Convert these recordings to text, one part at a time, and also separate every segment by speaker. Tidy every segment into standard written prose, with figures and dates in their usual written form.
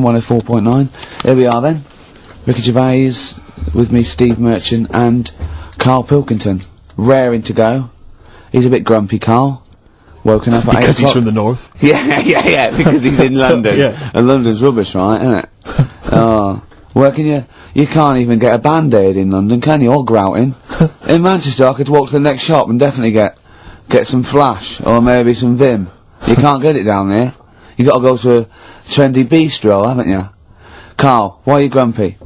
Speaker 1: 104.9. Here we are then. Ricky Gervais, with me, Steve Merchant, and Karl Pilkington. Raring to go. He's a bit grumpy, Karl. Woken up at 8 o'clock.
Speaker 2: Because he's from the north.
Speaker 1: Yeah, because he's in London.
Speaker 2: Yeah.
Speaker 1: And London's rubbish, right, isn't it? Oh. Working you can't even get a Band-Aid in London, can you? Or grouting. In Manchester, I could walk to the next shop and definitely get some Flash, or maybe some Vim. You can't get it down here. You gotta go to a trendy bistro, haven't you? Karl, why are you grumpy?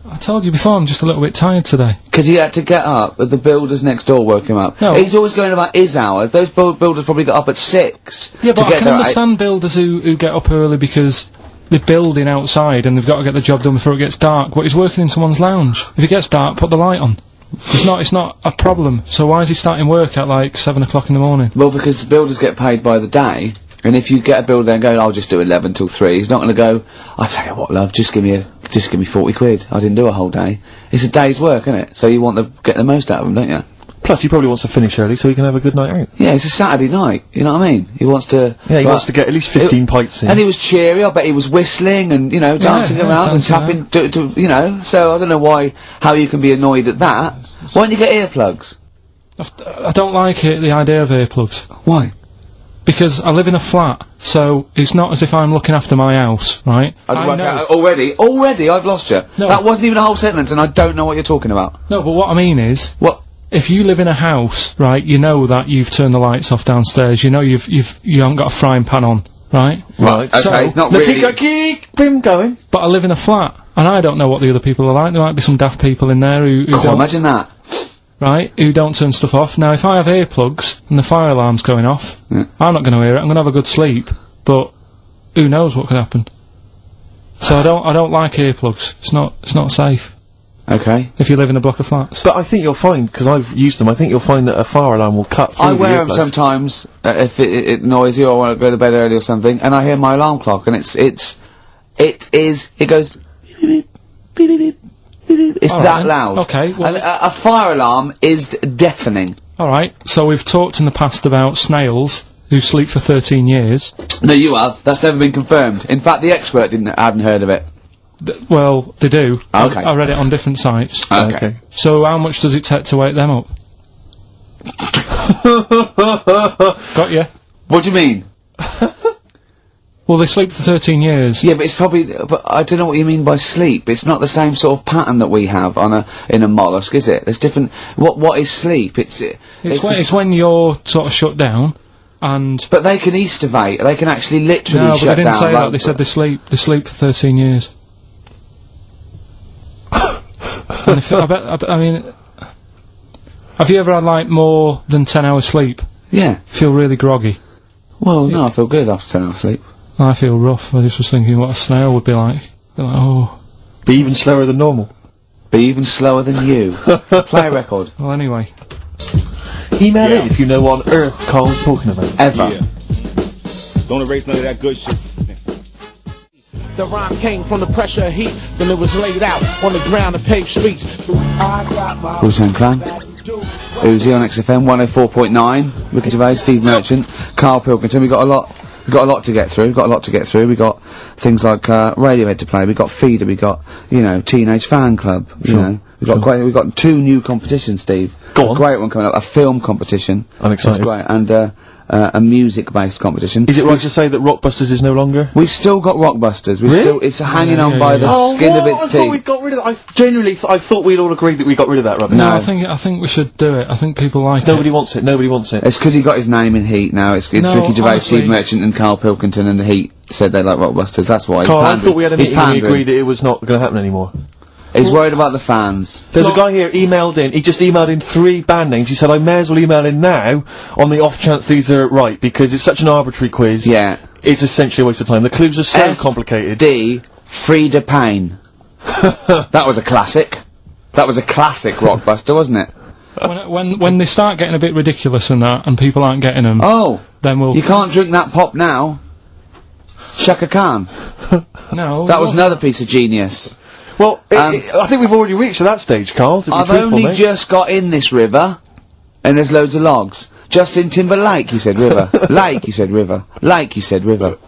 Speaker 3: I told you before, I'm just a little bit tired today.
Speaker 1: 'Cause he had to get up, but the builders next door woke him up.
Speaker 3: No.
Speaker 1: He's always going about his hours. Those builders probably got up at 6.
Speaker 3: Yeah, but
Speaker 1: to
Speaker 3: I
Speaker 1: get
Speaker 3: can
Speaker 1: there at
Speaker 3: understand builders who get up early because they're building outside and they've got to get the job done before it gets dark, but he's working in someone's lounge. If it gets dark, put the light on. It's not a problem. So why is he starting work at like 7 o'clock in the morning?
Speaker 1: Well, because the builders get paid by the day, and if you get a builder and go, I'll just do 11 till 3, he's not gonna go, I tell you what, love, just give me 40 quid. I didn't do a whole day. It's a day's work, isn't it? So you want to get the most out of them, don't you?
Speaker 2: Plus, he probably wants to finish early so he can have a good night out.
Speaker 1: Yeah, it's a Saturday night, you know what I mean? He wants to...
Speaker 2: Yeah, he wants to get at least 15 pints in.
Speaker 1: And he was cheery, I bet he was whistling and, you know, dancing around and tapping, you know, so I don't know how you can be annoyed at that. Why don't you get earplugs?
Speaker 3: I don't like it, the idea of earplugs.
Speaker 1: Why?
Speaker 3: Because I live in a flat, so it's not as if I'm looking after my house, right?
Speaker 1: Already, I've lost you.
Speaker 3: No.
Speaker 1: That wasn't even a whole sentence and I don't know what you're talking about.
Speaker 3: No, but what I mean is...
Speaker 1: What?
Speaker 3: If you live in a house, right, you know that you've turned the lights off downstairs, you know you haven't got a frying pan on, right?
Speaker 1: Right, okay,
Speaker 3: so,
Speaker 1: not really.
Speaker 2: Keep him going.
Speaker 3: But I live in a flat, and I don't know what the other people are like. There might be some daft people in there who
Speaker 1: God,
Speaker 3: don't...
Speaker 1: imagine that.
Speaker 3: Right, who don't turn stuff off. Now, if I have earplugs, and the fire alarm's going off, I'm not gonna hear it, I'm gonna have a good sleep, but who knows what could happen. So I don't like earplugs. It's not safe.
Speaker 1: Okay.
Speaker 3: If you live in a block of flats.
Speaker 2: But I think you'll find, because I've used them, I think you'll find that a fire alarm will cut through
Speaker 1: I wear
Speaker 2: the
Speaker 1: them
Speaker 2: earplugs.
Speaker 1: sometimes, if it's noisy or I want to go to bed early or something, and I hear my alarm clock, and it goes beep, beep, beep, beep, beep, beep. It's that loud.
Speaker 3: Okay. Well,
Speaker 1: And a fire alarm is deafening.
Speaker 3: alright, so we've talked in the past about snails who sleep for 13 years.
Speaker 1: No, you have. That's never been confirmed. In fact, the expert hadn't heard of it.
Speaker 3: Well, they do.
Speaker 1: Okay.
Speaker 3: I read it on different sites.
Speaker 1: Okay.
Speaker 3: So how much does it take to wake them up? Got you.
Speaker 1: What do you mean?
Speaker 3: Well, they sleep for 13 years.
Speaker 1: Yeah, but it's probably, but I don't know what you mean by sleep. It's not the same sort of pattern that we have in a mollusk, is it? There's different, what is sleep? It's
Speaker 3: when you're sort of shut down, and...
Speaker 1: But they can estivate, they can actually literally
Speaker 3: No,
Speaker 1: shut
Speaker 3: but they didn't
Speaker 1: down,
Speaker 3: say that, they said they sleep for 13 years. And I mean, have you ever had like more than 10 hours sleep?
Speaker 1: Yeah.
Speaker 3: Feel really groggy?
Speaker 1: Well, no, I feel good after 10 hours sleep.
Speaker 3: I feel rough. I just was thinking what a snail would be like. Be like, oh.
Speaker 2: Be even slower than normal.
Speaker 1: Be even slower than you. Play a record.
Speaker 3: Well, anyway.
Speaker 2: Email in if you know what on earth Carl's talking about.
Speaker 1: Ever.
Speaker 4: Yeah. Don't erase none of that good shit.
Speaker 5: The rhyme came from the pressure of heat when it was laid out on the ground and paved streets.
Speaker 1: Wu-Tang Clan. Uzi on XFM 104.9. Ricky Gervais, Steve Merchant, Karl Pilkington. We've got a lot to get through. We got things like Radiohead to play. We got Feeder. We got Teenage Fan Club. You know, we've got 2 new competitions, Steve.
Speaker 2: Go on.
Speaker 1: A great one coming up. A film competition.
Speaker 2: I'm excited.
Speaker 1: That's great. And a music-based competition.
Speaker 2: Is it right to say that Rockbusters is no longer?
Speaker 1: We've still got Rockbusters. It's hanging on by the
Speaker 2: Oh,
Speaker 1: skin
Speaker 2: what?
Speaker 1: of its
Speaker 2: I
Speaker 1: teeth.
Speaker 2: thought we got rid of that. I thought we'd all agreed that we got rid of that rubbish.
Speaker 3: No, I think we should do it. I think people like
Speaker 2: Nobody wants it. Nobody wants it.
Speaker 1: It's 'cause he got his name in Heat now. It's
Speaker 3: No,
Speaker 1: Ricky Gervais,
Speaker 3: honestly.
Speaker 1: Steve Merchant and Karl Pilkington and the Heat said they like Rockbusters. That's why.
Speaker 2: Carl, I
Speaker 1: He's
Speaker 2: thought we had a
Speaker 1: pandering.
Speaker 2: meeting and we agreed that it was not going to happen anymore.
Speaker 1: He's worried about the fans.
Speaker 2: There's a guy here emailed in. He just emailed in 3 band names. He said, I may as well email in now on the off chance these are right because it's such an arbitrary quiz.
Speaker 1: Yeah.
Speaker 2: It's essentially a waste of time. The clues are so complicated.
Speaker 1: D. Frida Payne. That was a classic. That was a classic Rockbuster, wasn't it?
Speaker 3: When they start getting a bit ridiculous and that, and people aren't getting them,
Speaker 1: Oh.
Speaker 3: then we'll...
Speaker 1: You can't drink that pop now. Shaka Khan.
Speaker 3: No.
Speaker 1: That was another piece of genius.
Speaker 2: Well, I think we've already reached that stage, Carl. To be
Speaker 1: I've
Speaker 2: truthful,
Speaker 1: only
Speaker 2: mate.
Speaker 1: just got in this river. and there's loads of logs. Justin Timberlake, he said river. Lake, he said river. Lake, he said river.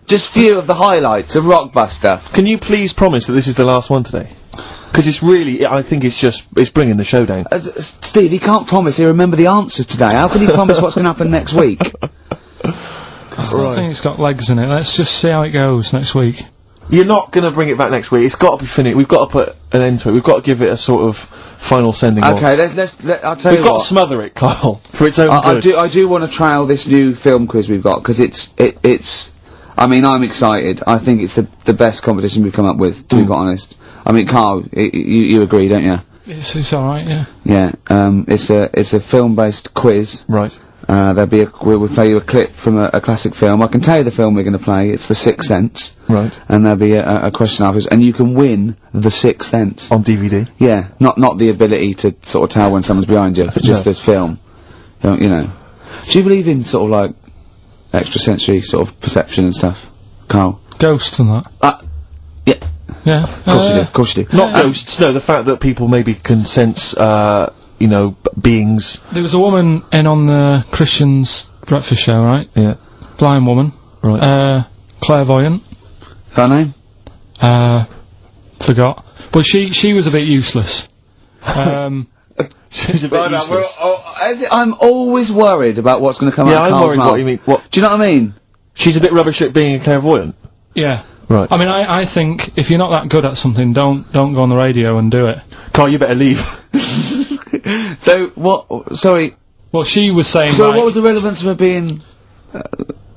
Speaker 1: Just few of the highlights of Rockbuster.
Speaker 2: Can you please promise that this is the last one today? Because it's really, I think it's bringing the show down.
Speaker 1: Steve, he can't promise he'll remember the answers today. How can he promise what's going to happen next week?
Speaker 3: I still think it's got legs in it. Let's just see how it goes next week.
Speaker 2: You're not going to bring it back next week. It's got to be finished. We've got to put an end to it. We've got to give it a sort of final sending off.
Speaker 1: Okay, I'll tell you
Speaker 2: We've got to smother it, Carl, for its own good.
Speaker 1: I do want to trial this new film quiz we've got, because it's, I mean, I'm excited. I think it's the best competition we've come up with, to be quite honest. I mean, Carl, you agree, don't you?
Speaker 3: It's alright, yeah.
Speaker 1: Yeah, it's a film-based quiz.
Speaker 2: Right.
Speaker 1: We'll play you a clip from a classic film. I can tell you the film we're going to play. It's The Sixth Sense.
Speaker 2: Right.
Speaker 1: And there'll be a question afterwards, and you can win The Sixth Sense.
Speaker 2: On DVD?
Speaker 1: Yeah, not the ability to sort of tell when someone's behind you, but just this film. You know. Do you believe in sort of like extrasensory sort of perception and stuff, Carl?
Speaker 3: Ghosts and that?
Speaker 1: Yeah.
Speaker 3: Yeah.
Speaker 1: Of course you do.
Speaker 2: Not ghosts, no, the fact that people maybe can sense, you know, beings.
Speaker 3: There was a woman in on the Christian's breakfast show, right?
Speaker 2: Yeah.
Speaker 3: Blind woman.
Speaker 2: Right.
Speaker 3: Clairvoyant.
Speaker 1: Is that her name?
Speaker 3: Forgot. But she was a bit useless.
Speaker 2: She's a bit useless.
Speaker 1: I'm always worried about what's going to come out of
Speaker 2: I'm
Speaker 1: Carl's
Speaker 2: worried
Speaker 1: mouth.
Speaker 2: what you mean. What?
Speaker 1: Do you know what I mean?
Speaker 2: She's a bit rubbish at being a clairvoyant.
Speaker 3: Yeah.
Speaker 2: Right.
Speaker 3: I mean, I think if you're not that good at something, don't go on the radio and do it.
Speaker 2: Carl, you better leave.
Speaker 1: So, what, sorry.
Speaker 3: Well, she was saying,
Speaker 1: So
Speaker 3: like,
Speaker 1: what was the relevance of her being,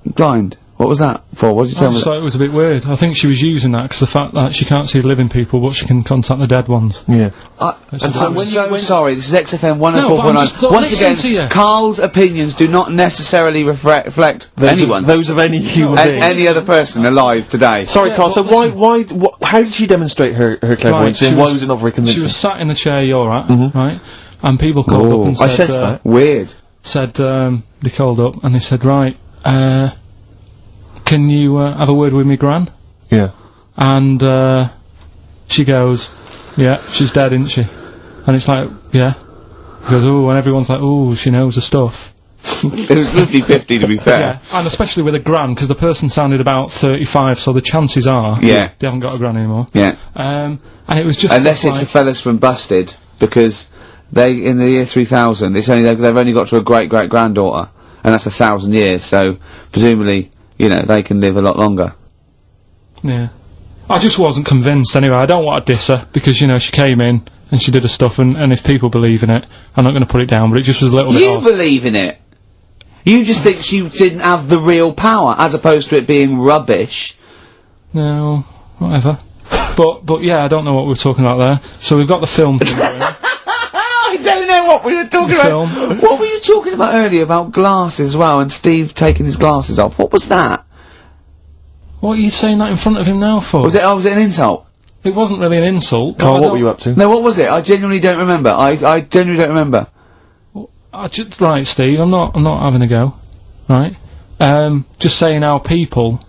Speaker 1: blind? What was that for? What did you
Speaker 3: I
Speaker 1: tell me?
Speaker 3: just thought it was a bit weird. I think she was using that because the fact that she can't see living people, but she can contact the dead ones.
Speaker 2: Yeah.
Speaker 1: I'm so sorry, this is XFM 104.9.
Speaker 3: No, but I'm just- look,
Speaker 1: Once
Speaker 3: listen to you.
Speaker 1: again, Carl's opinions do not necessarily reflect anyone.
Speaker 2: Those of any human being.
Speaker 1: Any other person alive today.
Speaker 2: Sorry,
Speaker 3: Yeah,
Speaker 2: Carl, so
Speaker 3: but
Speaker 2: why, how did she demonstrate her clairvoyance, and why was it not very convincing?
Speaker 3: She was sat in the chair you're at, right? And people called up and said,
Speaker 2: I sensed that.
Speaker 1: Weird.
Speaker 3: They called up and they said, right, can you have a word with me, Gran?
Speaker 2: Yeah.
Speaker 3: And she goes, yeah, she's dead, isn't she? And it's like, yeah. He goes, ooh, and everyone's like, ooh, she knows her stuff.
Speaker 1: It was 50-50 to be fair.
Speaker 3: Yeah, and especially with a gran, because the person sounded about 35, so the chances are they haven't got a gran anymore.
Speaker 1: Yeah.
Speaker 3: And it was just
Speaker 1: Unless it's
Speaker 3: like,
Speaker 1: the fellas from Busted, because they, in the year 3000, they've only got to a great-great-granddaughter, and that's 1,000 years, so presumably, you know, they can live a lot longer.
Speaker 3: Yeah. I just wasn't convinced anyway. I don't want to diss her, because, you know, she came in and she did her stuff, and if people believe in it, I'm not going to put it down, but it just was a little bit off.
Speaker 1: You believe in it! You just think she didn't have the real power, as opposed to it being rubbish.
Speaker 3: No, whatever. but yeah, I don't know what we were talking about there. So we've got the film thing going.
Speaker 1: I don't know what we were talking about.
Speaker 3: Film.
Speaker 1: What were you talking about earlier about glasses as well, and Steve taking his glasses off? What was that?
Speaker 3: What are you saying that in front of him now for?
Speaker 1: Was it an insult?
Speaker 3: It wasn't really an insult.
Speaker 2: Carl, what were you up to?
Speaker 1: No, what was it? I genuinely don't remember. I genuinely don't remember.
Speaker 3: Right, Steve, I'm not having a go. Right? Just saying how people,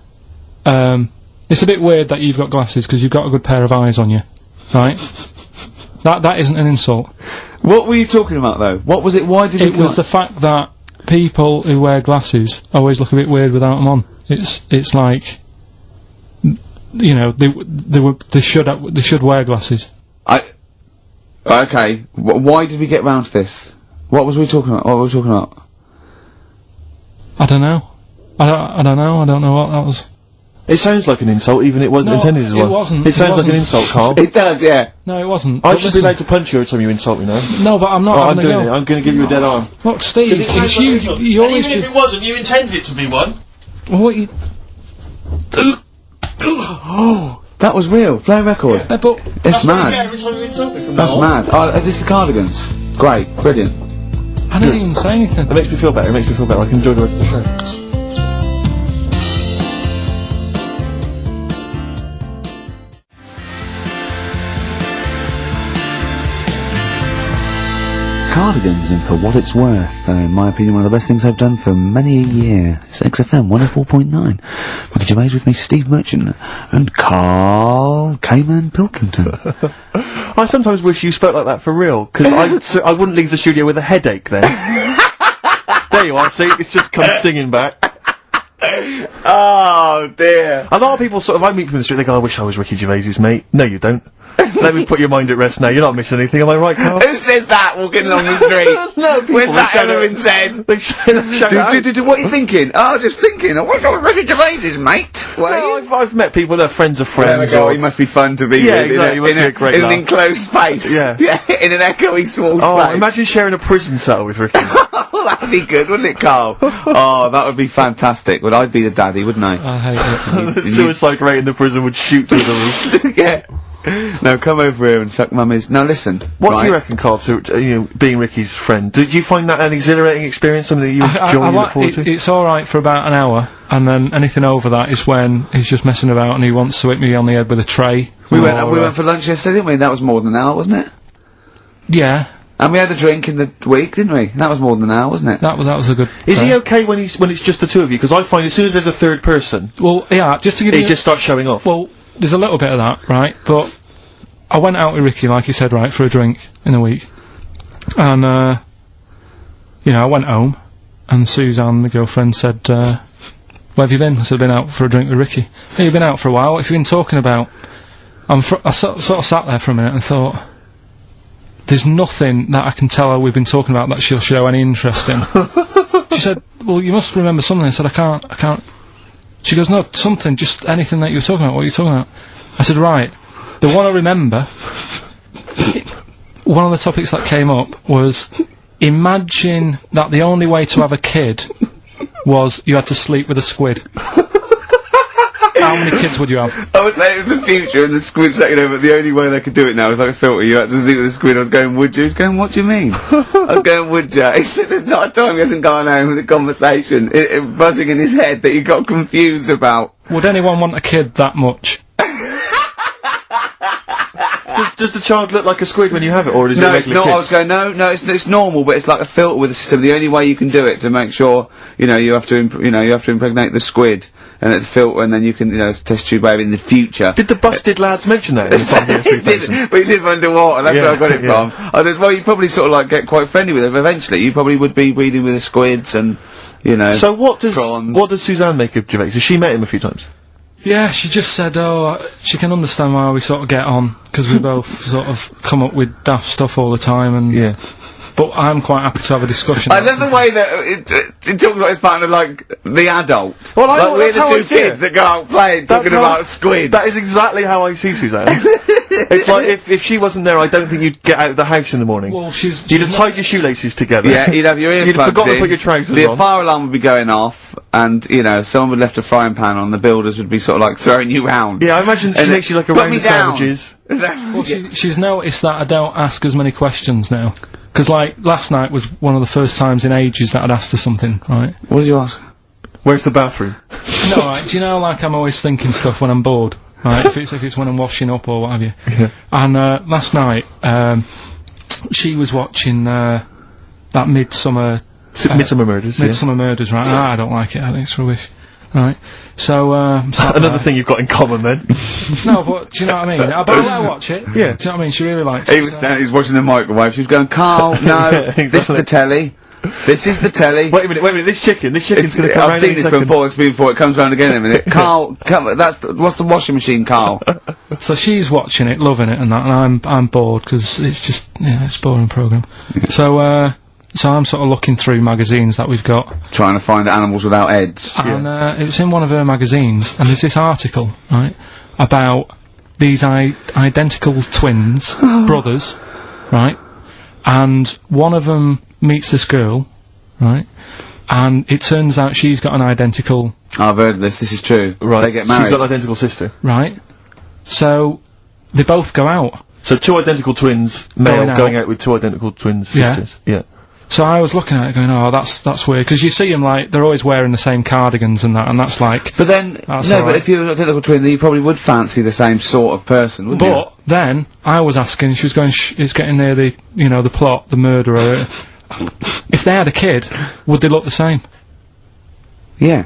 Speaker 3: it's a bit weird that you've got glasses, because you've got a good pair of eyes on you. Right? That isn't an insult.
Speaker 1: What were you talking about, though? What was it? Why did
Speaker 3: It was the fact that people who wear glasses always look a bit weird without them on. It's like, you know, they should wear glasses.
Speaker 1: Okay. Why did we get round to this? What was we talking about? What were we talking about?
Speaker 3: I don't know. I don't know. I don't know what that was.
Speaker 2: It sounds like an insult, even it wasn't intended as one.
Speaker 3: It wasn't.
Speaker 2: It sounds like an insult, Carl.
Speaker 1: It does, yeah.
Speaker 3: No, it wasn't.
Speaker 2: I
Speaker 3: But
Speaker 2: should be allowed to punch you every time you insult me now.
Speaker 3: No, but I'm not
Speaker 2: Oh, I'm
Speaker 3: having a
Speaker 2: doing
Speaker 3: go.
Speaker 2: it. I'm going to give you a dead arm.
Speaker 3: Look, Steve, it's you. You always
Speaker 2: even if it wasn't, you intended it to be one.
Speaker 3: what you?
Speaker 1: That was real. Play a record.
Speaker 3: But
Speaker 1: It's mad.
Speaker 2: Every time you insult me from
Speaker 1: That's
Speaker 2: now on.
Speaker 1: mad. Oh, is this the Cardigans? Great. Brilliant.
Speaker 3: I didn't even say anything.
Speaker 2: It makes me feel better. It makes me feel better. I can enjoy the rest of the show.
Speaker 1: Carl Cardigans and For What It's Worth. In my opinion, one of the best things I've done for many a year. It's XFM 104.9. Ricky Gervais with me, Steve Merchant, and Karl Pilkington.
Speaker 2: I sometimes wish you spoke like that for real, because I wouldn't leave the studio with a headache then. There you are, see, it's just come stinging back.
Speaker 1: Oh dear.
Speaker 2: A lot of people I meet them in the street, they go, I wish I was Ricky Gervais's mate. No, you don't. Let me put your mind at rest now, you're not missing anything, am I right, Karl?
Speaker 1: Who says that walking along the street?
Speaker 2: No, people.
Speaker 1: With that ever been said.
Speaker 2: They shout out.
Speaker 1: What are you thinking? Oh, just thinking. I wish I was Ricky Gervais's mate.
Speaker 2: Well, I've met people that are friends of friends.
Speaker 1: He must be fun to be
Speaker 2: Yeah,
Speaker 1: with.
Speaker 2: exactly, he must be a great
Speaker 1: in an
Speaker 2: laugh.
Speaker 1: enclosed space.
Speaker 2: Yeah.
Speaker 1: In an echoey small
Speaker 2: Oh,
Speaker 1: space.
Speaker 2: imagine sharing a prison cell with Ricky.
Speaker 1: Well, that'd be good, wouldn't it, Karl? Oh, that would be fantastic. Well, I'd be the daddy, wouldn't I?
Speaker 3: I hate it.
Speaker 2: The suicide rate in the prison would shoot through the roof.
Speaker 1: Yeah. No, come over here and suck mummy's. Now listen.
Speaker 2: What do you reckon, Karl, to being Ricky's friend? Did you find that an exhirating experience, something that you enjoy and look forward to?
Speaker 3: It's alright for about an hour, and then anything over that is when he's just messing about and he wants to hit me on the head with a tray.
Speaker 1: We went for lunch yesterday, didn't we? That was more than an hour, wasn't it?
Speaker 3: Yeah.
Speaker 1: And we had a drink in the week, didn't we? That was more than an hour, wasn't it?
Speaker 3: That was a good...
Speaker 2: Is he okay when it's just the two of you? Because I find as soon as there's a third person,
Speaker 3: Well, yeah, just to give
Speaker 2: he
Speaker 3: you...
Speaker 2: just starts showing off.
Speaker 3: Well, there's a little bit of that, right? But I went out with Ricky, like you said, right, for a drink in the week. And, I went home, and Suzanne, the girlfriend, said, where have you been? I said, I've been out for a drink with Ricky. Hey, you've been out for a while. What have you been talking about? I sort of sat there for a minute and thought, there's nothing that I can tell her we've been talking about that she'll show any interest in. She said, well, you must remember something. I said, I can't. She goes, no, something, just anything that you were talking about. What are you talking about? I said, right. The one I remember, one of the topics that came up was, imagine that the only way to have a kid was you had to sleep with a squid. How many kids would you have?
Speaker 1: I was saying it was the future and the squid's but the only way they could do it now is like a filter. You had to sleep with the squid. I was going, would you? He was going, what do you mean? I was going, would you? He said, there's not a time he hasn't gone home with a conversation buzzing in his head that he got confused about.
Speaker 3: Would anyone want a kid that much?
Speaker 2: Does the child look like a squid when you have it, or is it
Speaker 1: No,
Speaker 2: a
Speaker 1: it's
Speaker 2: regular
Speaker 1: not.
Speaker 2: kid?
Speaker 1: I was going, no, it's normal, but it's like a filter with a system. The only way you can do it to make sure, you have to, you have to impregnate the squid, and it's a filter, and then you can, test tube baby in the future.
Speaker 2: Did the busted lads mention that in the song here,
Speaker 1: He did, but he live underwater, that's where I got it from. I said, well, you probably sort of like get quite friendly with them eventually. You probably would be breeding with the squids and,
Speaker 2: So what does
Speaker 1: prawns.
Speaker 2: Suzanne make of Gervais? Has she met him a few times?
Speaker 3: Yeah, she just said, she can understand why we sort of get on, because we both sort of come up with daft stuff all the time, and...
Speaker 2: Yeah.
Speaker 3: But I'm quite happy to have a discussion.
Speaker 1: I love the way that it talks about his partner like the adult.
Speaker 2: Well,
Speaker 1: like we're
Speaker 2: that's how I
Speaker 1: the two
Speaker 2: see
Speaker 1: kids
Speaker 2: it.
Speaker 1: that go out playing, talking about squids.
Speaker 2: That is exactly how I see Suzanne. It's like, if she wasn't there, I don't think you'd get out of the house in the morning.
Speaker 3: Well,
Speaker 2: You'd have tied your shoelaces together.
Speaker 1: Yeah, you'd have your earplugs
Speaker 2: You'd have forgotten
Speaker 1: in,
Speaker 2: to put your trousers
Speaker 1: the
Speaker 2: on.
Speaker 1: fire alarm would be going off, and, someone would left a frying pan on, the builders would be sort of like throwing you round.
Speaker 2: Yeah, I imagine she makes you like a
Speaker 1: put
Speaker 2: round
Speaker 1: me
Speaker 2: of
Speaker 1: down.
Speaker 2: sandwiches.
Speaker 3: Well, she's noticed that I don't ask as many questions now. Because, like, last night was one of the first times in ages that I'd asked her something, right?
Speaker 1: What did you ask?
Speaker 2: Where's the bathroom?
Speaker 3: No, right, do you know, like, I'm always thinking stuff when I'm bored, right? if it's when I'm washing up or what have you.
Speaker 2: Yeah.
Speaker 3: And, last night, she was watching, that Midsummer
Speaker 2: Murders.
Speaker 3: Midsummer Murders, right? I don't like it, I think it's rubbish. Right. So,
Speaker 2: Another thing you've got in common then.
Speaker 3: No, but do you know what I mean? But I'll let her watch it.
Speaker 2: Yeah.
Speaker 3: Do you know what I mean? She really likes it.
Speaker 1: He was standing, he's watching the microwave, she was going, Karl, no,
Speaker 2: exactly.
Speaker 1: this is the telly. This is the telly.
Speaker 2: Wait a minute, this chicken's gonna come
Speaker 1: I've
Speaker 2: round
Speaker 1: seen
Speaker 2: any
Speaker 1: this
Speaker 2: second.
Speaker 1: before, it's been before, it comes round again in a minute. Karl, what's the washing machine, Karl?
Speaker 3: So she's watching it, loving it and that, and I'm bored, because it's just, it's a boring programme. So I'm sort of looking through magazines that we've got.
Speaker 1: Trying to find animals without heads.
Speaker 3: And, it was in one of her magazines, and there's this article, right, about these identical twins, brothers, right, and one of them meets this girl, right, and it turns out she's got an identical...
Speaker 1: I've heard this is true.
Speaker 2: Right.
Speaker 1: They get married.
Speaker 2: She's got an identical sister.
Speaker 3: Right. So, they both go out.
Speaker 2: So two identical twins, male, going out with two identical twin sisters. Yeah.
Speaker 3: So I was looking at it going, oh, that's weird, because you see them, like, they're always wearing the same cardigans and that, and that's like...
Speaker 1: But then, but if you're an identical twin, then you probably would fancy the same sort of person, wouldn't you?
Speaker 3: But then, I was asking, she was going, it's getting near the, the plot, the murderer. If they had a kid, would they look the same?
Speaker 1: Yeah.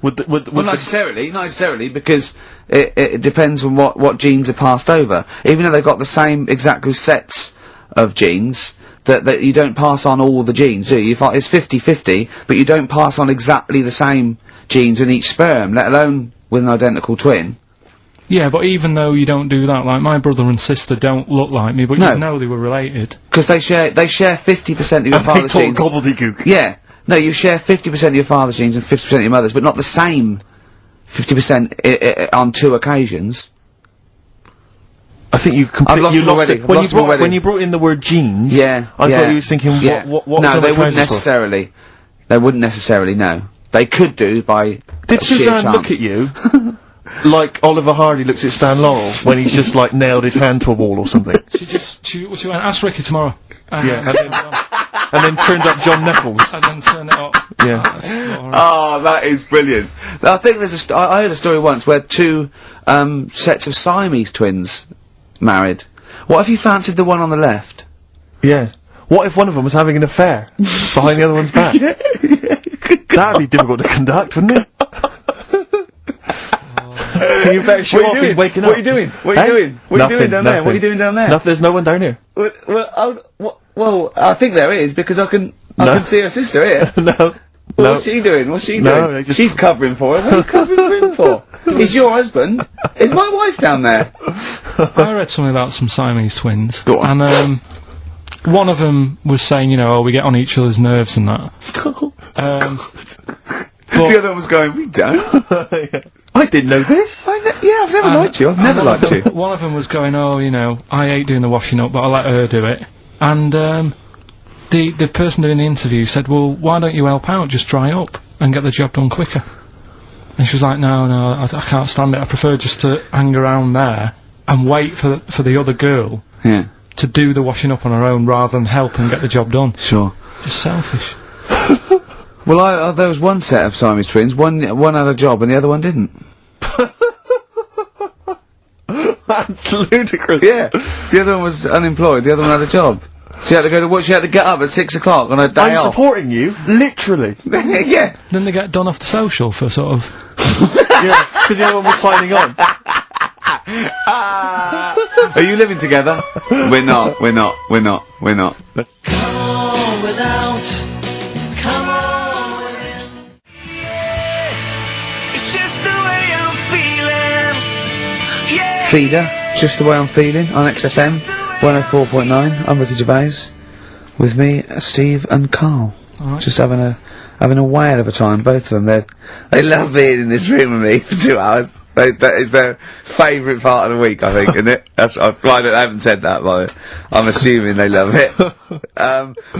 Speaker 2: Would
Speaker 1: not necessarily, because it depends on what genes are passed over. Even though they've got the same exact sets of genes, that you don't pass on all the genes, do you? It's 50-50, but you don't pass on exactly the same genes in each sperm, let alone with an identical twin.
Speaker 3: Yeah, but even though you don't do that, like, my brother and sister don't look like me, but you know they were related.
Speaker 1: Because they share 50% of your father's genes.
Speaker 2: Gobbledygook.
Speaker 1: Yeah. No, you share 50% of your father's genes and 50% of your mother's, but not the same 50% on 2 occasions.
Speaker 2: I think you completely lost it. When you brought in the word genes, I thought you were thinking, what
Speaker 1: no, they wouldn't necessarily. They wouldn't necessarily, no. They could do by
Speaker 2: Did Suzanne look at you like Oliver Hardy looks at Stan Laurel when he's just, like, nailed his hand to a wall or something?
Speaker 3: She went, ask Ricky tomorrow.
Speaker 2: And then turned up John Nettles.
Speaker 3: And then turned it up.
Speaker 2: Yeah.
Speaker 1: Oh, that is brilliant. I think there's I heard a story once where 2 sets of Siamese twins married. What if you fancied the one on the left?
Speaker 2: Yeah. What if one of them was having an affair behind the other one's back? That'd be difficult to conduct, wouldn't it? You better show off, he's waking up.
Speaker 1: What are you doing? What are you doing? What are you doing down there? What are you doing down there?
Speaker 2: There's no one down here.
Speaker 1: Well, I think there is, because I can see her sister here. What's she doing? What's she doing? She's covering for her. What are you covering for him for? He's your husband. Is my wife down there?
Speaker 3: I read something about some Siamese twins.
Speaker 1: Go on.
Speaker 3: And, one of them was saying, we get on each other's nerves and that.
Speaker 1: The other one was going, we don't.
Speaker 2: I didn't know this.
Speaker 1: I've never liked you. I've never liked you.
Speaker 3: One of them was going, I hate doing the washing up, but I let her do it. And, the person doing the interview said, well, why don't you help out? Just dry up and get the job done quicker. And she was like, no, I can't stand it. I prefer just to hang around there and wait for the other girl to do the washing up on her own rather than help and get the job done.
Speaker 1: Sure.
Speaker 3: Just selfish.
Speaker 1: Well, there was one set of Siamese twins. One had a job and the other one didn't.
Speaker 2: That's ludicrous.
Speaker 1: Yeah. The other one was unemployed. The other one had a job. She had to go to work. She had to get up at 6 o'clock on her day off.
Speaker 2: I'm supporting you, literally.
Speaker 1: Yeah.
Speaker 3: Then they get done off the social for sort of.
Speaker 2: Yeah, because the other one was signing on.
Speaker 1: Are you living together? We're not. We're not. We're not. We're not.
Speaker 6: Come on without. Come on without. It's just the way I'm feeling. Yeah.
Speaker 1: Feeder, just the way I'm feeling on XFM 104.9. I'm Ricky Gervais. With me, Steve and Karl.
Speaker 3: Right.
Speaker 1: Just having a whale of a time. Both of them. They love being in this room with me for 2 hours. That is their favourite part of the week, I think, isn't it? I haven't said that, but I'm assuming they love it.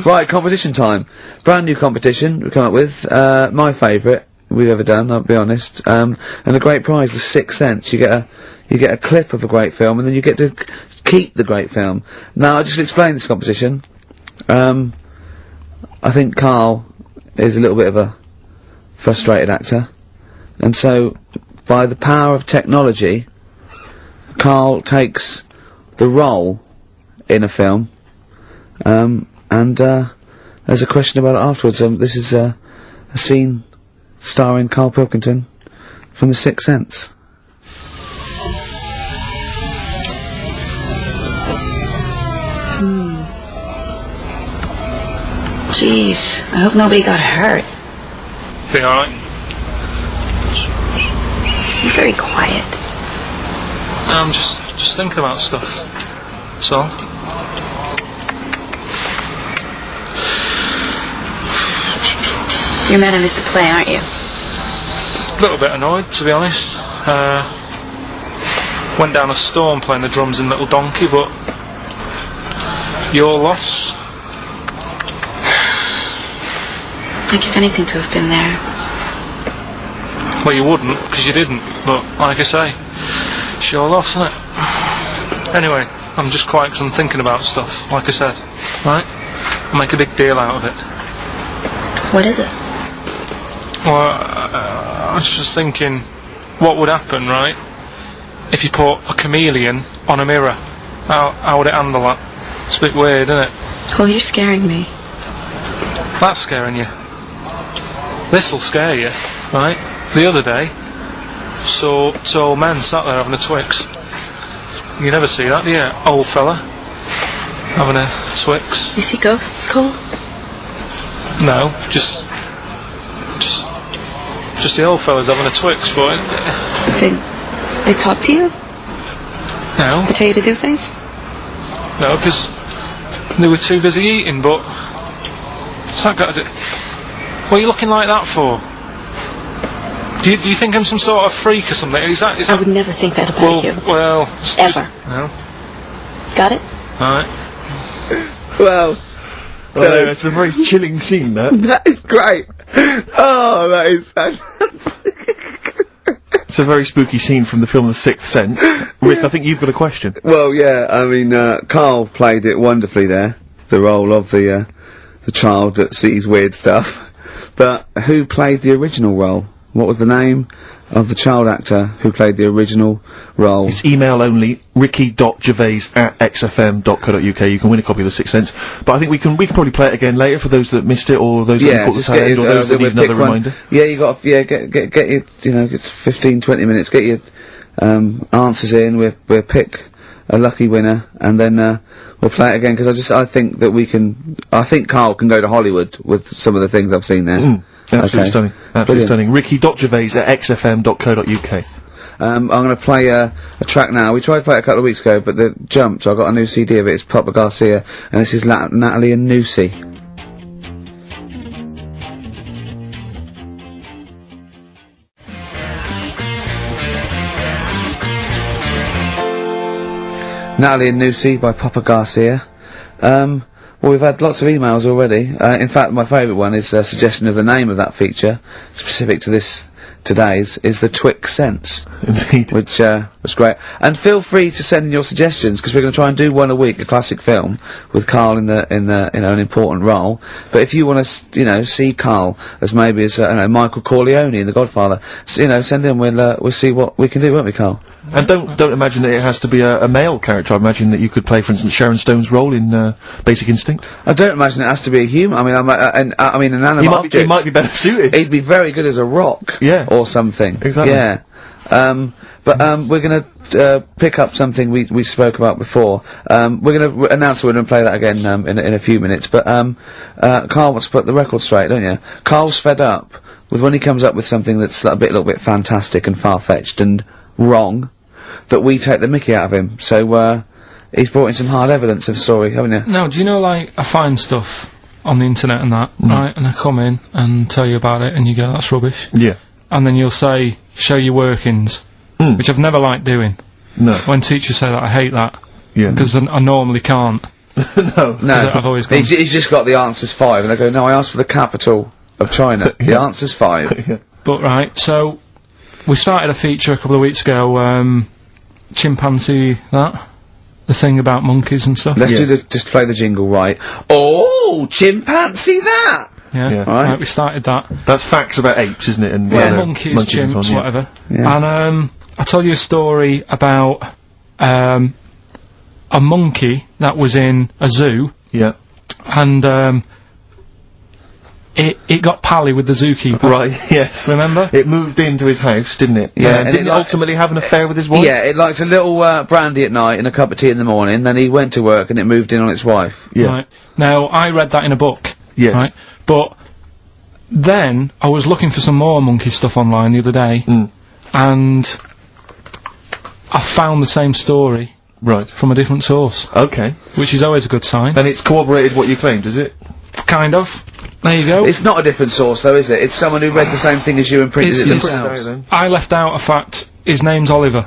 Speaker 1: Right, competition time. Brand new competition we come up with. My favourite we've ever done, I'll be honest. And the great prize, the 6th Sense. You get a clip of a great film, and then you get to keep the great film. Now, I'll just explain this competition. I think Karl is a little bit of a frustrated actor, and so by the power of technology, Karl takes the role in a film, and there's a question about it afterwards. This is a scene starring Karl Pilkington from The 6th Sense.
Speaker 7: Jeez, I hope nobody got hurt.
Speaker 3: Be alright?
Speaker 7: You're very quiet.
Speaker 3: I'm just thinking about stuff. So.
Speaker 7: You're mad I missed the play, aren't you?
Speaker 3: A little bit annoyed, to be honest. Went down a storm playing the drums in Little Donkey, but your loss.
Speaker 7: I'd give anything to have been there.
Speaker 3: Well, you wouldn't, because you didn't, but like I say, it's your loss, isn't it? Anyway, I'm just quiet because I'm thinking about stuff, like I said, right? and make a big deal out of it.
Speaker 7: What is it?
Speaker 3: Well, I was just thinking, what would happen, right, if you put a chameleon on a mirror? How would it handle that? It's a bit weird, isn't it?
Speaker 7: Oh, you're scaring me.
Speaker 3: That's scaring you. This'll scare you, right? The other day, saw two old men sat there having a Twix. You never see that, do you? Old fella having a Twix.
Speaker 7: You see ghosts, Cole?
Speaker 3: No, just the old fellas having a Twix, but
Speaker 7: They talk to you?
Speaker 3: no,
Speaker 7: They tell you to do things?
Speaker 3: no, because they were too busy eating. But what's that got to do? What are you looking like that for? Do you think I'm some sort of freak or something? Is that
Speaker 7: I would never think that about you.
Speaker 3: Well,
Speaker 7: Ever.
Speaker 3: No.
Speaker 7: Got it?
Speaker 3: Alright.
Speaker 1: Well,
Speaker 2: Well, it's a very chilling scene, that.
Speaker 1: that is great. Oh, that is fantastic.
Speaker 2: It's a very spooky scene from the film The Sixth Sense. Rick, I think you've got a question.
Speaker 1: Well, yeah, I mean, Karl played it wonderfully there, the role of the child that sees weird stuff. But who played the original role? What was the name of the child actor who played the original role?
Speaker 2: It's email only, ricky.gervais@xfm.co.uk. You can win a copy of The Sixth Sense. But I think we can probably play it again later for those that missed it, or those that caught the
Speaker 1: just
Speaker 2: tail end,
Speaker 1: get
Speaker 2: or those that need another reminder.
Speaker 1: Yeah, you got, get your, it's 15-20 minutes, get your, answers in, we'll pick a lucky winner, and then, we'll play it again, because I think that I think Karl can go to Hollywood with some of the things I've seen there.
Speaker 2: Absolutely stunning. Absolutely
Speaker 1: Brilliant.
Speaker 2: stunning. ricky.gervais@xfm.co.uk.
Speaker 1: I'm going to play a track now. We tried to play it a couple of weeks ago, but it jumped, so I got a new CD of it. It's Papa Garcia, and this is Natalie and Nusi. Natalie and Nusi by Papa Garcia. Well, we've had lots of emails already. In fact, my favourite one is a suggestion of the name of that feature, specific to today's, is the Twix Sense.
Speaker 2: Indeed.
Speaker 1: Which, was great. And feel free to send in your suggestions, because we're going to try and do one a week, a classic film, with Karl in an important role. But if you want to, see Karl as maybe as, Michael Corleone in The Godfather, send in, we'll see what we can do, won't we, Karl?
Speaker 2: And don't imagine that it has to be a male character. I imagine that you could play, for instance, Sharon Stone's role in Basic Instinct.
Speaker 1: I don't imagine it has to be a human. I mean, an animate object.
Speaker 2: He might be better suited.
Speaker 1: He'd be very good as a rock.
Speaker 2: Yeah.
Speaker 1: Or something.
Speaker 2: Exactly.
Speaker 1: Yeah. We're gonna pick up something we spoke about before. We're gonna announce the winner and play that again in a few minutes. But Karl wants to put the record straight, don't you? Karl's fed up with when he comes up with something that's a little bit fantastic and far-fetched and wrong, that we take the mickey out of him. So he's brought in some hard evidence of the story, haven't you?
Speaker 3: No, do you know, I find stuff on the internet and that, right, and I come in and tell you about it, and you go, that's rubbish.
Speaker 2: Yeah.
Speaker 3: And then you'll say, show your workings, which I've never liked doing.
Speaker 2: No.
Speaker 3: When teachers say that, I hate that.
Speaker 2: Yeah.
Speaker 3: Because I normally can't.
Speaker 2: No.
Speaker 3: I've always gone,
Speaker 1: He's just got the answer's 5, and I go, no, I asked for the capital of China. The answer's 5.
Speaker 2: Yeah.
Speaker 3: But right, so we started a feature a couple of weeks ago, chimpanzee the thing about monkeys and stuff.
Speaker 1: Let's just play the jingle right. Oh, chimpanzee that!
Speaker 3: Yeah.
Speaker 1: Right.
Speaker 3: We started that.
Speaker 2: That's facts about apes, isn't it? And
Speaker 3: Monkeys,
Speaker 2: and so on,
Speaker 3: chimps,
Speaker 2: yeah.
Speaker 3: whatever.
Speaker 1: Yeah.
Speaker 3: And I told you a story about a monkey that was in a zoo,
Speaker 2: Yeah.
Speaker 3: and it got pally with the zookeeper.
Speaker 2: Right, yes.
Speaker 3: Remember?
Speaker 2: It moved into his house, didn't it?
Speaker 1: Yeah, and
Speaker 2: didn't it ultimately have an affair with his wife?
Speaker 1: Yeah, it liked a little brandy at night and a cup of tea in the morning, then he went to work and it moved in on its wife.
Speaker 2: Yeah.
Speaker 3: Right. Now, I read that in a book.
Speaker 2: Yes.
Speaker 3: Right? But then I was looking for some more monkey stuff online the other day, and I found the same story
Speaker 2: Right.
Speaker 3: from a different source,
Speaker 2: Okay.
Speaker 3: which is always a good sign.
Speaker 2: And it's corroborated what you claimed, is it?
Speaker 3: Kind of. There you go.
Speaker 1: It's not a different source though, is it? It's someone who read the same thing as you and printed it
Speaker 3: It's-
Speaker 1: themselves.
Speaker 2: then.
Speaker 3: I left out a fact. His name's Oliver.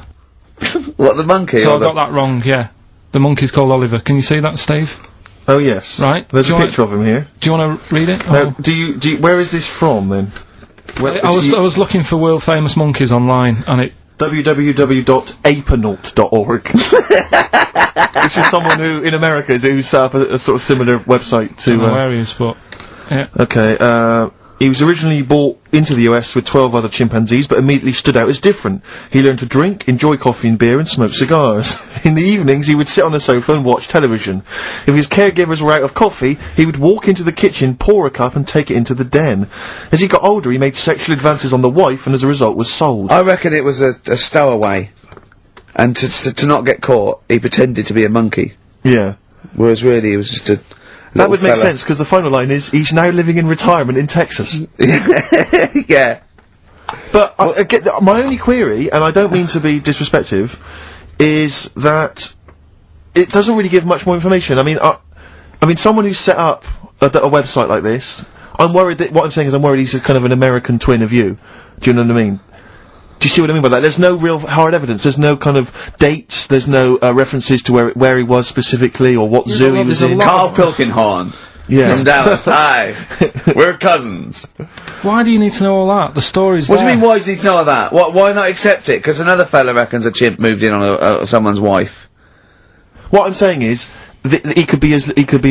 Speaker 1: What, the monkey?
Speaker 3: So
Speaker 1: or
Speaker 3: I got that wrong, yeah. The monkey's called Oliver. Can you see that, Steve?
Speaker 2: Oh, yes.
Speaker 3: Right.
Speaker 2: There's
Speaker 3: Do
Speaker 2: a
Speaker 3: you
Speaker 2: picture of him here.
Speaker 3: Do you want to read it?
Speaker 2: Now, do you, where is this from, then?
Speaker 3: I was looking for world famous monkeys online, and it
Speaker 2: www.apenaut.org. This is someone who, in America, who set up a sort of similar website to...
Speaker 3: I don't know where he is, but... Yeah.
Speaker 2: Okay, he was originally brought into the US with 12 other chimpanzees, but immediately stood out as different. He learned to drink, enjoy coffee and beer, and smoke cigars. In the evenings, he would sit on the sofa and watch television. If his caregivers were out of coffee, he would walk into the kitchen, pour a cup, and take it into the den. As he got older, he made sexual advances on the wife, and as a result was sold.
Speaker 1: I reckon it was a stowaway. And to not get caught, he pretended to be a monkey.
Speaker 2: Yeah.
Speaker 1: Whereas really, he was just a...
Speaker 2: That would make sense, because the final line is, he's now living in retirement in Texas.
Speaker 1: Yeah.
Speaker 2: But, again, my only query, and I don't mean to be disrespectful, is that it doesn't really give much more information. I mean, someone who's set up a website like this, I'm worried that, what I'm saying is I'm worried he's a kind of an American twin of you. Do you know what I mean? Do you see what I mean by that? There's no real hard evidence. There's no kind of dates. There's no references to where he was specifically or what zoo he was in.
Speaker 1: Karl Pilkington.
Speaker 2: Yeah.
Speaker 1: From Dallas. Hi. We're cousins.
Speaker 3: Why do you need to know all that? The story's
Speaker 1: What
Speaker 3: there.
Speaker 1: do you mean, why does he need to know that? Why not accept it? Because another fella reckons a chimp moved in on someone's wife.
Speaker 2: What I'm saying is, he could be as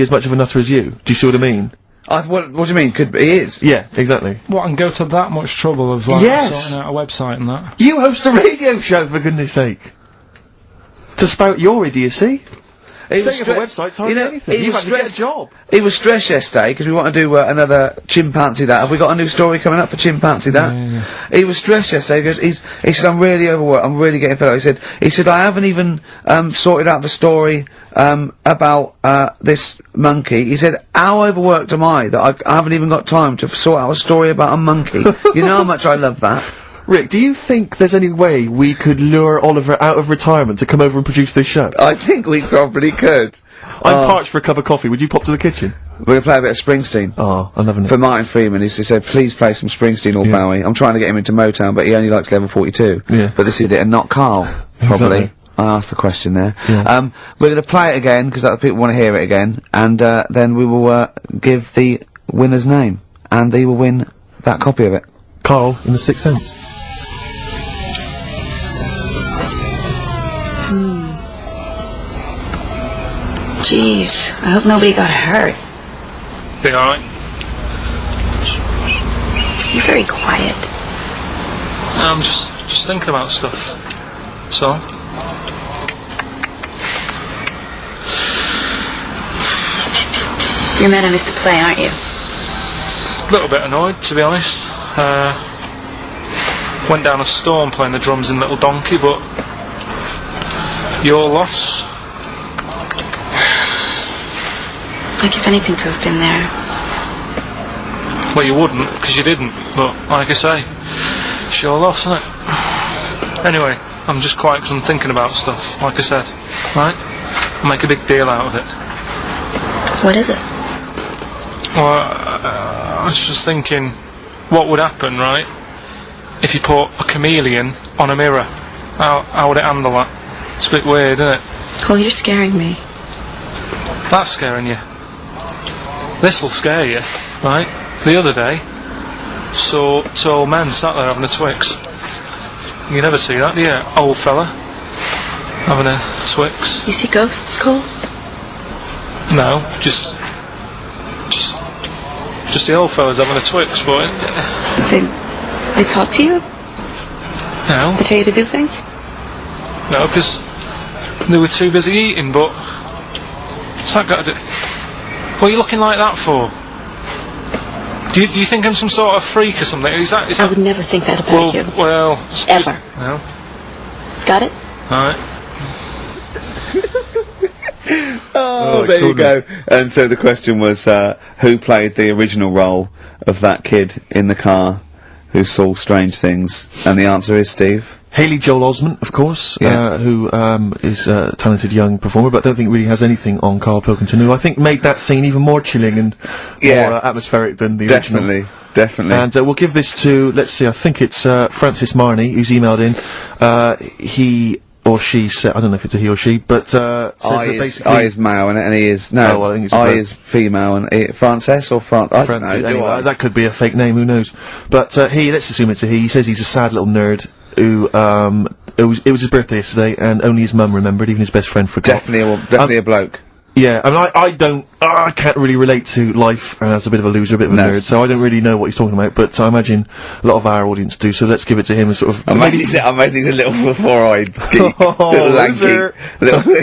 Speaker 2: much of a nutter as you. Do you see what I mean?
Speaker 1: What do you mean? He is?
Speaker 2: Yeah, exactly.
Speaker 3: What, and go to that much trouble of, like, sorting out a website and that?
Speaker 2: You host a radio show, for goodness sake! To spout your idiocy? Setting up a website's hardly anything. You've had to get a job.
Speaker 1: He was stressed yesterday, because we want to do another Chimpanzee That. Have we got a new story coming up for Chimpanzee That?
Speaker 3: Yeah.
Speaker 1: He was stressed yesterday, because he said, I'm really overworked, I'm really getting fed up. He said, I haven't even, sorted out the story, about, this monkey. He said, how overworked am I that I haven't even got time to sort out a story about a monkey? You know how much I love that?
Speaker 2: Rick, do you think there's any way we could lure Oliver out of retirement to come over and produce this show?
Speaker 1: I think we probably could.
Speaker 2: I'm parched for a cup of coffee. Would you pop to the kitchen?
Speaker 1: We're gonna play a bit of Springsteen.
Speaker 2: Oh, I'm loving it.
Speaker 1: For Martin Freeman, he said, please play some Springsteen or Bowie. I'm trying to get him into Motown, but he only likes level 42.
Speaker 2: Yeah.
Speaker 1: But this is it, and not Carl, probably.
Speaker 2: Exactly.
Speaker 1: I asked the question there.
Speaker 2: Yeah.
Speaker 1: We're gonna play it again, because other people want to hear it again, and, then we will, give the winner's name, and they will win that copy of it.
Speaker 2: Carl in the Sixth Sense.
Speaker 7: Jeez, I hope nobody got hurt.
Speaker 3: Be alright.
Speaker 7: You're very quiet.
Speaker 3: I'm just thinking about stuff. So?
Speaker 7: You're mad I missed the play, aren't you?
Speaker 3: A little bit annoyed, to be honest. Went down a storm playing the drums in Little Donkey, but your loss.
Speaker 7: I'd give anything to have been there.
Speaker 3: Well, you wouldn't, because you didn't, but like I say, it's your loss, isn't it? Anyway, I'm just quiet because I'm thinking about stuff, like I said, right? I'll make a big deal out of it.
Speaker 7: What is it?
Speaker 3: Well, I was just thinking, what would happen, right, if you put a chameleon on a mirror? How would it handle that? It's a bit weird, isn't it?
Speaker 7: Oh, you're scaring me.
Speaker 3: That's scaring you. This'll scare you, right? The other day, saw two old men sat there having a Twix. You never see that, do you? Old fella having a Twix.
Speaker 7: You see ghosts, Cole?
Speaker 3: No, just the old fellas having a Twix, boy.
Speaker 7: They talk to you?
Speaker 3: No,
Speaker 7: They tell you to do things?
Speaker 3: no, because they were too busy eating. But what's that got to do? What are you looking like that for? Do you think I'm some sort of freak or something? Is that?
Speaker 7: I would never think that about you.
Speaker 3: Well,
Speaker 7: Ever.
Speaker 3: No.
Speaker 7: Got it?
Speaker 3: Alright.
Speaker 1: Oh, there you go. And so the question was, who played the original role of that kid in the car who saw strange things? And the answer is Steve.
Speaker 2: Haley Joel Osment, of course,
Speaker 1: Yeah.
Speaker 2: who is a talented young performer, but I don't think really has anything on Karl Pilkington, who I think made that scene even more chilling and
Speaker 1: Yeah.
Speaker 2: more atmospheric than the original.
Speaker 1: Definitely.
Speaker 2: And we'll give this to, let's see, I think it's Francis Marnie, who's emailed in. He or she said, I don't know if it's a he or she, but says that basically...
Speaker 1: I is male, and he is... No,
Speaker 2: Oh, well, I think it's
Speaker 1: I
Speaker 2: both.
Speaker 1: is female, and Frances or I don't
Speaker 2: Francis,
Speaker 1: know, do
Speaker 2: anyway,
Speaker 1: I?
Speaker 2: that could be a fake name, who knows. But let's assume it's a he. He says he's a sad little nerd who it was his birthday yesterday, and only his mum remembered, even his best friend forgot.
Speaker 1: Definitely a bloke.
Speaker 2: Yeah, I mean, I can't really relate to life as a bit of a loser, a bit of a nerd, so I don't really know what he's talking about, but I imagine a lot of our audience do, so let's give it to him and sort of...
Speaker 1: I imagine he's a little four-eyed, little lanky,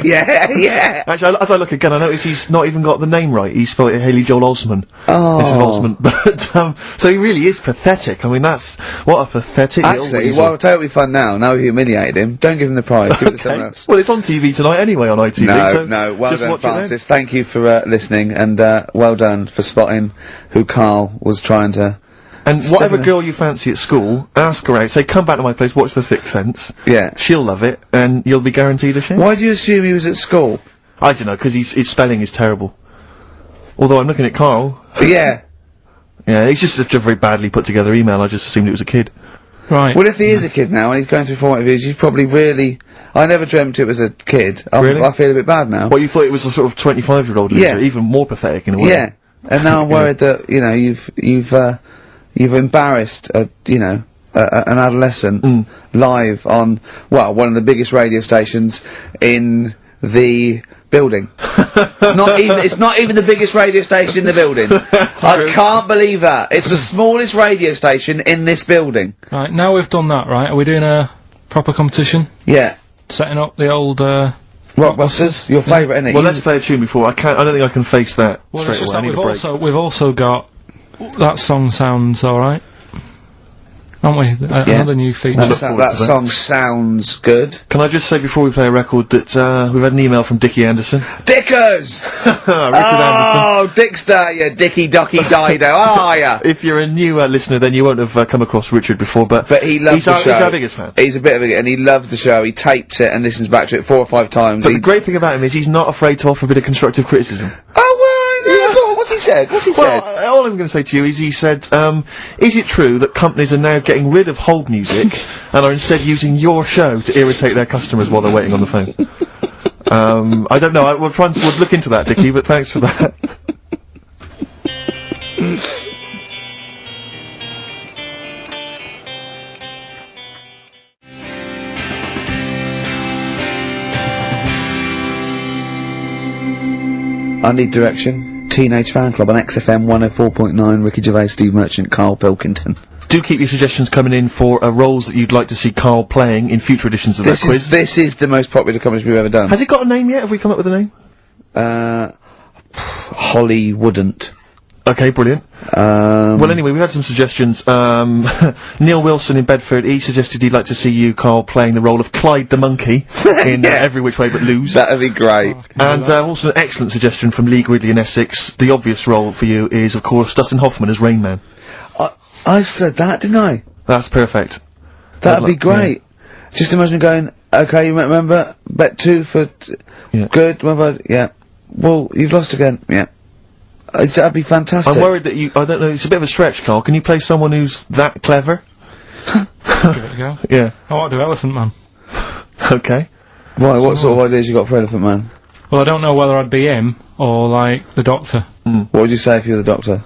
Speaker 1: yeah.
Speaker 2: Actually, as I look again, I notice he's not even got the name right. He spelled it Haley Joel Osment.
Speaker 1: Oh.
Speaker 2: This is Osment, but, so he really is pathetic. I mean, what a pathetic
Speaker 1: Actually, well, totally fun now we humiliated him. Don't give him the prize, give it to someone else.
Speaker 2: Well, it's on TV tonight anyway, on ITV,
Speaker 1: No, well
Speaker 2: just
Speaker 1: done,
Speaker 2: watch
Speaker 1: Francis. Thank you for listening, and well done for spotting who Karl was trying to...
Speaker 2: And whatever girl you fancy at school, ask her out, say, come back to my place, watch The Sixth Sense.
Speaker 1: Yeah.
Speaker 2: She'll love it, and you'll be guaranteed a share.
Speaker 1: Why do you assume he was at school?
Speaker 2: I don't know, because his spelling is terrible. Although I'm looking at Karl.
Speaker 1: Yeah.
Speaker 2: Yeah, it's just a very badly put together email, I just assumed it was a kid.
Speaker 3: Right.
Speaker 1: Well, if he is a kid now, and he's going through formative years, he's probably really... I never dreamt it was a kid.
Speaker 2: Really?
Speaker 1: I feel a bit bad now.
Speaker 2: Well, you thought it was a sort of 25-year-old loser, even more pathetic in a way.
Speaker 1: Yeah. And now I'm worried that, you know, you've embarrassed an adolescent live on, well, one of the biggest radio stations in the building. It's not even the biggest radio station in the building. I can't believe that. It's the smallest radio station in this building.
Speaker 3: Right, now we've done that, right, are we doing a proper competition?
Speaker 1: Yeah.
Speaker 3: Setting up the old,
Speaker 1: Rockbusters, your favourite, isn't it?
Speaker 2: Well, let's play a tune before. I don't think I can face that
Speaker 3: well,
Speaker 2: straight
Speaker 3: it's just
Speaker 2: away. I
Speaker 3: that
Speaker 2: need a break.
Speaker 3: we've also got, that song sounds alright. Aren't we? Another new feature.
Speaker 1: That song sounds good.
Speaker 2: Can I just say before we play a record that we've had an email from Dickie Anderson.
Speaker 1: Dickers!
Speaker 2: Richard Anderson.
Speaker 1: Oh, Dickster, you Dicky Docky Dido, are ya?
Speaker 2: If you're a new listener, then you won't have come across Richard before, but
Speaker 1: he loves the show.
Speaker 2: He's our biggest fan.
Speaker 1: He's a bit of a, and he loves the show. He tapes it and listens back to it 4 or 5 times.
Speaker 2: But the great thing about him is he's not afraid to offer a bit of constructive criticism.
Speaker 1: Oh, well, yeah, go on, what's he said?
Speaker 2: All I'm going to say to you is he said, is it true that companies are now getting rid of hold music and are instead using your show to irritate their customers while they're waiting on the phone? I don't know, we'll look into that, Dickie, but thanks for that.
Speaker 1: I Need Direction, Teenage Fan Club on XFM 104.9, Ricky Gervais, Steve Merchant, Karl Pilkington.
Speaker 2: Do keep your suggestions coming in for roles that you'd like to see Karl playing in future editions of that quiz.
Speaker 1: This is the most popular competition we've ever done.
Speaker 2: Has it got a name yet? Have we come up with a name?
Speaker 1: Holly wouldn't.
Speaker 2: Okay, brilliant. Well, anyway, we've had some suggestions. Neil Wilson in Bedford, he suggested he'd like to see you, Karl, playing the role of Clyde the Monkey in Every Which Way But Lose.
Speaker 1: That'd be great.
Speaker 2: And also an excellent suggestion from Lee Gridley in Essex. The obvious role for you is, of course, Dustin Hoffman as Rain Man.
Speaker 1: I said that, didn't I?
Speaker 2: That's perfect.
Speaker 1: That'd be great. Yeah. Just imagine going, okay, you remember, bet 2 for, good, remember, yeah. Well, you've lost again, yeah. That'd be fantastic.
Speaker 2: I'm worried that I don't know, it's a bit of a stretch, Karl. Can you play someone who's that clever?
Speaker 3: Give it a go.
Speaker 2: Yeah.
Speaker 3: I want to do Elephant Man.
Speaker 2: Okay.
Speaker 1: Why, what sort of ideas you got for Elephant Man?
Speaker 3: Well, I don't know whether I'd be him, or, like, the Doctor.
Speaker 1: What would you say if you were the Doctor?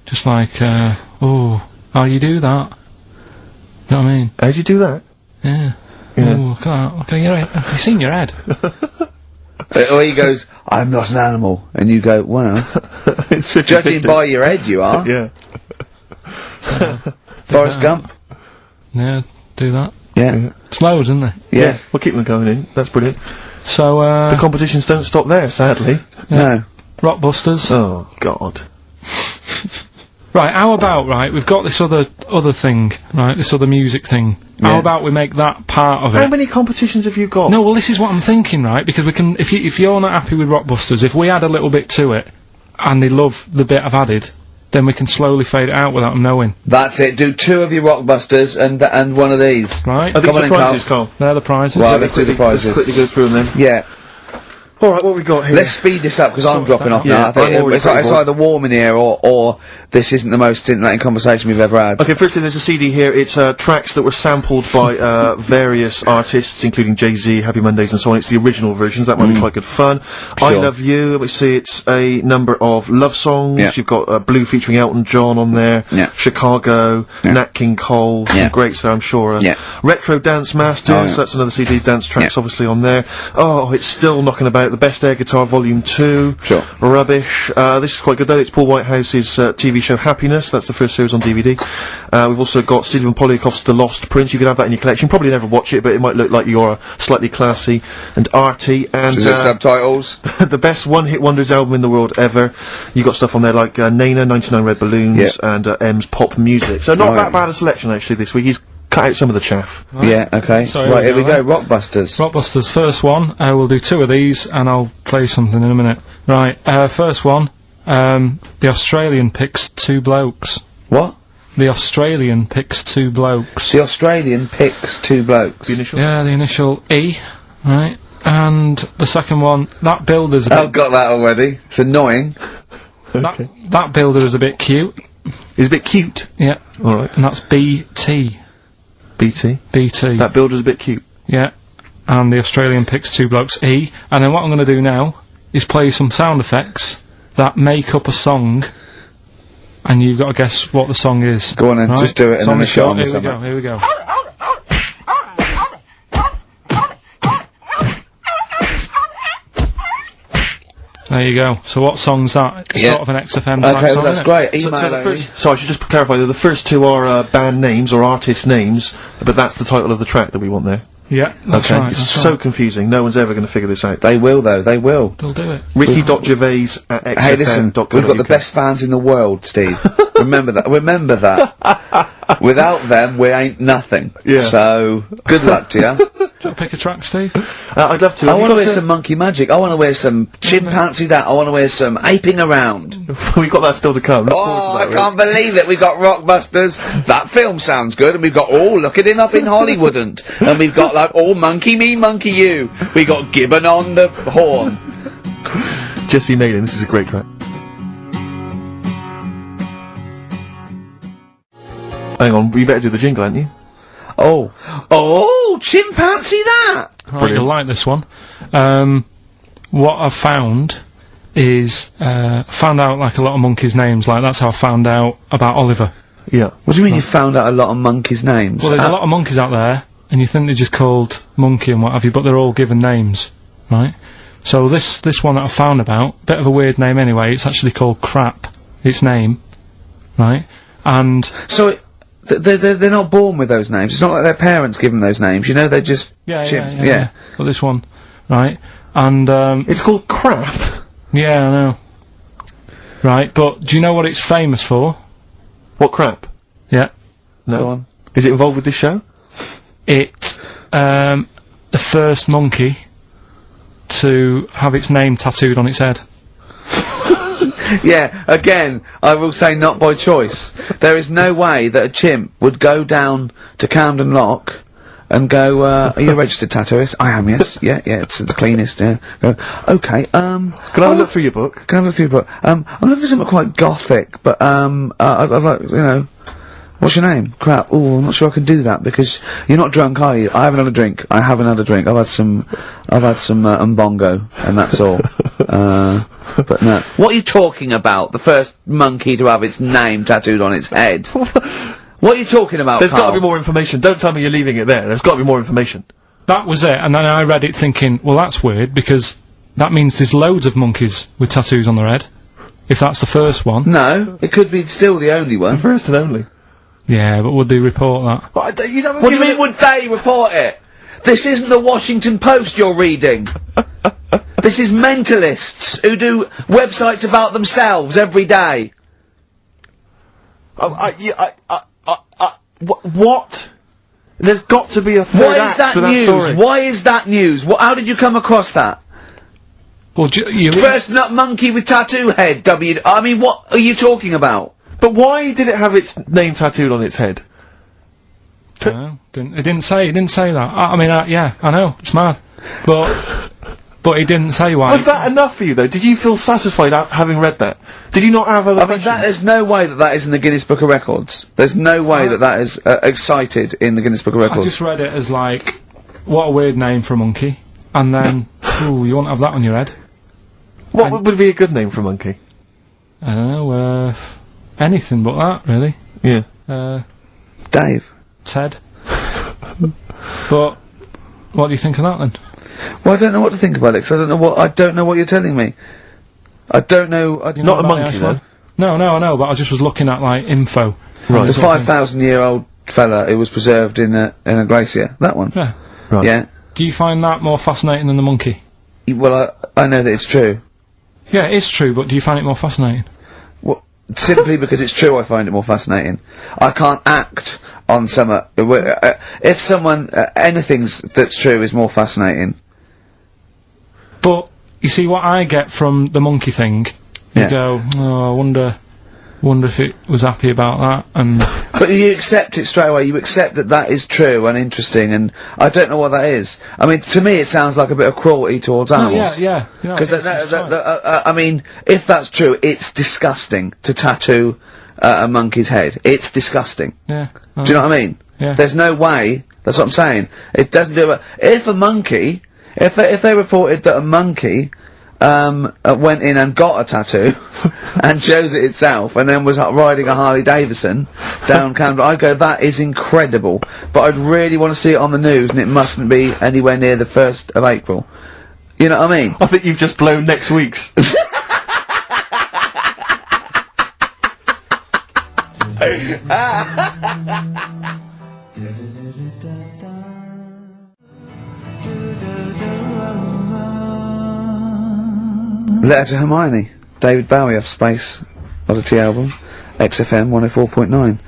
Speaker 3: Just like, oh, how you do that? You know what I mean?
Speaker 2: How'd you do that?
Speaker 3: Yeah. Oh, look at your head. Have you seen your head?
Speaker 1: Or he goes, I'm not an animal. And you go, well,
Speaker 2: it's
Speaker 1: judging by your head you are.
Speaker 2: Yeah.
Speaker 1: Forrest Gump?
Speaker 3: Yeah, do that.
Speaker 1: Yeah.
Speaker 3: It's loads, isn't there?
Speaker 1: Yeah.
Speaker 2: We'll keep them going in. That's brilliant.
Speaker 3: So,
Speaker 2: the competitions don't stop there, sadly.
Speaker 1: No.
Speaker 3: Rockbusters.
Speaker 2: Oh, God.
Speaker 3: Right, how about, right, we've got this other thing, right, this other music thing.
Speaker 1: Yeah.
Speaker 3: How about we make that part of it?
Speaker 2: How many competitions have you got?
Speaker 3: No, well, this is what I'm thinking, right, because we can, if you're not happy with Rockbusters, if we add a little bit to it, and they love the bit I've added, then we can slowly fade it out without them knowing.
Speaker 1: That's it, do 2 of your Rockbusters and one of these.
Speaker 3: Right.
Speaker 2: Are these the prizes, Karl?
Speaker 3: They're the prizes.
Speaker 1: Well, let's do the prizes.
Speaker 2: Let's quickly go through them then.
Speaker 1: Yeah.
Speaker 2: Alright, what we got here?
Speaker 1: Let's speed this up, because I'm
Speaker 3: Sort
Speaker 1: dropping
Speaker 3: that
Speaker 1: off
Speaker 3: out.
Speaker 1: now.
Speaker 2: Yeah,
Speaker 1: I think
Speaker 2: I'm already
Speaker 1: it's
Speaker 2: pretty bored.
Speaker 1: either warm in here, or this isn't the most scintillating conversation we've ever had.
Speaker 2: Okay, firstly, there's a CD here. It's tracks that were sampled by various artists, including Jay-Z, Happy Mondays, and so on. It's the original versions. That might be quite good fun. I
Speaker 1: Sure.
Speaker 2: Love You. We see it's a number of love songs.
Speaker 1: Yeah.
Speaker 2: You've got Blue featuring Elton John on there.
Speaker 1: Yeah.
Speaker 2: Chicago.
Speaker 1: Yeah.
Speaker 2: Nat King Cole.
Speaker 1: Yeah.
Speaker 2: Some greats there, I'm sure.
Speaker 1: Yeah.
Speaker 2: Retro Dance Masters.
Speaker 1: Oh, yeah.
Speaker 2: That's another CD. Dance tracks,
Speaker 1: Yeah.
Speaker 2: obviously, on there. Oh, it's still knocking about. The Best Air Guitar Volume 2.
Speaker 1: Sure.
Speaker 2: Rubbish. This is quite good though. It's Paul Whitehouse's TV show Happiness. That's the first series on DVD. We've also got Stephen Polyakoff's The Lost Prince. You can have that in your collection. Probably never watch it, but it might look like you're slightly classy and arty. And
Speaker 1: Is it subtitles?
Speaker 2: the best one-hit wonders album in the world ever. You got stuff on there like Nana, 99 Red Balloons, and M's Pop Music. So not that bad a selection actually this week. He's cut out some of the chaff.
Speaker 1: Yeah, okay.
Speaker 3: So
Speaker 1: right, here we go.
Speaker 3: then.
Speaker 1: Rockbusters.
Speaker 3: Rockbusters, first one. We'll do 2 of these, and I'll play something in a minute. Right, first one. The Australian picks 2 blokes.
Speaker 1: What?
Speaker 3: The Australian picks 2 blokes.
Speaker 1: The Australian picks 2 blokes.
Speaker 2: The initial?
Speaker 3: Yeah, the initial E, right? And the second one, that builder's a
Speaker 1: I've got that already. It's annoying.
Speaker 3: that builder is a bit cute.
Speaker 2: He's a bit cute.
Speaker 3: Yeah.
Speaker 2: Alright.
Speaker 3: And that's BT.
Speaker 2: BT.
Speaker 3: BT.
Speaker 2: That builder's a bit cute.
Speaker 3: Yeah. And the Australian picks 2 blokes, E. And then what I'm going to do now is play some sound effects that make up a song, and you've got to guess what the song is.
Speaker 1: Go on then,
Speaker 3: right?
Speaker 1: just do it and then
Speaker 3: Song
Speaker 1: a shot on
Speaker 3: Here
Speaker 1: me
Speaker 3: we
Speaker 1: something.
Speaker 3: go, here we go. There you go. So what song's that? It's
Speaker 1: Yeah.
Speaker 3: sort of an XFM type
Speaker 1: Okay,
Speaker 3: song,
Speaker 1: well, that's
Speaker 3: isn't it?
Speaker 1: great.
Speaker 2: So
Speaker 1: Email
Speaker 2: the
Speaker 1: only.
Speaker 2: first, so I should just clarify that the first 2 are band names or artist names, but that's the title of the track that we want there.
Speaker 3: Yeah, that's
Speaker 2: Okay,
Speaker 3: right.
Speaker 2: it's
Speaker 3: That's
Speaker 2: so
Speaker 3: right.
Speaker 2: confusing. No one's ever going to figure this out.
Speaker 1: They will, though. They will.
Speaker 3: They'll do it.
Speaker 2: Ricky.gervais at xfm.co.uk.
Speaker 1: Hey, listen, we've got the best fans in the world, Steve. Remember that. Remember that. Without them, we ain't nothing.
Speaker 2: Yeah.
Speaker 1: So, good luck to you.
Speaker 3: Do you want to pick a track, Steve?
Speaker 2: I'd love to.
Speaker 1: I
Speaker 2: Have you
Speaker 1: want to
Speaker 2: got
Speaker 1: wear some monkey magic. I want to wear some chimpanzee that. I want to wear some aping around.
Speaker 2: We've got that still to come. Look
Speaker 1: Oh,
Speaker 2: forward
Speaker 1: I
Speaker 2: to that,
Speaker 1: can't believe it. We've got Rockbusters. That film sounds good. And we've got, look at him up in Hollywood. And we've got, like, monkey me, monkey you. We got Gibbon on the horn.
Speaker 2: really. Jesse Naden, this is a great track. Hang on, you better do the jingle, hadn't you?
Speaker 1: Oh, chimpanzee that.
Speaker 3: Right, you'll like this one. What I've found is, found out like a lot of monkeys' names, like that's how I found out about Oliver.
Speaker 2: Yeah.
Speaker 1: What do you mean you found out a lot of monkeys' names?
Speaker 3: Well, there's a lot of monkeys out there, and you think they're just called Monkey and what have you, but they're all given names, right? So this one that I found about, bit of a weird name anyway, it's actually called Crap, its name, right? And
Speaker 1: So, they're not born with those names. It's not like their parents give them those names. You know, they're just chimps.
Speaker 3: yeah. Well, this one, right? And,
Speaker 2: It's called Crap.
Speaker 3: yeah, I know. Right, but do you know what it's famous for?
Speaker 2: What crap?
Speaker 3: Yeah.
Speaker 2: No.
Speaker 1: Go on.
Speaker 2: Is it involved with this show?
Speaker 3: It's, the first monkey to have its name tattooed on its head.
Speaker 1: Yeah, again, I will say not by choice. There is no way that a chimp would go down to Camden Lock and go, are you a registered tattooist? I am, yes. Yeah, it's the cleanest, yeah. Go, okay,
Speaker 2: Can I have a look through your book?
Speaker 1: Can I have a look through your book? I'm looking for something quite gothic, but, I'd like, you know, what's your name? Crap. Ooh, I'm not sure I can do that because you're not drunk, are you? I have another drink. I have another drink. I've had some Mbongo, and that's all. But no. What are you talking about? The first monkey to have its name tattooed on its head? What are you talking about,
Speaker 2: There's got to
Speaker 1: Carl?
Speaker 2: be more information. Don't tell me you're leaving it there. There's got to be more information.
Speaker 3: That was it, and then I read it thinking, well, that's weird, because that means there's loads of monkeys with tattoos on their head, if that's the first one.
Speaker 1: No, it could be still the only one.
Speaker 2: First and only.
Speaker 3: Yeah, but would they report that?
Speaker 1: What do you mean, would they report it? This isn't the Washington Post you're reading. This is mentalists who do websites about themselves every day.
Speaker 2: What? There's got to be a third
Speaker 1: Why is
Speaker 2: act
Speaker 1: that
Speaker 2: to that
Speaker 1: news?
Speaker 2: story.
Speaker 1: Why is that news? How did you come across that?
Speaker 3: Well, you
Speaker 1: First nut monkey with tattoo head, I mean, what are you talking about?
Speaker 2: But why did it have its name tattooed on its head?
Speaker 3: No, it didn't say that. I mean, yeah, I know, it's mad. But But he didn't say why.
Speaker 2: Was that enough for you, though? Did you feel satisfied having read that? Did you not have other questions?
Speaker 1: there's no way that is in the Guinness Book of Records. There's no way that is cited in the Guinness Book of Records.
Speaker 3: I just read it as like, what a weird name for a monkey. And then, ooh, you won't have that on your head.
Speaker 2: What would be a good name for a monkey?
Speaker 3: I don't know, anything but that, really.
Speaker 2: Yeah.
Speaker 1: Dave.
Speaker 3: Ted. But, what do you think of that then?
Speaker 1: Well, I don't know what to think about it, 'cause I don't know what you're telling me. I don't know.
Speaker 2: Not a monkey, though.
Speaker 3: No, I know, but I just was looking at, like, info.
Speaker 1: Right. The 5,000-year-old fella who was preserved in a glacier. That one.
Speaker 3: Yeah.
Speaker 2: Right.
Speaker 1: Yeah.
Speaker 3: Do you find that more fascinating than the monkey?
Speaker 1: Well, I know that it's true.
Speaker 3: Yeah, it is true, but do you find it more fascinating?
Speaker 1: Well, simply because it's true, I find it more fascinating. I can't act on some. If someone anything that's true is more fascinating.
Speaker 3: But you see, what I get from the monkey thing, you go, oh, I wonder if it was happy about that, and.
Speaker 1: But you accept it straight away. You accept that is true and interesting, and I don't know what that is. I mean, to me, it sounds like a bit of cruelty towards animals.
Speaker 3: Yeah.
Speaker 1: Because I mean, if that's true, it's disgusting to tattoo a monkey's head. It's disgusting.
Speaker 3: Yeah.
Speaker 1: Do you know what I mean?
Speaker 3: Yeah.
Speaker 1: There's no way. That's what I'm saying. It doesn't do it. If a monkey, if they reported that a monkey went in and got a tattoo and chose it itself and then was riding a Harley Davidson down Camden, I'd go, that is incredible, but I'd really want to see it on the news, and it mustn't be anywhere near the 1st of April. You know what I mean?
Speaker 2: I think you've just blown next week's.
Speaker 1: Letter to Hermione, David Bowie off Space Oddity album, XFM 104.9.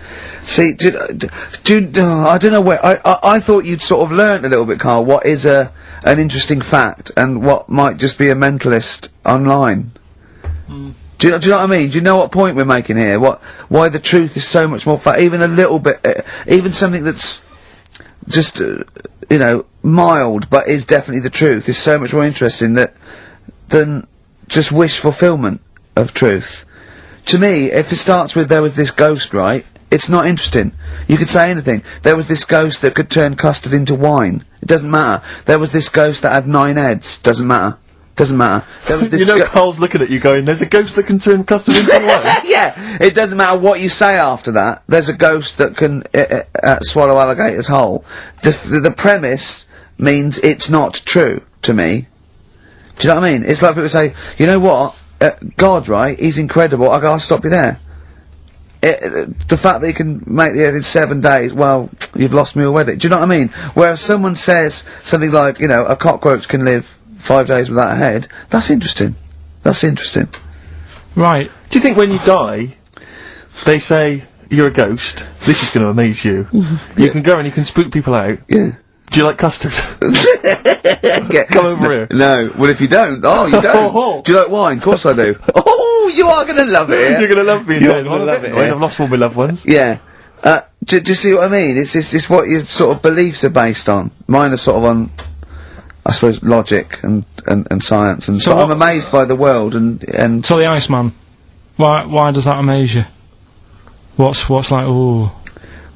Speaker 1: See, I don't know where, I thought you'd sort of learnt a little bit, Carl, what is an interesting fact, and what might just be a mentalist online. Do you know what I mean? Do you know what point we're making here? Why the truth is so much more even a little bit, even something that's just, mild, but is definitely the truth, is so much more interesting than just wish fulfillment of truth. To me, if it starts with there was this ghost, right, it's not interesting. You could say anything. There was this ghost that could turn custard into wine. It doesn't matter. There was this ghost that had 9 heads. Doesn't matter. Doesn't matter. There was this
Speaker 2: Carl's looking at you going, there's a ghost that can turn custard into wine?
Speaker 1: Yeah, it doesn't matter what you say after that. There's a ghost that can swallow alligators whole. The premise means it's not true to me. Do you know what I mean? It's like people say, you know what, God, right, he's incredible, I gotta stop you there. The fact that he can make the earth in 7 days, well, you've lost me already. Do you know what I mean? Whereas someone says something like, a cockroach can live 5 days without a head, that's interesting. That's interesting.
Speaker 3: Right.
Speaker 2: Do you think when you die, they say, you're a ghost, this is gonna amaze you, you can go and you can spook people out?
Speaker 1: Yeah.
Speaker 2: Do you like custard? Come over here.
Speaker 1: No. Well, if you don't, you don't. Do you like wine? Of course I do. Oh, you are gonna love it.
Speaker 2: You're gonna love me.
Speaker 1: You're gonna love it.
Speaker 2: I've lost all my loved ones.
Speaker 1: Yeah. Do you see what I mean? It's what your sort of beliefs are based on. Mine are sort of on, I suppose, logic and science, and
Speaker 3: so
Speaker 1: but I'm amazed by the world and.
Speaker 3: So the Iceman, why does that amaze you? What's like, ooh.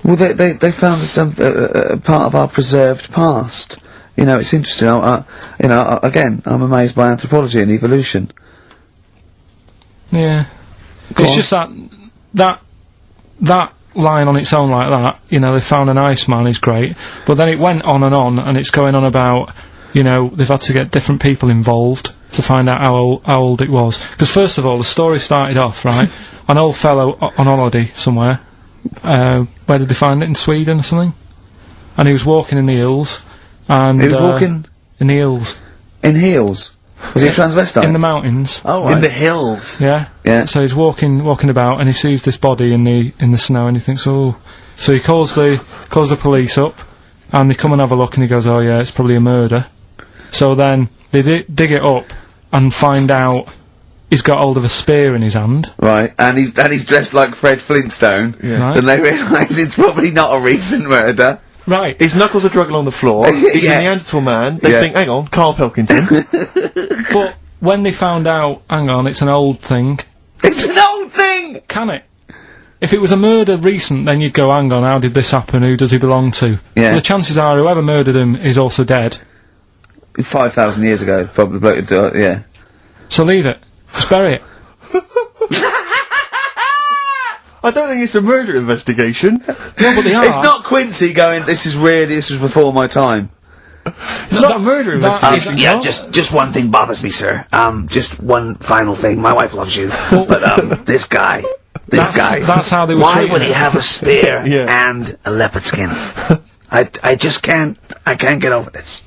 Speaker 1: Well, they found some part of our preserved past. It's interesting. Again, I'm amazed by anthropology and evolution.
Speaker 3: Yeah. It's just that line on its own like that, they found an Iceman is great, but then it went on, and it's going on about, they've had to get different people involved to find out how old it was. Because first of all, the story started off, right, an old fellow on holiday somewhere, where did they find it, in Sweden or something? And he was walking in the hills, and...
Speaker 1: He was walking?
Speaker 3: In the hills.
Speaker 1: In heels? Was he a transvestite?
Speaker 3: In the mountains.
Speaker 1: Oh, right.
Speaker 2: In the hills.
Speaker 3: Yeah.
Speaker 1: Yeah.
Speaker 3: So he's walking about, and he sees this body in the snow, and he thinks, oh. So he calls the police up, and they come and have a look, and he goes, oh yeah, it's probably a murder. So then they dig it up and find out he's got hold of a spear in his hand.
Speaker 1: Right, and he's dressed like Fred Flintstone.
Speaker 3: Yeah. Right.
Speaker 1: And they realise it's probably not a recent murder.
Speaker 3: Right.
Speaker 2: His knuckles are dragging on the floor. He's a Neanderthal man. They think, hang on, Karl Pilkington.
Speaker 3: But when they found out, hang on, it's an old thing.
Speaker 1: It's an old thing!
Speaker 3: Can it? If it was a murder recent, then you'd go, hang on, how did this happen? Who does he belong to?
Speaker 1: Yeah.
Speaker 3: But the chances are whoever murdered him is also dead.
Speaker 1: 5,000 years ago, probably, yeah.
Speaker 3: So leave it. Just bury it.
Speaker 2: I don't think it's a murder investigation.
Speaker 3: No, but they are.
Speaker 1: It's not Quincy going, this was before my time.
Speaker 2: It's not a murder investigation.
Speaker 8: Yeah, just one thing bothers me, sir. Just one final thing. My wife loves you, but this guy.
Speaker 3: That's how they were
Speaker 8: Why
Speaker 3: treating
Speaker 8: would he
Speaker 3: it.
Speaker 8: have a spear
Speaker 2: Yeah.
Speaker 8: and a leopard skin? I just can't get over this.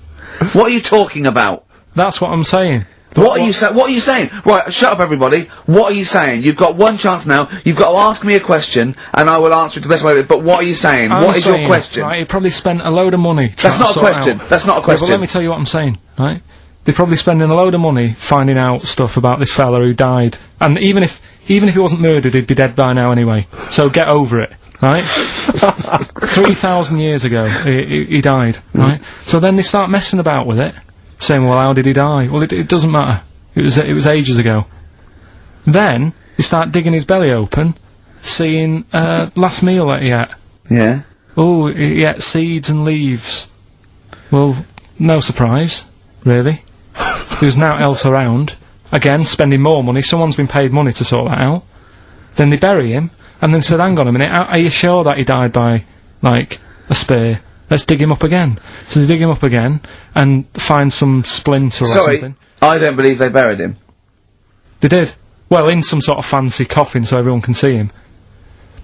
Speaker 1: What are you talking about?
Speaker 3: That's what I'm saying.
Speaker 1: What are you saying? Right, shut up everybody. What are you saying? You've got one chance now. You've got to ask me a question, and I will answer it the best way, but what are you saying?
Speaker 3: I'm
Speaker 1: What is
Speaker 3: saying,
Speaker 1: your question?
Speaker 3: Right, he probably spent a load of money
Speaker 1: That's not a question. That's not a question.
Speaker 3: Yeah, but let me tell you what I'm saying, right? They're probably spending a load of money finding out stuff about this fella who died. And even if he wasn't murdered, he'd be dead by now anyway. So get over it, right? 3,000 years ago, he died, right? So then they start messing about with it, saying, well, how did he die? Well, it doesn't matter. It was ages ago. Then, they start digging his belly open, seeing, last meal that he ate.
Speaker 1: Yeah.
Speaker 3: Oh, he ate seeds and leaves. Well, no surprise, really. There's now else around. Again, spending more money. Someone's been paid money to sort that out. Then they bury him, and then said, hang on a minute, are you sure that he died by, like, a spear? Let's dig him up again. So they dig him up again, and find some splinter or something.
Speaker 1: I don't believe they buried him.
Speaker 3: They did. Well, in some sort of fancy coffin so everyone can see him.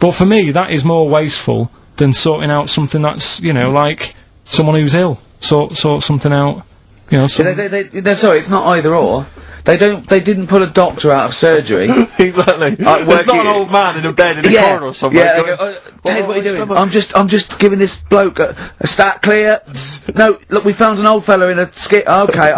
Speaker 3: But for me, that is more wasteful than sorting out something that's, you know, like, someone who's ill. Sort something out, you know,
Speaker 1: They're sorry, it's not either or. They didn't pull a doctor out of surgery.
Speaker 2: Exactly. There's not an old man in a bed in the corner somewhere.
Speaker 1: Yeah, they go, Ted, what are you doing? I'm just giving this bloke a stat clear. No, look, we found an old fella in a skit. Okay,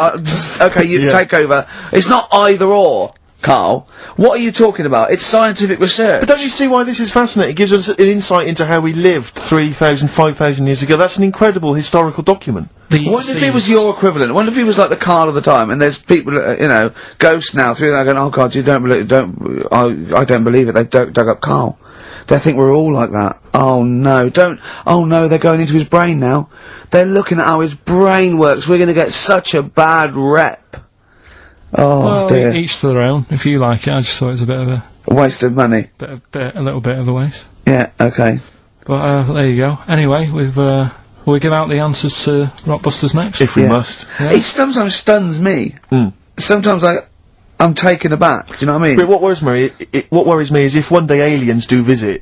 Speaker 1: okay, you take over. It's not either or, Karl. What are you talking about? It's scientific research.
Speaker 2: But don't you see why this is fascinating? It gives us an insight into how we lived 3,000, 5,000 years ago. That's an incredible historical document.
Speaker 1: What if he was your equivalent? What if he was like the Karl of the time, and there's people, you know, ghosts now through there going, oh God, I don't believe it, they've dug up Karl. They think we're all like that. Oh no, they're going into his brain now. They're looking at how his brain works. We're gonna get such a bad rep. Oh
Speaker 3: well,
Speaker 1: dear.
Speaker 3: Each to their own. If you like it, I just thought it was a bit of a
Speaker 1: waste of money.
Speaker 3: A little bit of a waste.
Speaker 1: Yeah, okay.
Speaker 3: But, there you go. Anyway, will we give out the answers to Rockbusters next?
Speaker 2: If we must.
Speaker 3: Yeah.
Speaker 1: It sometimes stuns me. Sometimes I'm taken aback, do you know what I mean?
Speaker 2: But what worries me is if one day aliens do visit,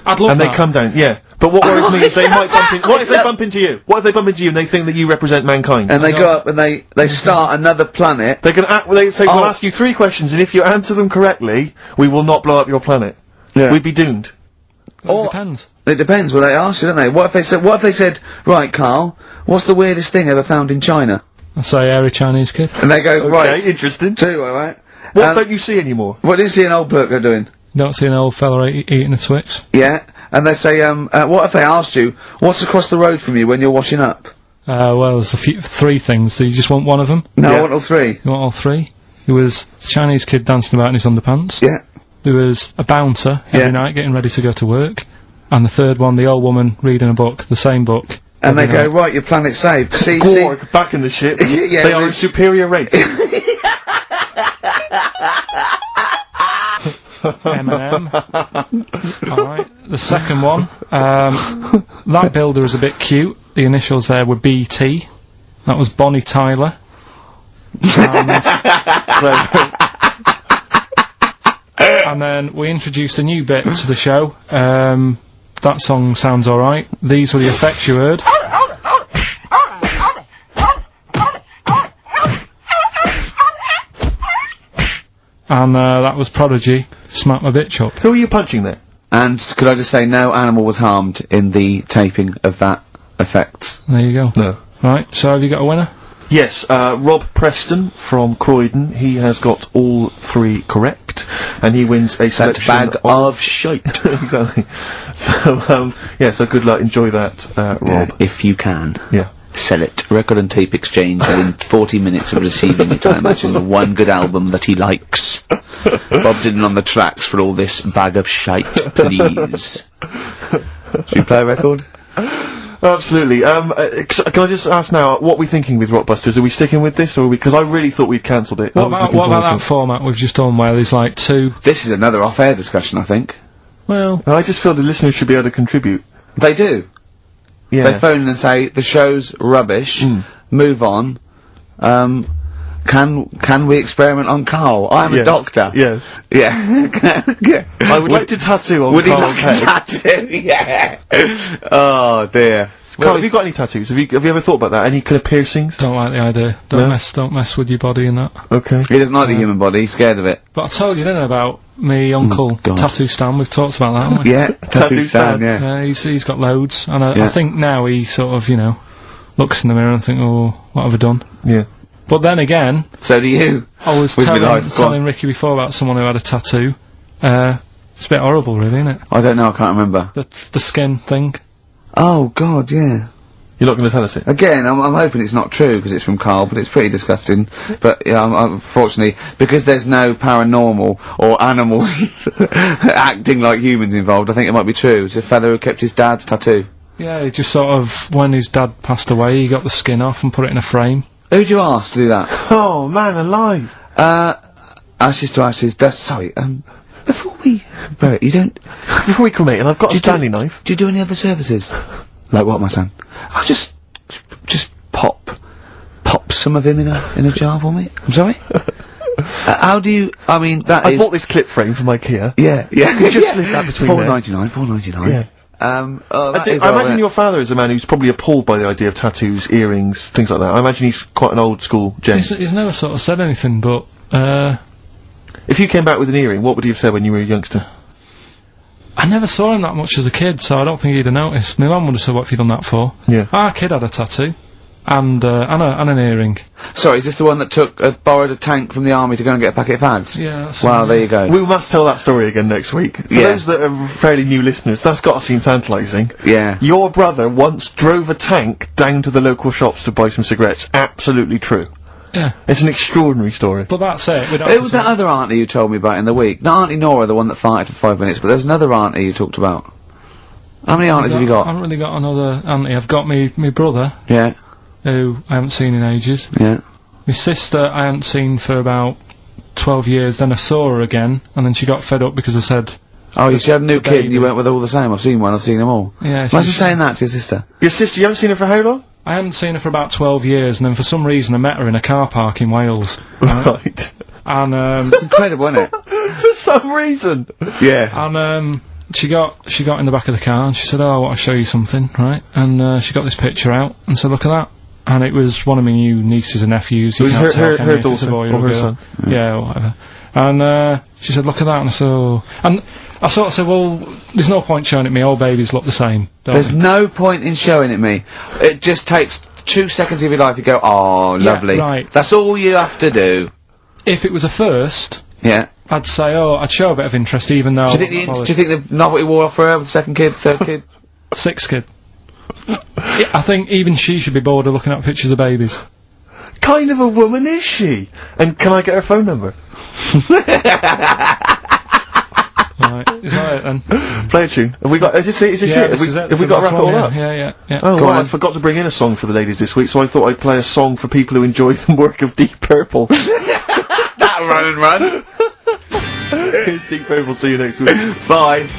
Speaker 3: I'd love
Speaker 2: and
Speaker 3: that.
Speaker 2: they come down, yeah. But what worries me is they might bump in. What if they bump into you? What if they bump into you and they think that you represent mankind?
Speaker 1: And they go up and they start another planet.
Speaker 2: They can they say, we'll ask you 3 questions, and if you answer them correctly, we will not blow up your planet.
Speaker 1: Yeah.
Speaker 2: We'd be doomed.
Speaker 3: It depends.
Speaker 1: It depends what they ask you, don't they? What if they said, right, Karl, what's the weirdest thing ever found in China?
Speaker 3: I say hairy Chinese kid.
Speaker 1: And they go, right.
Speaker 2: Okay, interesting.
Speaker 1: Two, alright.
Speaker 2: What don't you see anymore?
Speaker 1: What do you see an old bloke doing?
Speaker 3: Don't see an old fella eating a Twix.
Speaker 1: Yeah. And they say, what if they asked you, what's across the road from you when you're washing up?
Speaker 3: Well, there's 3 things. Do you just want one of them?
Speaker 1: No, I want all 3.
Speaker 3: You want all 3? There was a Chinese kid dancing about in his underpants.
Speaker 1: Yeah.
Speaker 3: There was a bouncer every night getting ready to go to work. And the third one, the old woman reading a book, the same book.
Speaker 1: And they go, right, your planet's saved. See,
Speaker 2: Gorg, back in the ship.
Speaker 1: Yeah,
Speaker 2: they are a superior race.
Speaker 3: M&M. Alright, the second one, that builder is a bit cute. The initials there were BT. That was Bonnie Tyler. And then we introduced a new bit to the show. That song sounds alright. These were the effects you heard. And that was Prodigy, Smack My Bitch Up.
Speaker 2: Who are you punching there?
Speaker 1: And could I just say, no animal was harmed in the taping of that effect.
Speaker 3: There you go.
Speaker 2: No.
Speaker 3: Right, so have you got a winner?
Speaker 2: Yes, Rob Preston from Croydon, he has got all 3 correct, and he wins a selection
Speaker 1: bag of shite.
Speaker 2: Exactly. So, yeah, so good luck, enjoy that, Rob.
Speaker 1: If you can.
Speaker 2: Yeah.
Speaker 1: Sell it. Record and tape exchange within 40 minutes of receiving it. I imagine the one good album that he likes. Bob Dylan on the tracks for all this bag of shite, please. Should we play a record?
Speaker 2: Absolutely. Can I just ask now, what are we thinking with Rockbusters? Are we sticking with this, or are we, because I really thought we'd cancelled it.
Speaker 3: What about that format we've just done where there's like 2...
Speaker 1: This is another off-air discussion, I think.
Speaker 3: Well...
Speaker 2: I just feel the listeners should be able to contribute.
Speaker 1: They do.
Speaker 2: Yeah.
Speaker 1: They phone in and say, the show's rubbish, move on, can we experiment on Carl? I'm a doctor.
Speaker 2: Yes.
Speaker 1: Yeah.
Speaker 2: I would like to tattoo on
Speaker 1: Would he
Speaker 2: Carl's
Speaker 1: like
Speaker 2: head.
Speaker 1: a tattoo? Yeah. Oh dear.
Speaker 2: Carl, have you got any tattoos? Have you ever thought about that? Any kind of piercings?
Speaker 3: Don't like the idea. Don't mess with your body and that.
Speaker 2: Okay.
Speaker 1: He doesn't like the human body, he's scared of it.
Speaker 3: But I told you, didn't I, about me uncle Tattoo Stan. We've talked about that, haven't we?
Speaker 1: Yeah, Tattoo Stan, yeah.
Speaker 3: Yeah, he's got loads, and I think now he sort of, you know, looks in the mirror and think, oh, what have I done?
Speaker 2: Yeah.
Speaker 3: But then again,
Speaker 1: so do you.
Speaker 3: I was telling Ricky before about someone who had a tattoo. It's a bit horrible, really, isn't it?
Speaker 1: I don't know, I can't remember.
Speaker 3: The skin thing.
Speaker 1: Oh God, yeah.
Speaker 2: You're not going to tell us it?
Speaker 1: Again, I'm hoping it's not true because it's from Carl, but it's pretty disgusting. But yeah, unfortunately, because there's no paranormal or animals acting like humans involved, I think it might be true. It's a fellow who kept his dad's tattoo.
Speaker 3: Yeah, he just sort of, when his dad passed away, he got the skin off and put it in a frame.
Speaker 1: Who'd you ask to do that?
Speaker 2: Oh man, alive!
Speaker 1: Ashes to ashes. Sorry. Before we bury it, you don't.
Speaker 2: Before we cremate, and I've got a Stanley knife.
Speaker 1: Do you do any other services? Like what, my son? I'll just pop some of him in a jar for me. I'm sorry. How do you? I mean,
Speaker 2: I bought this clip frame from IKEA.
Speaker 1: Yeah.
Speaker 2: You just slip that between
Speaker 1: $4.99.
Speaker 2: Yeah.
Speaker 1: I
Speaker 2: imagine your father is a man who's probably appalled by the idea of tattoos, earrings, things like that. I imagine he's quite an old school gent.
Speaker 3: He's never sort of said anything, but
Speaker 2: if you came back with an earring, what would he have said when you were a youngster?
Speaker 3: I never saw him that much as a kid, so I don't think he'd have noticed. My mum would have said, what have you done that for?
Speaker 2: Yeah.
Speaker 3: Our kid had a tattoo. And an earring.
Speaker 1: Sorry, is this the one that borrowed a tank from the army to go and get a packet of fads?
Speaker 3: Yeah.
Speaker 1: Wow, there you go.
Speaker 2: We must tell that story again next week. For those that are fairly new listeners, that's got to seem tantalising.
Speaker 1: Yeah.
Speaker 2: Your brother once drove a tank down to the local shops to buy some cigarettes. Absolutely true.
Speaker 3: Yeah.
Speaker 2: It's an extraordinary story.
Speaker 3: But that's it.
Speaker 1: It was that other auntie you told me about in the week. Not Auntie Nora, the one that farted for 5 minutes, but there's another auntie you talked about. How many aunties have you got?
Speaker 3: I haven't really got another auntie. I've got me brother.
Speaker 1: Yeah.
Speaker 3: Who I haven't seen in ages.
Speaker 1: Yeah.
Speaker 3: My sister I hadn't seen for about 12 years, then I saw her again, and then she got fed up because I said...
Speaker 1: Oh, she had a new kid and you went with all the same. I've seen one, I've seen them all.
Speaker 3: Yeah.
Speaker 1: Why is she saying that to your sister?
Speaker 2: Your sister, you haven't seen her for how long?
Speaker 3: I hadn't seen her for about 12 years, and then for some reason I met her in a car park in Wales.
Speaker 2: Right.
Speaker 3: And,
Speaker 1: it's incredible, isn't it?
Speaker 2: For some reason.
Speaker 1: Yeah.
Speaker 3: And, she got in the back of the car and she said, oh, I want to show you something, right? And, she got this picture out and said, look at that. And it was one of my new nieces and nephews. You can't tell, can you, if it's a boy or a girl.
Speaker 2: Son.
Speaker 3: Yeah, or whatever. And, she said, look at that, and I said, oh. And I sort of said, well, there's no point showing it me, all babies look the same,
Speaker 1: There's no point in showing it me. It just takes 2 seconds of your life, you go, oh, lovely.
Speaker 3: Right.
Speaker 1: That's all you have to do.
Speaker 3: If it was a first...
Speaker 1: Yeah.
Speaker 3: I'd say, oh, I'd show a bit of interest, even though...
Speaker 1: Do you think the novelty wore off for her with the second kid, third kid?
Speaker 3: Sixth kid. I think even she should be bored of looking at pictures of babies.
Speaker 2: Kind of a woman is she? And can I get her phone number?
Speaker 3: Right, is that it then?
Speaker 2: Play a tune. Have we got? Is this it? Have we got to wrap it all up?
Speaker 3: Yeah.
Speaker 2: Oh, well, I forgot to bring in a song for the ladies this week, so I thought I'd play a song for people who enjoy the work of Deep Purple.
Speaker 1: That run.
Speaker 2: It's Deep Purple. See you next week.
Speaker 1: Bye.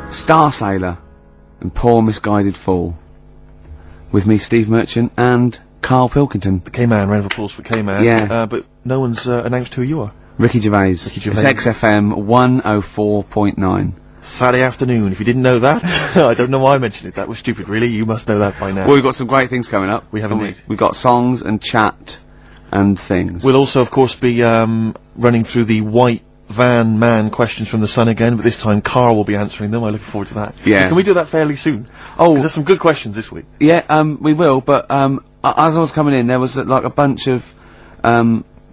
Speaker 1: Star Sailor and Poor Misguided Fool. With me, Steve Merchant, and Karl Pilkington.
Speaker 2: The K-Man, round of applause for K-Man.
Speaker 1: Yeah.
Speaker 2: But no one's announced who you are.
Speaker 1: Ricky Gervais.
Speaker 2: Ricky Gervais.
Speaker 1: It's XFM 104.9.
Speaker 2: Saturday afternoon. If you didn't know that, I don't know why I mentioned it. That was stupid, really. You must know that by now.
Speaker 1: Well, we've got some great things coming up.
Speaker 2: We have
Speaker 1: haven't
Speaker 2: indeed.
Speaker 1: We've got songs and chat and things.
Speaker 2: We'll also, of course, be running through the white van man questions from the Sun again, but this time Karl will be answering them. I'm looking forward to that.
Speaker 1: Yeah.
Speaker 2: Can we do that fairly soon?
Speaker 1: Oh,
Speaker 2: 'Cause there's some good questions this week.
Speaker 1: yeah, we will, but, as I was coming in, there was, like, a bunch of,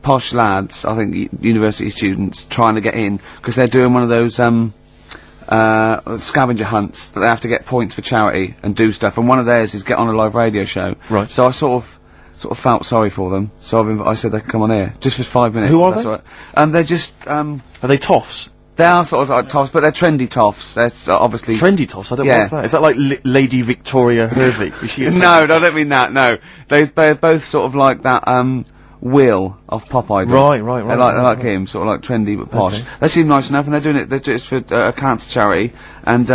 Speaker 1: posh lads, I think university students, trying to get in, because they're doing one of those, scavenger hunts, that they have to get points for charity and do stuff, and one of theirs is get on a live radio show.
Speaker 2: Right.
Speaker 1: So I sort of felt sorry for them, so I said they could come on here, just for 5 minutes.
Speaker 2: Who are
Speaker 1: that's
Speaker 2: they?
Speaker 1: all right. They're just,
Speaker 2: Are they toffs?
Speaker 1: they are sort of like toffs, but they're trendy toffs. They're obviously...
Speaker 2: Trendy toffs? I don't
Speaker 1: Yeah.
Speaker 2: know what's that. Is that like Lady Victoria Hervey? Is she a
Speaker 1: No,
Speaker 2: trendy
Speaker 1: I don't mean that, no. They're both sort of like that, Will of Pop Idol.
Speaker 2: Right.
Speaker 1: They're like him, sort of like trendy but posh.
Speaker 2: Okay.
Speaker 1: They seem nice enough, and they're doing it for a cancer charity, and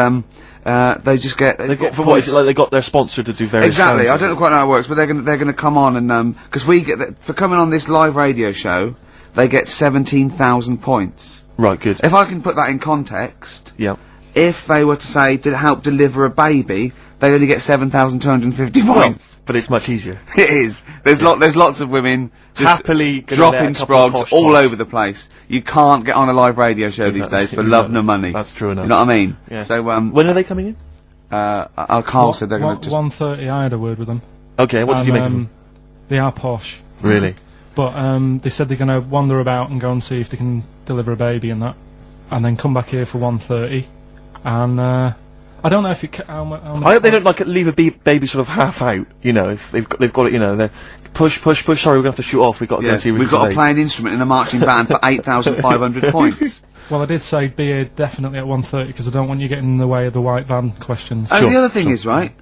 Speaker 1: they just get...
Speaker 2: They've got, for what is it, like they got their sponsor to do various
Speaker 1: Exactly, I
Speaker 2: challenges?
Speaker 1: don't know quite how it works, but they're gonna come on and, because we get, for coming on this live radio show, they get 17,000 points.
Speaker 2: Right, good.
Speaker 1: If I can put that in context,
Speaker 2: Yeah.
Speaker 1: if they were to say, to help deliver a baby, they only get 7,250
Speaker 2: Well,
Speaker 1: points.
Speaker 2: but it's much easier.
Speaker 1: It is. There's lots of women just
Speaker 2: Happily gonna
Speaker 1: dropping
Speaker 2: let a couple of
Speaker 1: sprogs
Speaker 2: posh
Speaker 1: all
Speaker 2: toffs.
Speaker 1: over the place. You can't get on a live radio show these
Speaker 2: Exactly,
Speaker 1: days for love nor money.
Speaker 2: That's true enough.
Speaker 1: You know what I mean?
Speaker 2: Yeah.
Speaker 1: So
Speaker 2: When are they coming in?
Speaker 1: Carl said they're going to just...
Speaker 3: 1:30. I had a word with them.
Speaker 2: Okay, what did you make of
Speaker 3: And,
Speaker 2: them?
Speaker 3: They are posh,
Speaker 2: Really?
Speaker 3: but they said they're going to wander about and go and see if they can deliver a baby and that, and then come back here for 1:30. And I don't know if it. How much
Speaker 2: I hope they don't like leave a baby sort of half out. You know, if they've got it. You know, they're push. Sorry, we're gonna have to shoot off. We've got to go and see.
Speaker 1: We've got to play an instrument in a marching band for 8,500 points.
Speaker 3: Well, I did say be here definitely at 1:30 because I don't want you getting in the way of the white van questions.
Speaker 1: And the other thing is, right,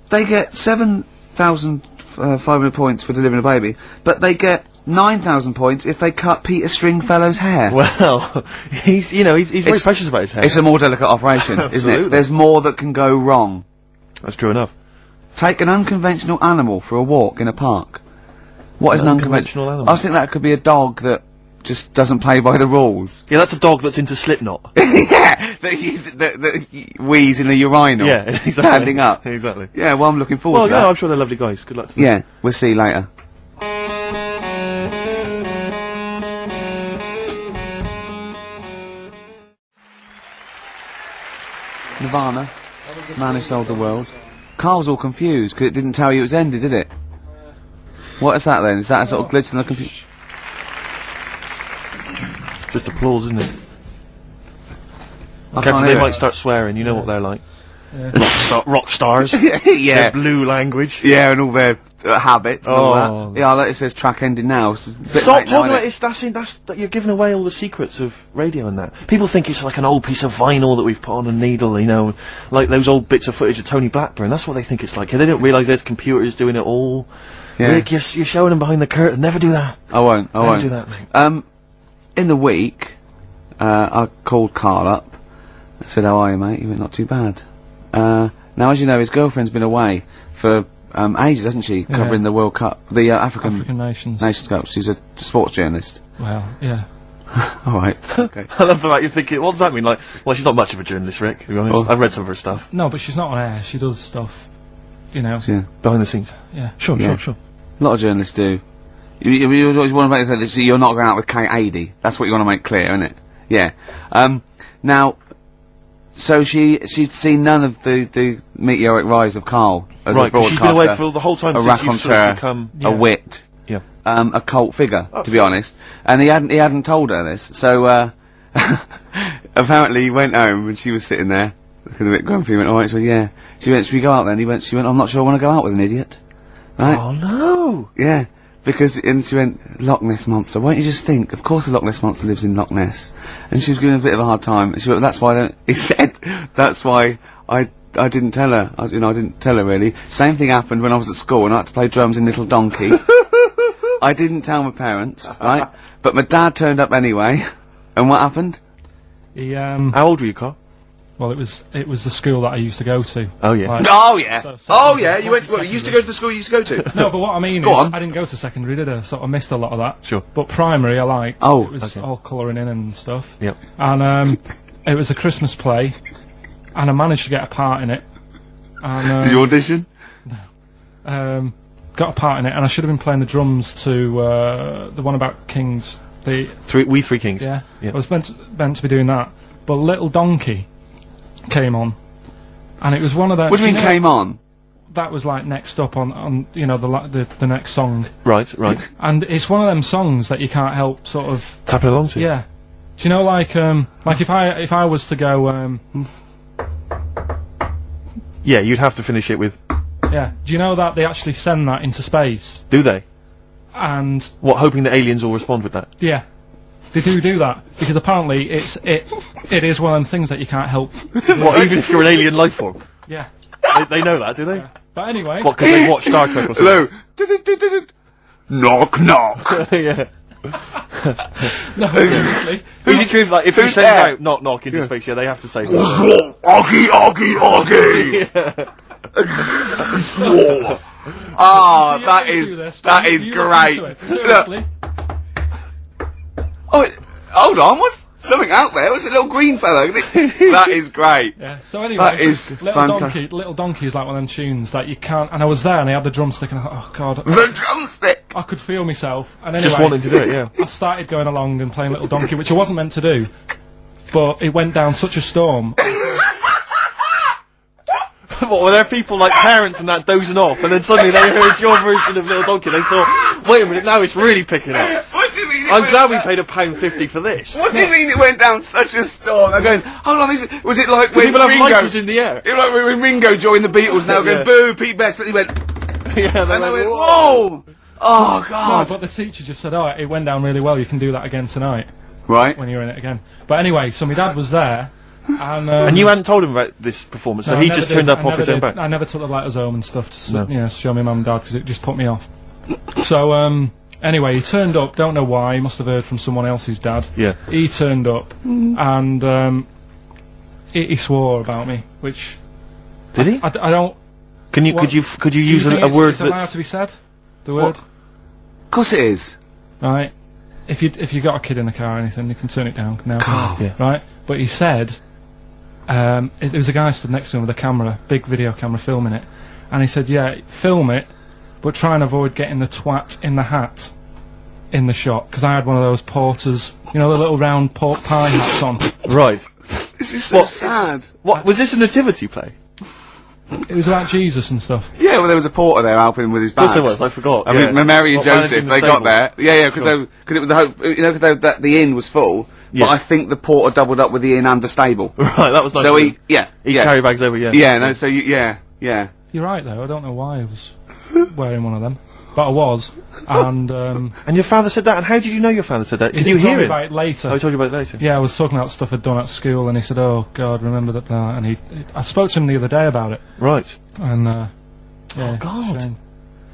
Speaker 1: they get 7,500 points for delivering a baby, but they get 9,000 points if they cut Peter Stringfellow's hair.
Speaker 2: Well, he's very precious about his hair.
Speaker 1: It's a more delicate operation, isn't
Speaker 2: Absolutely.
Speaker 1: it? There's more that can go wrong.
Speaker 2: That's true enough.
Speaker 1: Take an unconventional animal for a walk in a park. What is an
Speaker 2: unconventional animal?
Speaker 1: I think that could be a dog that just doesn't play by the rules.
Speaker 2: Yeah, that's a dog that's into Slipknot.
Speaker 1: Yeah, that wheeze in a urinal.
Speaker 2: Yeah, exactly.
Speaker 1: Standing up.
Speaker 2: Exactly.
Speaker 1: Yeah, well, I'm looking forward
Speaker 2: Well,
Speaker 1: to
Speaker 2: yeah,
Speaker 1: that.
Speaker 2: I'm sure they're lovely guys. Good luck to them.
Speaker 1: Yeah, we'll see you later. Nirvana, Man Who Sold the World. Carl's all confused because it didn't tell you it was ended, did it? What is that then? Is that a sort of glitch in the computer?
Speaker 2: Just applause, isn't it?
Speaker 1: I
Speaker 2: Careful,
Speaker 1: can't
Speaker 2: they
Speaker 1: hear
Speaker 2: might
Speaker 1: it.
Speaker 2: start swearing. You know what they're like.
Speaker 3: Yeah.
Speaker 2: Rock stars.
Speaker 1: Yeah.
Speaker 2: Their blue language.
Speaker 1: Yeah, and all their habits and all
Speaker 2: Oh.
Speaker 1: that. Yeah, it says track ending now. So it's a bit
Speaker 2: Stop
Speaker 1: late now,
Speaker 2: talking
Speaker 1: innit?
Speaker 2: about it. That's you're giving away all the secrets of radio and that. People think it's like an old piece of vinyl that we've put on a needle, you know, like those old bits of footage of Tony Blackburn. That's what they think it's like. They don't realise there's computers doing it all.
Speaker 1: Yeah.
Speaker 2: Rick, you're showing them behind the curtain. Never do that.
Speaker 1: I won't.
Speaker 2: Never do that, mate.
Speaker 1: In the week, I called Karl up. I said, "How are you, mate?" He went, "Not too bad." Now, as you know, his girlfriend's been away for ages, hasn't she?
Speaker 3: Yeah.
Speaker 1: Covering the World Cup, the
Speaker 3: African nations.
Speaker 1: Nations Cup. She's a sports journalist.
Speaker 3: Well, yeah.
Speaker 1: All right. Okay.
Speaker 2: I love the fact you're thinking, what does that mean? Like, well, she's not much of a journalist, Rick, to be honest.
Speaker 1: Oh.
Speaker 2: I've read some of her stuff.
Speaker 3: No, but she's not on air. She does stuff. You know.
Speaker 1: Yeah.
Speaker 2: Behind the scenes.
Speaker 3: Yeah.
Speaker 2: Sure.
Speaker 1: A lot of journalists do. You always want to make clear that you're not going out with Kate Adie. That's what you want to make clear, isn't it? Yeah. Now, so she'd seen none of the meteoric rise of Karl as a
Speaker 2: Right, 'cause
Speaker 1: broadcaster.
Speaker 2: she's been away for the whole time
Speaker 1: a
Speaker 2: since you've sort of
Speaker 1: raconteur,
Speaker 2: become...
Speaker 3: Yeah.
Speaker 1: a wit,
Speaker 2: Yeah.
Speaker 1: a cult figure, to be
Speaker 2: Absolutely.
Speaker 1: honest. And he hadn't told her this, so apparently he went home and she was sitting there, looking a bit grumpy. He went, "All right," so yeah. She went, "Should we go out then?" She went, "I'm not sure I want to go out with an idiot." Right?
Speaker 2: Oh, no!
Speaker 1: Yeah. And she went, "Loch Ness Monster. Won't you just think? Of course the Loch Ness Monster lives in Loch Ness." And she was giving a bit of a hard time. And she went, "That's why he said, "That's why I didn't tell her. I didn't tell her really." Same thing happened when I was at school and I had to play drums in Little Donkey. I didn't tell my parents, right? But my dad turned up anyway. And what happened?
Speaker 3: He
Speaker 2: How old were you, Carl?
Speaker 3: Well, it was the school that I used to go to.
Speaker 2: Oh yeah.
Speaker 3: Like,
Speaker 1: Oh yeah.
Speaker 3: so
Speaker 1: You went. Well, you used to go to the school you used to go to.
Speaker 3: No, but what I mean
Speaker 1: Go
Speaker 3: is,
Speaker 1: on.
Speaker 3: I didn't go to secondary, did I? So I missed a lot of that.
Speaker 2: Sure.
Speaker 3: But primary, I liked.
Speaker 1: Oh,
Speaker 3: it was
Speaker 2: okay.
Speaker 3: all colouring in and stuff.
Speaker 2: Yep.
Speaker 3: And it was a Christmas play, and I managed to get a part in it. And,
Speaker 1: Did you audition?
Speaker 3: got a part in it, and I should have been playing the drums to the one about Kings. The
Speaker 2: We Three Kings.
Speaker 3: yeah,
Speaker 2: Yeah.
Speaker 3: I was meant to be doing that, but Little Donkey came on, and it was one of the.
Speaker 1: What do you mean came on?
Speaker 3: That was like next up on the next song,
Speaker 2: Right.
Speaker 3: and it's one of them songs that you can't help sort of.
Speaker 2: Tapping along to.
Speaker 3: Yeah. Do you know like if I was to go
Speaker 2: Yeah, you'd have to finish it with.
Speaker 3: yeah. Do you know that they actually send that into space?
Speaker 2: Do they?
Speaker 3: And
Speaker 2: What, hoping that aliens will respond with that?
Speaker 3: yeah, they do that because apparently it is one of them things that you can't help.
Speaker 2: What, even if you're an alien life form?
Speaker 3: Yeah.
Speaker 2: They know that, do they?
Speaker 3: Yeah. But anyway.
Speaker 2: What, because they watch Star Trek or something?
Speaker 1: Hello. Knock knock.
Speaker 2: Yeah.
Speaker 3: No, seriously.
Speaker 2: Is it true, like, if you
Speaker 1: who's
Speaker 2: send
Speaker 1: there?
Speaker 2: out knock knock into space, yeah, they have to say
Speaker 1: Oggy, oggy, oggy. Oh,
Speaker 3: Do you
Speaker 1: that
Speaker 3: ever do
Speaker 1: is
Speaker 3: this?
Speaker 1: that
Speaker 3: Do
Speaker 1: is
Speaker 3: you look
Speaker 1: great.
Speaker 3: into it? Seriously.
Speaker 1: Oh, hold on, what's something out there? What's a little green fella? That is great.
Speaker 3: Yeah. So anyway,
Speaker 1: That is
Speaker 3: Little Donkey is like one of them tunes that you can't. And I was there, and I had the drumstick, and I thought, oh god,
Speaker 1: The drumstick.
Speaker 3: I could feel myself. And anyway,
Speaker 2: just wanting to do it, yeah.
Speaker 3: I started going along and playing Little Donkey, which I wasn't meant to do, but it went down such a storm.
Speaker 2: What, were there people like parents and that dozing off, and then suddenly they heard your version of Little Donkey, they thought, wait a minute, now it's really picking up.
Speaker 1: What do you mean?
Speaker 2: I'm glad we paid £1.50 for this.
Speaker 1: What do you mean it went down such a storm? They're going, hold on, was it like when
Speaker 2: People have
Speaker 1: Ringo...
Speaker 2: lighters in the air.
Speaker 1: It was like when Ringo joined the Beatles, now
Speaker 2: Yeah.
Speaker 1: going, boo, Pete Best, but he went...
Speaker 2: Yeah,
Speaker 1: And they
Speaker 2: like,
Speaker 1: went,
Speaker 2: whoa.
Speaker 1: whoa! Oh,
Speaker 3: No,
Speaker 1: God.
Speaker 3: but the teacher just said, oh, it went down really well, you can do that again tonight,
Speaker 1: Right.
Speaker 3: when you're in it again. But anyway, so my dad was there, and...
Speaker 2: And you hadn't told him about this performance, so
Speaker 3: No,
Speaker 2: he
Speaker 3: I never
Speaker 2: just
Speaker 3: did.
Speaker 2: turned up
Speaker 3: I
Speaker 2: off
Speaker 3: never
Speaker 2: his own
Speaker 3: did.
Speaker 2: back.
Speaker 3: I never took the letters home and stuff to
Speaker 2: No.
Speaker 3: show my mum and dad because it just put me off. So anyway, he turned up. Don't know why. He must have heard from someone else's dad.
Speaker 2: Yeah.
Speaker 3: He turned up and he swore about me, which
Speaker 2: Did he?
Speaker 3: I don't.
Speaker 2: Could you
Speaker 3: what-
Speaker 2: use
Speaker 3: do you think
Speaker 2: a word
Speaker 3: it's allowed
Speaker 2: that's...
Speaker 3: to be said? The word,
Speaker 1: Of course it is.
Speaker 3: right? If you got a kid in the car or anything, you can turn it down now.
Speaker 1: God.
Speaker 2: Yeah.
Speaker 3: Right? But he said, there was a guy stood next to him with a camera, big video camera filming it, and he said, yeah, film it, but try and avoid getting the twat in the hat in the shot, because I had one of those porters, you know, the little round pork pie hats on.
Speaker 2: Right.
Speaker 1: This is so
Speaker 2: What?
Speaker 1: sad.
Speaker 2: What, was this a nativity play?
Speaker 3: It was about Jesus and stuff.
Speaker 1: Yeah, well, there was a porter there helping him with his
Speaker 2: Of course
Speaker 1: bags.
Speaker 2: there was, I forgot.
Speaker 1: I mean, Mary and
Speaker 2: What,
Speaker 1: Joseph,
Speaker 2: managing
Speaker 1: they
Speaker 2: the
Speaker 1: got
Speaker 2: stable?
Speaker 1: there. Yeah, because
Speaker 2: Sure.
Speaker 1: it was the hope, you know, because the inn was full.
Speaker 2: Yes.
Speaker 1: But I think the porter doubled up with the inn and the stable.
Speaker 2: Right, that was nice.
Speaker 1: So
Speaker 2: of
Speaker 1: he,
Speaker 2: him.
Speaker 1: yeah,
Speaker 2: He
Speaker 1: yeah,
Speaker 2: carry bags over, yeah.
Speaker 1: yeah, no, so yeah.
Speaker 3: You're right though, I don't know why I was wearing one of them, but I was, and
Speaker 2: And your father said that, and how did you know your father said that? Did you
Speaker 3: he told
Speaker 2: hear
Speaker 3: me
Speaker 2: it?
Speaker 3: about it later.
Speaker 2: Oh, he told you about it later?
Speaker 3: Yeah, I was talking about stuff I'd done at school, and he said, "Oh God, remember that?" And I spoke to him the other day about it,
Speaker 2: Right.
Speaker 3: and yeah,
Speaker 2: Oh, God.
Speaker 3: shame.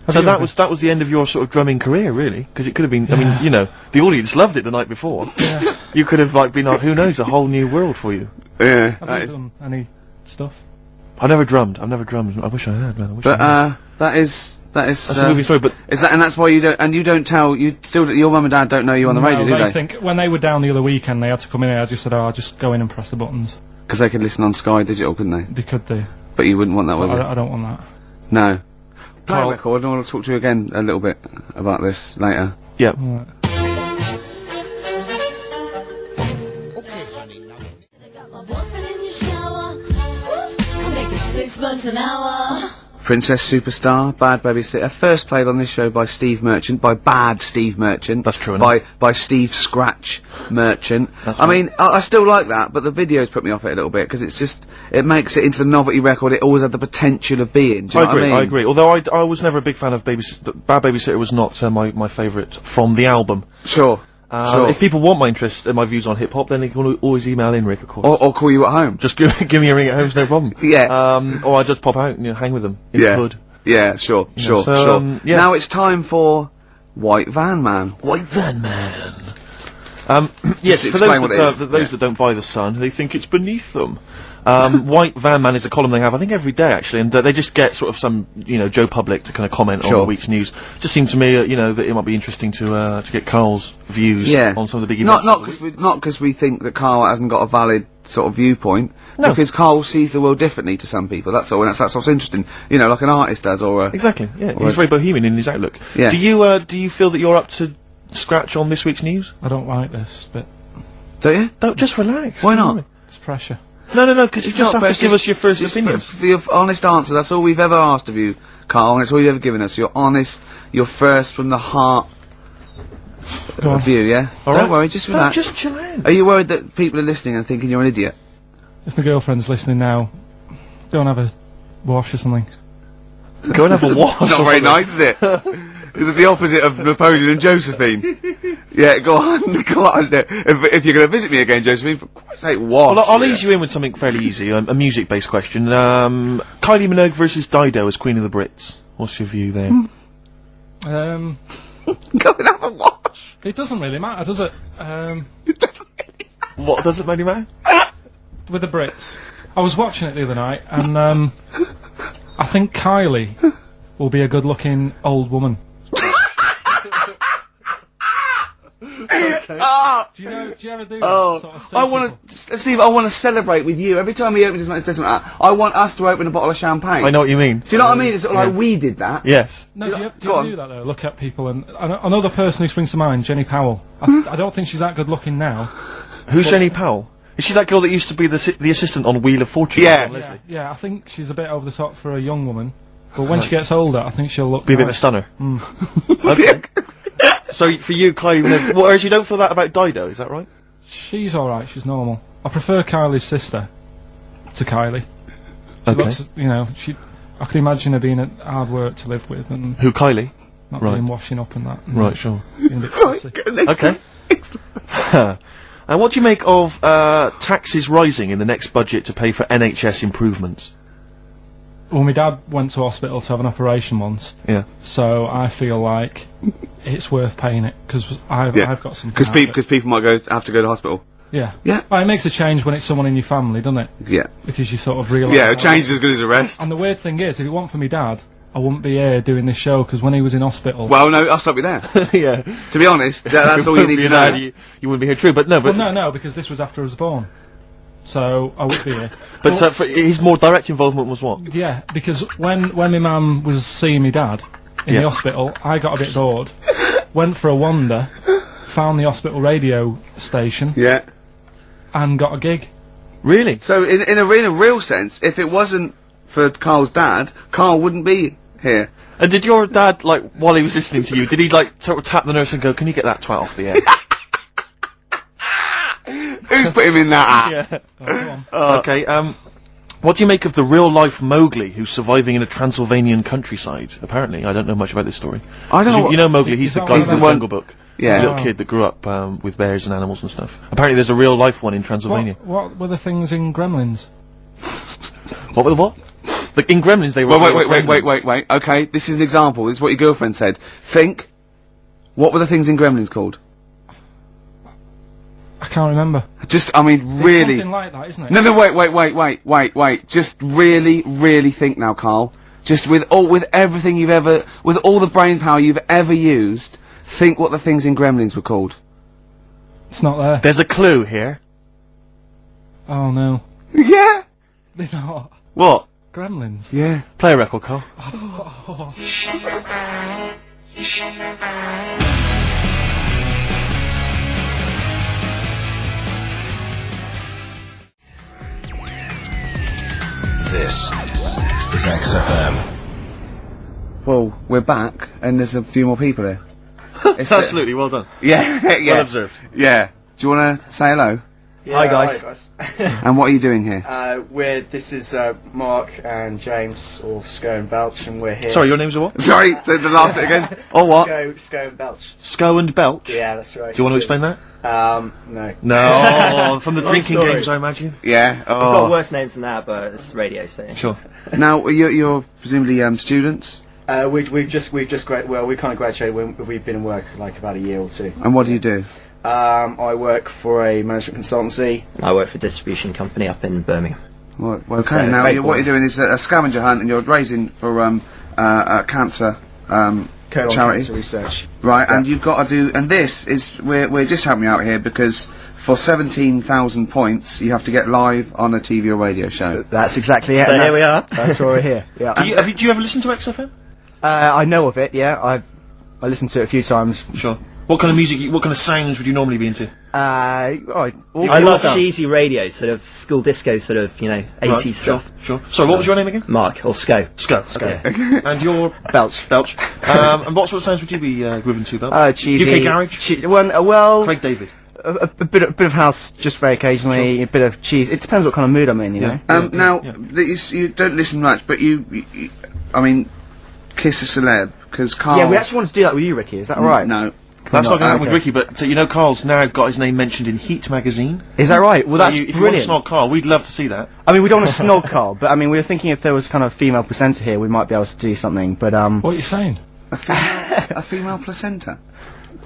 Speaker 2: So
Speaker 3: Have you
Speaker 2: that was the end of your sort of drumming career, really? Because it could have been, I mean, you know, the audience loved it the night before.
Speaker 3: Yeah.
Speaker 2: You could have, like, been, like, who knows, a whole new world for you.
Speaker 1: Yeah.
Speaker 3: Have you done any stuff?
Speaker 2: I've never drummed. I wish I had, man. I wish I had.
Speaker 1: But that is
Speaker 2: That's a movie story, but...
Speaker 1: is that, and that's why you don't tell, your mum and dad don't know you on the radio, do
Speaker 3: they
Speaker 1: they?
Speaker 3: think when they were down the other weekend, they had to come in here. I just said, "Oh, I'll just go in and press the buttons."
Speaker 1: Because they could listen on Sky Digital, couldn't they?
Speaker 3: They could do.
Speaker 1: But you wouldn't want that, would
Speaker 3: But
Speaker 1: you?
Speaker 3: I don't want that.
Speaker 1: No. Play a
Speaker 2: Carl-
Speaker 1: record, and I want to talk to you again a little bit about this later.
Speaker 2: Yeah.
Speaker 3: Right.
Speaker 1: Princess Superstar, Bad Babysitter, first played on this show by Steve Merchant, by Bad Steve Merchant.
Speaker 2: That's true, isn't
Speaker 1: By Steve Scratch Merchant.
Speaker 2: That's
Speaker 1: I
Speaker 2: right.
Speaker 1: mean, I still like that, but the videos put me off it a little bit, because it's just, it makes it into the novelty record it always had the potential of being. Do you know what I mean?
Speaker 2: Although I was never a big fan of Bad Babysitter was not my favourite from the album.
Speaker 1: Sure. Sure.
Speaker 2: If people want my interest and my views on hip hop, then they can always email in, Rick, of course.
Speaker 1: Or call you at home.
Speaker 2: Just give me a ring at home, no problem.
Speaker 1: Yeah.
Speaker 2: Or I just pop out and hang with them in
Speaker 1: Yeah.
Speaker 2: the hood.
Speaker 1: Yeah, sure, sure,
Speaker 2: so,
Speaker 1: sure.
Speaker 2: yeah.
Speaker 1: Now it's time for White Van Man.
Speaker 2: White Van Man. Yes,
Speaker 1: Just
Speaker 2: for those
Speaker 1: explain what it is.
Speaker 2: that don't buy The Sun, they think it's beneath them. White Van Man is a column they have, I think, every day, actually, and they just get sort of some, Joe Public to kind of comment on the week's news. Just seemed to me, that it might be interesting to get Karl's views on some of the big events.
Speaker 1: Not because we think that Karl hasn't got a valid sort of viewpoint. No. Because Karl sees the world differently to some people, that's all, and that's what's interesting. Like an artist does, or a...
Speaker 2: Exactly, yeah. He's very bohemian in his outlook. Yeah. Do you feel that you're up to scratch on this week's news?
Speaker 3: I don't like this bit.
Speaker 1: Don't you?
Speaker 2: Don't, just relax.
Speaker 1: Why not?
Speaker 3: It's pressure.
Speaker 2: No, because you just have to give us your first opinion.
Speaker 1: For your honest answer, that's all we've ever asked of you, Karl, and it's all you've ever given us. Your honest, your first from the heart view, yeah? Don't worry, just relax.
Speaker 2: Just chill out.
Speaker 1: Are you worried that people are listening and thinking you're an idiot?
Speaker 3: If my girlfriend's listening now, go and have a wash or something.
Speaker 2: Go and have a wash.
Speaker 1: Not very nice, is it? Is it the opposite of Napoleon and Josephine? Yeah, go on. If you're going to visit me again, Josephine, for Christ's sake, wash.
Speaker 2: Well, I'll ease you in with something fairly easy, a music-based question. Kylie Minogue versus Dido as Queen of the Brits. What's your view there?
Speaker 1: Go and have a wash.
Speaker 3: It doesn't really matter, does it?
Speaker 1: It doesn't really matter.
Speaker 2: What doesn't really matter?
Speaker 3: With the Brits. I was watching it the other night, and I think Kylie will be a good-looking old woman. Do you ever do that sort of stuff?
Speaker 1: Steve, I want to celebrate with you. Every time he opens his mouth, says something like that, I want us to open a bottle of champagne.
Speaker 2: I know what you mean.
Speaker 1: Do you know what I mean? It's sort of like we did that.
Speaker 2: Yes.
Speaker 3: No, do you ever do that though? Look at people, and another person who springs to mind, Jenny Powell. I don't think she's that good looking now.
Speaker 2: Who's Jenny Powell? Is she that girl that used to be the assistant on Wheel of Fortune?
Speaker 3: Yeah, I think she's a bit over the top for a young woman. But when she gets older, I think she'll be
Speaker 2: a bit of a stunner. Okay. So for you, Kylie, whereas you don't feel that about Dido, is that right?
Speaker 3: She's alright, she's normal. I prefer Kylie's sister to Kylie. She looks, I can imagine her being hard work to live with, and...
Speaker 2: Who, Kylie?
Speaker 3: Not being washing up and that. And
Speaker 2: right, sure.
Speaker 3: Being a bit fussy.
Speaker 2: Okay. And what do you make of taxes rising in the next budget to pay for NHS improvements?
Speaker 3: Well, my dad went to hospital to have an operation once.
Speaker 2: Yeah.
Speaker 3: So I feel like it's worth paying it, because I've got something.
Speaker 1: Because people might have to go to hospital.
Speaker 3: Yeah.
Speaker 1: Yeah.
Speaker 3: Well, it makes a change when it's someone in your family, doesn't it?
Speaker 1: Yeah.
Speaker 3: Because you sort of realise...
Speaker 1: Yeah, a change is as good as a rest.
Speaker 3: And the weird thing is, if it weren't for my dad, I wouldn't be here doing this show, because when he was in hospital...
Speaker 1: Well, no, I'll stop you there.
Speaker 2: Yeah.
Speaker 1: To be honest, that's all you need to know.
Speaker 2: You wouldn't be here, true, but no, but...
Speaker 3: Well, no, because this was after I was born. So, I would be here.
Speaker 2: But his more direct involvement was what?
Speaker 3: Yeah, because when my mum was seeing my dad in the hospital, I got a bit bored, went for a wander, found the hospital radio station...
Speaker 1: Yeah.
Speaker 3: And got a gig.
Speaker 2: Really?
Speaker 1: So, in a real sense, if it wasn't for Karl's dad, Karl wouldn't be here.
Speaker 2: And did your dad, while he was listening to you, did he, sort of tap the nurse and go, can you get that twat off the air?
Speaker 1: Who's put him in that app?
Speaker 3: Yeah.
Speaker 2: Okay, what do you make of the real-life Mowgli who's surviving in a Transylvanian countryside? Apparently, I don't know much about this story.
Speaker 1: I don't know.
Speaker 2: You know Mowgli, he's the guy from the Jungle Book.
Speaker 1: Yeah.
Speaker 2: The little kid that grew up with bears and animals and stuff. Apparently there's a real-life one in Transylvania.
Speaker 3: What were the things in Gremlins?
Speaker 2: What were the what? In Gremlins they were...
Speaker 1: Wait. Okay, this is an example. This is what your girlfriend said. Think. What were the things in Gremlins called?
Speaker 3: I can't remember.
Speaker 1: Really.
Speaker 3: Something like that, isn't it?
Speaker 1: No, wait. Just really think now, Karl. Just with everything with all the brain power you've ever used, think what the things in Gremlins were called.
Speaker 3: It's not there.
Speaker 2: There's a clue here.
Speaker 3: Oh no.
Speaker 1: Yeah.
Speaker 3: They're not.
Speaker 2: What?
Speaker 3: Gremlins.
Speaker 1: Yeah.
Speaker 2: Play a record, Karl.
Speaker 9: This is XFM.
Speaker 1: Well, we're back, and there's a few more people here.
Speaker 2: It's absolutely well done.
Speaker 1: Yeah.
Speaker 2: Well observed.
Speaker 1: Yeah. Do you want to say hello?
Speaker 10: Yeah, hi guys.
Speaker 1: And what are you doing here?
Speaker 10: This is Mark and James, or Sco and Belch, and we're here.
Speaker 2: Sorry, your names are what?
Speaker 1: Sorry, say the last bit again. Or what?
Speaker 10: Sco and Belch.
Speaker 2: Sco and Belch?
Speaker 10: Yeah, that's right.
Speaker 2: Do you want to explain that?
Speaker 10: No.
Speaker 2: No, from the drinking games, I imagine.
Speaker 1: Yeah.
Speaker 10: We've got worse names than that, but it's radio, so.
Speaker 2: Sure.
Speaker 1: Now, you're presumably students?
Speaker 10: We've just we kind of graduated. We've been in work about a year or two.
Speaker 1: And what do you do?
Speaker 10: I work for a management consultancy.
Speaker 11: I work for a distribution company up in Birmingham.
Speaker 1: Well, okay, now what you're doing is a scavenger hunt, and you're raising for cancer charity.
Speaker 10: Cancer research.
Speaker 1: Right, and you've got to do, and this is, we're just helping you out here because for 17,000 points, you have to get live on a TV or radio show.
Speaker 10: That's exactly it.
Speaker 11: So here we are.
Speaker 10: That's why we're here. Yeah.
Speaker 2: Do you ever listen to XFM?
Speaker 10: I know of it. Yeah, I listened to it a few times.
Speaker 2: Sure. What kind of music, what kind of sounds would you normally be into?
Speaker 11: I love cheesy radio, sort of school disco, sort of, 80s stuff.
Speaker 2: Sure. Sorry, what was your name again?
Speaker 11: Mark, or Sco.
Speaker 2: Okay. And you're...
Speaker 10: Belch.
Speaker 2: And what sort of sounds would you be grooving to, Belch?
Speaker 10: Cheesy.
Speaker 2: UK garage?
Speaker 10: Well...
Speaker 2: Craig David.
Speaker 10: A bit of house, just very occasionally. Sure. A bit of cheese. It depends what kind of mood I'm in, you know.
Speaker 1: Now, you don't listen much, but you I mean, kiss a celeb, because Karl...
Speaker 10: Yeah, we actually want to do that with you, Ricky, is that right?
Speaker 1: No.
Speaker 2: That's not going to happen with Ricky, but Karl's now got his name mentioned in Heat magazine.
Speaker 10: Is that right? Well, that's
Speaker 2: if
Speaker 10: brilliant.
Speaker 2: If you want to snog Karl, we'd love to see that.
Speaker 10: I mean, we don't want to snog Karl, but I mean, we were thinking if there was kind of female presenter here, we might be able to do something, but
Speaker 3: What are you saying?
Speaker 1: A female placenta?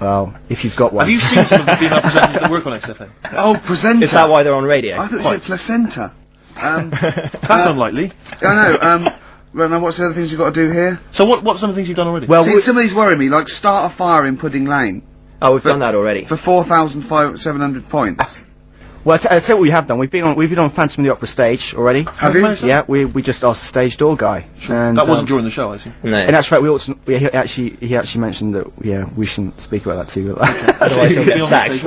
Speaker 10: Well, if you've got one.
Speaker 2: Have you seen some of the female presenters that work on XFM?
Speaker 1: Oh, presenter!
Speaker 11: Is that why they're on radio?
Speaker 1: I thought you said placenta.
Speaker 2: That's unlikely.
Speaker 1: I know, well, now what's the other things you've got to do here?
Speaker 2: So what's some of the things you've done already?
Speaker 10: Well,
Speaker 1: see, some of these worry me, like start a fire in Pudding Lane.
Speaker 11: Oh, we've done that already.
Speaker 1: For 4,700 points.
Speaker 10: Well, I'll tell you what we have done. We've been on Phantom of the Opera stage already.
Speaker 1: Have you?
Speaker 10: Yeah, we just asked the stage door guy.
Speaker 2: Sure.
Speaker 10: And,
Speaker 2: that wasn't during the show, I see.
Speaker 11: No.
Speaker 10: And that's right. He actually mentioned that. We shouldn't speak about that too.
Speaker 11: Otherwise he'll get sacked.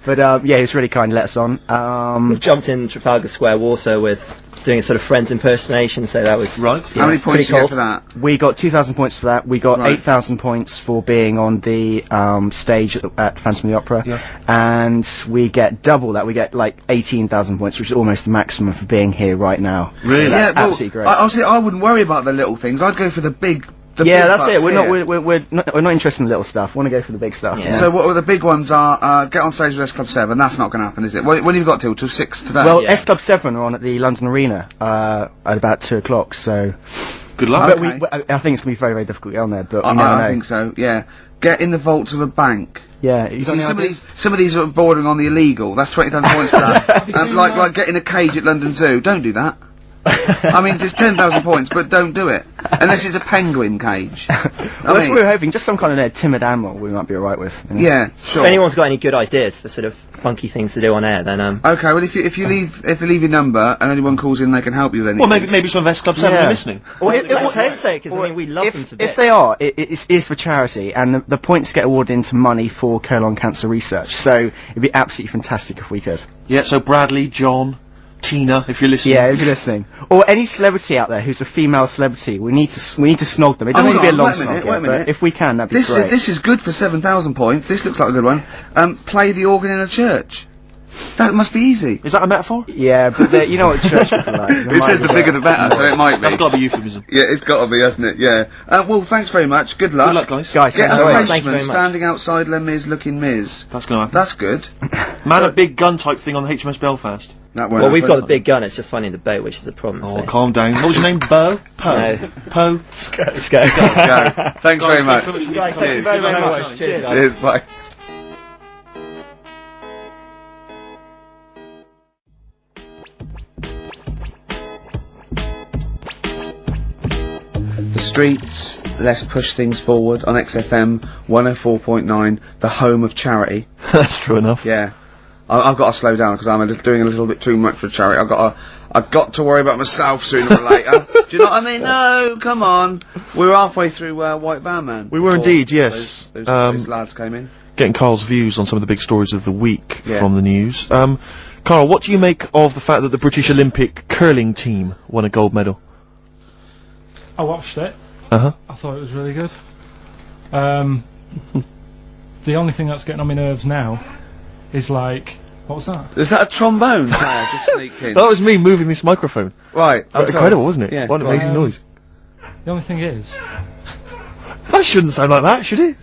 Speaker 10: But he was really kind to let us on.
Speaker 11: We've jumped in Trafalgar Square Water with doing a sort of Friends impersonation, so that was
Speaker 2: right.
Speaker 1: How many points did you get for that?
Speaker 10: We got 2,000 points for that. We got 8,000 points for being on the stage at Phantom of the Opera, and we get double that. We get like 18,000 points, which is almost the maximum for being here right now.
Speaker 2: Really?
Speaker 10: So that's absolutely great.
Speaker 1: I wouldn't worry about the little things. I'd go for the big.
Speaker 10: That's it. We're not interested in the little stuff. We want to go for the big stuff.
Speaker 11: Yeah.
Speaker 1: So what are the big ones are, get on stage with S Club 7, that's not going to happen, is it? When have you got till 6 today?
Speaker 10: Well, S Club 7 are on at the London Arena, at about 2 o'clock, so...
Speaker 2: Good luck.
Speaker 10: But I think it's going to be very, very difficult to get on there, but we never know.
Speaker 1: I think so, yeah. Get in the vaults of a bank.
Speaker 10: Yeah,
Speaker 1: some of these are bordering on the illegal. That's 20,000 points for that. Like getting a cage at London Zoo. Don't do that. I mean, just 10,000 points, but don't do it. Unless it's a penguin cage.
Speaker 10: Well, that's what we were hoping. Just some kind of timid animal we might be alright with. You know?
Speaker 1: Yeah, sure.
Speaker 11: If anyone's got any good ideas for sort of funky things to do on air, then
Speaker 1: Okay, well, if you leave your number and anyone calls in, they can help you then.
Speaker 2: Well, maybe some of S Club 7 are listening.
Speaker 11: Well, let's hope so, because I mean, we love them to bits.
Speaker 10: If they are, it is for charity, and the points get awarded into money for colon cancer research. So it'd be absolutely fantastic if we could.
Speaker 2: Yeah. So Bradley, John, Tina, if you're listening.
Speaker 10: Yeah, if you're listening. Or any celebrity out there who's a female celebrity, we need to snog them. It doesn't need to be a long snog, but if we can, that'd be great.
Speaker 1: This is good for 7,000 points. This looks like a good one. Play the organ in a church. That must be easy.
Speaker 2: Is that a metaphor?
Speaker 10: Yeah, but you know what church people are like.
Speaker 1: It says the bigger the better, so it might be.
Speaker 2: That's got to be euphemism.
Speaker 1: Yeah, it's got to be, hasn't it? Yeah. Well, thanks very much. Good luck.
Speaker 2: Good luck, guys.
Speaker 1: Get an
Speaker 11: thank you
Speaker 1: arrangement
Speaker 11: very much.
Speaker 1: standing outside Les Mis looking Miz.
Speaker 2: That's going to happen.
Speaker 1: That's good.
Speaker 2: Man, a big gun type thing on the HMS Belfast.
Speaker 1: That won't
Speaker 11: well, we've
Speaker 1: happen.
Speaker 11: got a big gun, it's just finding the boat, which is the problem.
Speaker 2: Oh, calm down. What was your name? Bo?
Speaker 11: No.
Speaker 2: Po?
Speaker 11: Sco.
Speaker 1: Go. Thanks very much.
Speaker 11: Thank you very much. Cheers, guys.
Speaker 1: Cheers, bye. The streets, let's push things forward on XFM 104.9, the home of charity.
Speaker 2: That's true enough.
Speaker 1: Yeah. I've got to slow down because I'm doing a little bit too much for charity. I've got to worry about myself sooner or later. Do you know what I mean? No, come on. We were halfway through White Van Man.
Speaker 2: We were indeed, yes.
Speaker 1: Those lads came in.
Speaker 2: Getting Karl's views on some of the big stories of the week from the news. Karl, what do you make of the fact that the British Olympic curling team won a gold medal?
Speaker 3: I watched it.
Speaker 2: Uh-huh.
Speaker 3: I thought it was really good. The only thing that's getting on my nerves now is like, what was that?
Speaker 1: Is that a trombone player just sneaked in?
Speaker 2: That was me moving this microphone.
Speaker 1: Right.
Speaker 2: Incredible, wasn't it?
Speaker 1: Yeah.
Speaker 2: What an amazing noise.
Speaker 3: The only thing is,
Speaker 2: That shouldn't sound like that, should it?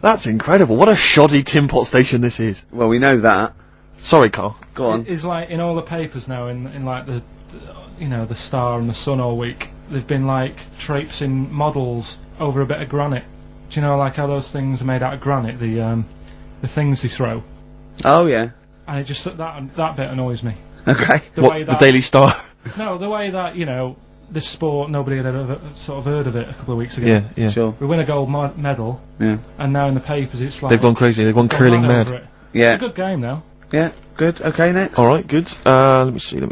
Speaker 2: That's incredible. What a shoddy tin pot station this is.
Speaker 1: Well, we know that.
Speaker 2: Sorry, Karl.
Speaker 1: Go on.
Speaker 3: it's like in all the papers now, in like the the Star and the Sun all week, they've been like traipsing models over a bit of granite. Do you know like how those things are made out of granite? The things they throw.
Speaker 1: Oh yeah.
Speaker 3: And it just that bit annoys me.
Speaker 1: Okay.
Speaker 2: The Daily Star?
Speaker 3: No, the way that, you know, this sport, nobody had ever sort of heard of it a couple of weeks ago.
Speaker 2: Yeah.
Speaker 1: Sure.
Speaker 3: We win a gold medal.
Speaker 1: Yeah.
Speaker 3: And now in the papers it's like...
Speaker 2: They've gone crazy, they've gone curling
Speaker 3: mad.
Speaker 2: mad.
Speaker 1: Yeah.
Speaker 3: It's a good game now.
Speaker 1: Yeah, good. Okay, next.
Speaker 2: Alright, good. Let me see. What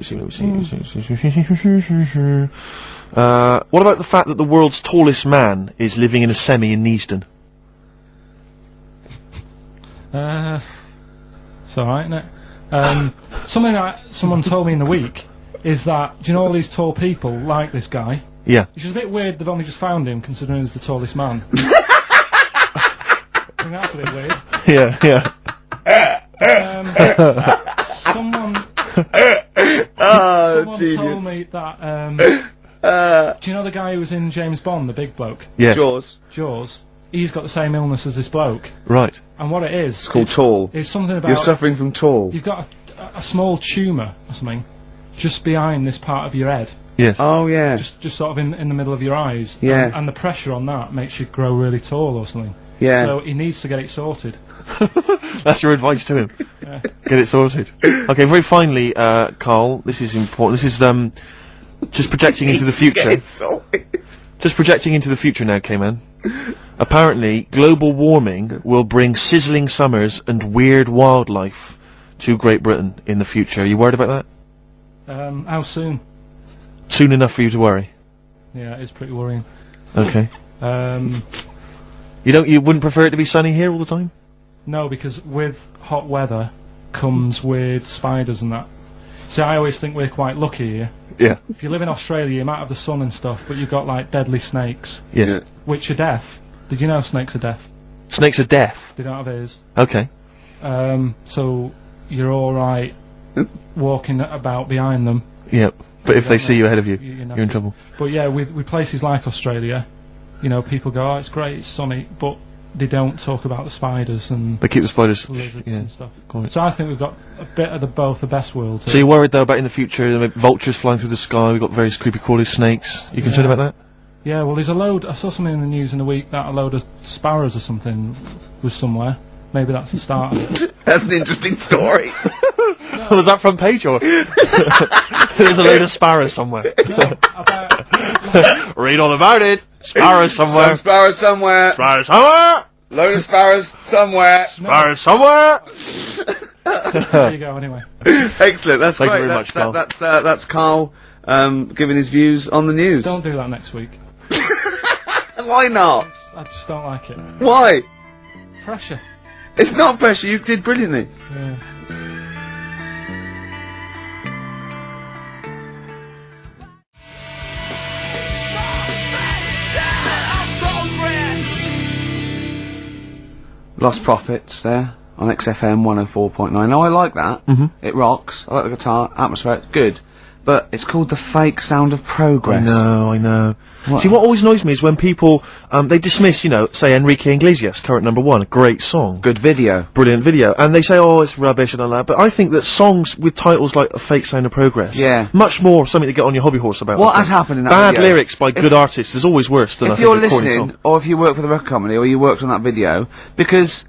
Speaker 2: about the fact that the world's tallest man is living in a semi in Neasden?
Speaker 3: It's alright, isn't it? Something that someone told me in the week is that, do you know all these tall people like this guy?
Speaker 2: Yeah.
Speaker 3: Which is a bit weird, they've only just found him, considering he's the tallest man. I think that's a bit weird.
Speaker 2: Yeah.
Speaker 3: Someone told me that, do you know the guy who was in James Bond, the big bloke?
Speaker 2: Yes.
Speaker 3: Jaws. He's got the same illness as this bloke.
Speaker 2: Right.
Speaker 3: And what it is...
Speaker 1: It's called tall.
Speaker 3: It's something about...
Speaker 1: You're suffering from tall.
Speaker 3: You've got a small tumour or something just behind this part of your head.
Speaker 2: Yes.
Speaker 1: Oh, yeah.
Speaker 3: Just sort of in the middle of your eyes.
Speaker 1: Yeah.
Speaker 3: And the pressure on that makes you grow really tall or something.
Speaker 1: Yeah.
Speaker 3: So he needs to get it sorted.
Speaker 2: That's your advice to him.
Speaker 3: Yeah.
Speaker 2: Get it sorted. Okay, very finally, Carl, this is important. This is, just projecting into the future. Just projecting into the future now, K-Man. Apparently, global warming will bring sizzling summers and weird wildlife to Great Britain in the future. Are you worried about
Speaker 3: that? How soon?
Speaker 2: Soon enough for you to worry?
Speaker 3: Yeah, it's pretty worrying.
Speaker 2: Okay. You wouldn't prefer it to be sunny here all the time?
Speaker 3: No, because with hot weather comes weird spiders and that. See, I always think we're quite lucky here.
Speaker 2: Yeah.
Speaker 3: If you live in Australia, you might have the sun and stuff, but you've got, like, deadly snakes.
Speaker 2: Yes.
Speaker 3: Which are deaf. Did you know snakes are deaf?
Speaker 2: Snakes are deaf?
Speaker 3: They don't have ears.
Speaker 2: Okay.
Speaker 3: So you're alright walking about behind them.
Speaker 2: Yep. But if they see you ahead of you, you're in trouble.
Speaker 3: But yeah, with places like Australia, you know, people go, oh, it's great, it's sunny, but they don't talk about the spiders and...
Speaker 2: They keep the spiders...
Speaker 3: lizards and stuff.
Speaker 2: Quite.
Speaker 3: So I think we've got a bit of both the best worlds.
Speaker 2: So you're worried, though, about in the future, vultures flying through the sky, we've got various creepy crawly snakes. You concerned about that?
Speaker 3: Yeah, well, there's a load... I saw something in the news in the week that a load of sparrows or something was somewhere. Maybe that's the start of it.
Speaker 1: That's an interesting story.
Speaker 2: Was that front page, or...? There's a load of sparrows somewhere.
Speaker 3: No, about...
Speaker 2: Read all about it. Sparrows somewhere.
Speaker 1: Some sparrows somewhere.
Speaker 2: Sparrows somewhere.
Speaker 1: Load of sparrows somewhere.
Speaker 2: Sparrows somewhere.
Speaker 3: There you go, anyway.
Speaker 1: Excellent, that's
Speaker 2: Thank
Speaker 1: great.
Speaker 2: you very much, Carl.
Speaker 1: That's Carl, giving his views on the news.
Speaker 3: Don't do that next week.
Speaker 1: Why not?
Speaker 3: I just don't like it.
Speaker 1: Why?
Speaker 3: Pressure.
Speaker 1: It's not pressure, you did brilliantly.
Speaker 3: Yeah.
Speaker 1: Lost Profits there on XFM 104.9. Now I like that. It rocks. I like the guitar, atmosphere, it's good. But it's called the fake sound of progress.
Speaker 2: I know. See, what always annoys me is when people, they dismiss, you know, say Enrique Iglesias, current #1, great song.
Speaker 1: Good video.
Speaker 2: Brilliant video. And they say, oh, it's rubbish and all that. But I think that songs with titles like A Fake Sound of Progress, much more something to get on your hobby horse about.
Speaker 1: What has happened in that
Speaker 2: Bad
Speaker 1: video?
Speaker 2: lyrics by good artists is always worse than
Speaker 1: if you're listening, or if you work for the record company, or you worked on that video, because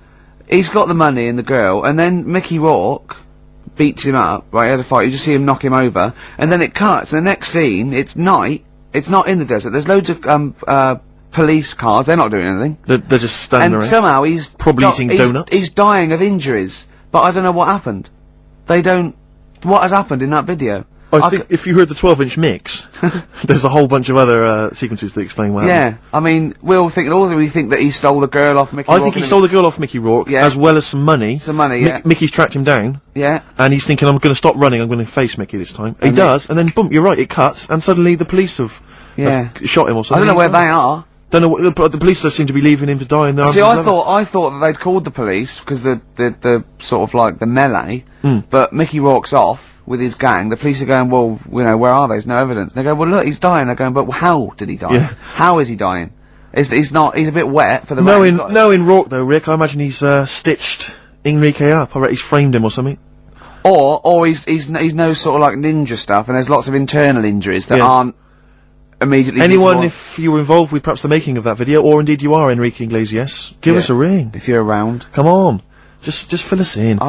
Speaker 1: he's got the money and the girl, and then Mickey Rourke beats him up, right, he has a fight, you just see him knock him over, and then it cuts, and the next scene, it's night, it's not in the desert, there's loads of, police cars, they're not doing anything.
Speaker 2: They're just standing around.
Speaker 1: And somehow he's...
Speaker 2: probably eating donuts.
Speaker 1: He's dying of injuries, but I don't know what happened. They don't... What has happened in that video?
Speaker 2: I think if you heard the 12-inch mix, there's a whole bunch of other sequences that explain what happened.
Speaker 1: Yeah, I mean, we think that he stole the girl off Mickey Rourke.
Speaker 2: I think he stole the girl off Mickey Rourke, as well as some money.
Speaker 1: Some money, yeah.
Speaker 2: Mickey's tracked him down.
Speaker 1: Yeah.
Speaker 2: And he's thinking, I'm going to stop running, I'm going to face Mickey this time. He does, and then boom, you're right, it cuts, and suddenly the police have shot him or something.
Speaker 1: I don't know where they are.
Speaker 2: Don't know what, the police seem to be leaving him to die in the arms.
Speaker 1: See, I thought that they'd called the police, because the sort of like the melee, but Mickey Rourke's off with his gang. The police are going, well, you know, where are they? There's no evidence. They go, well, look, he's dying. They're going, but how did he die?
Speaker 2: Yeah.
Speaker 1: How is he dying? He's a bit wet for the rain.
Speaker 2: No, in Rourke though, Rick, I imagine he's stitched Enrique up. I reckon he's framed him or something.
Speaker 1: Or he's no sort of like ninja stuff, and there's lots of internal injuries that aren't immediately
Speaker 2: Anyone,
Speaker 1: visible.
Speaker 2: if you were involved with perhaps the making of that video, or indeed you are Enrique Iglesias, give us a ring.
Speaker 1: If you're around.
Speaker 2: Come on. Just fill us in.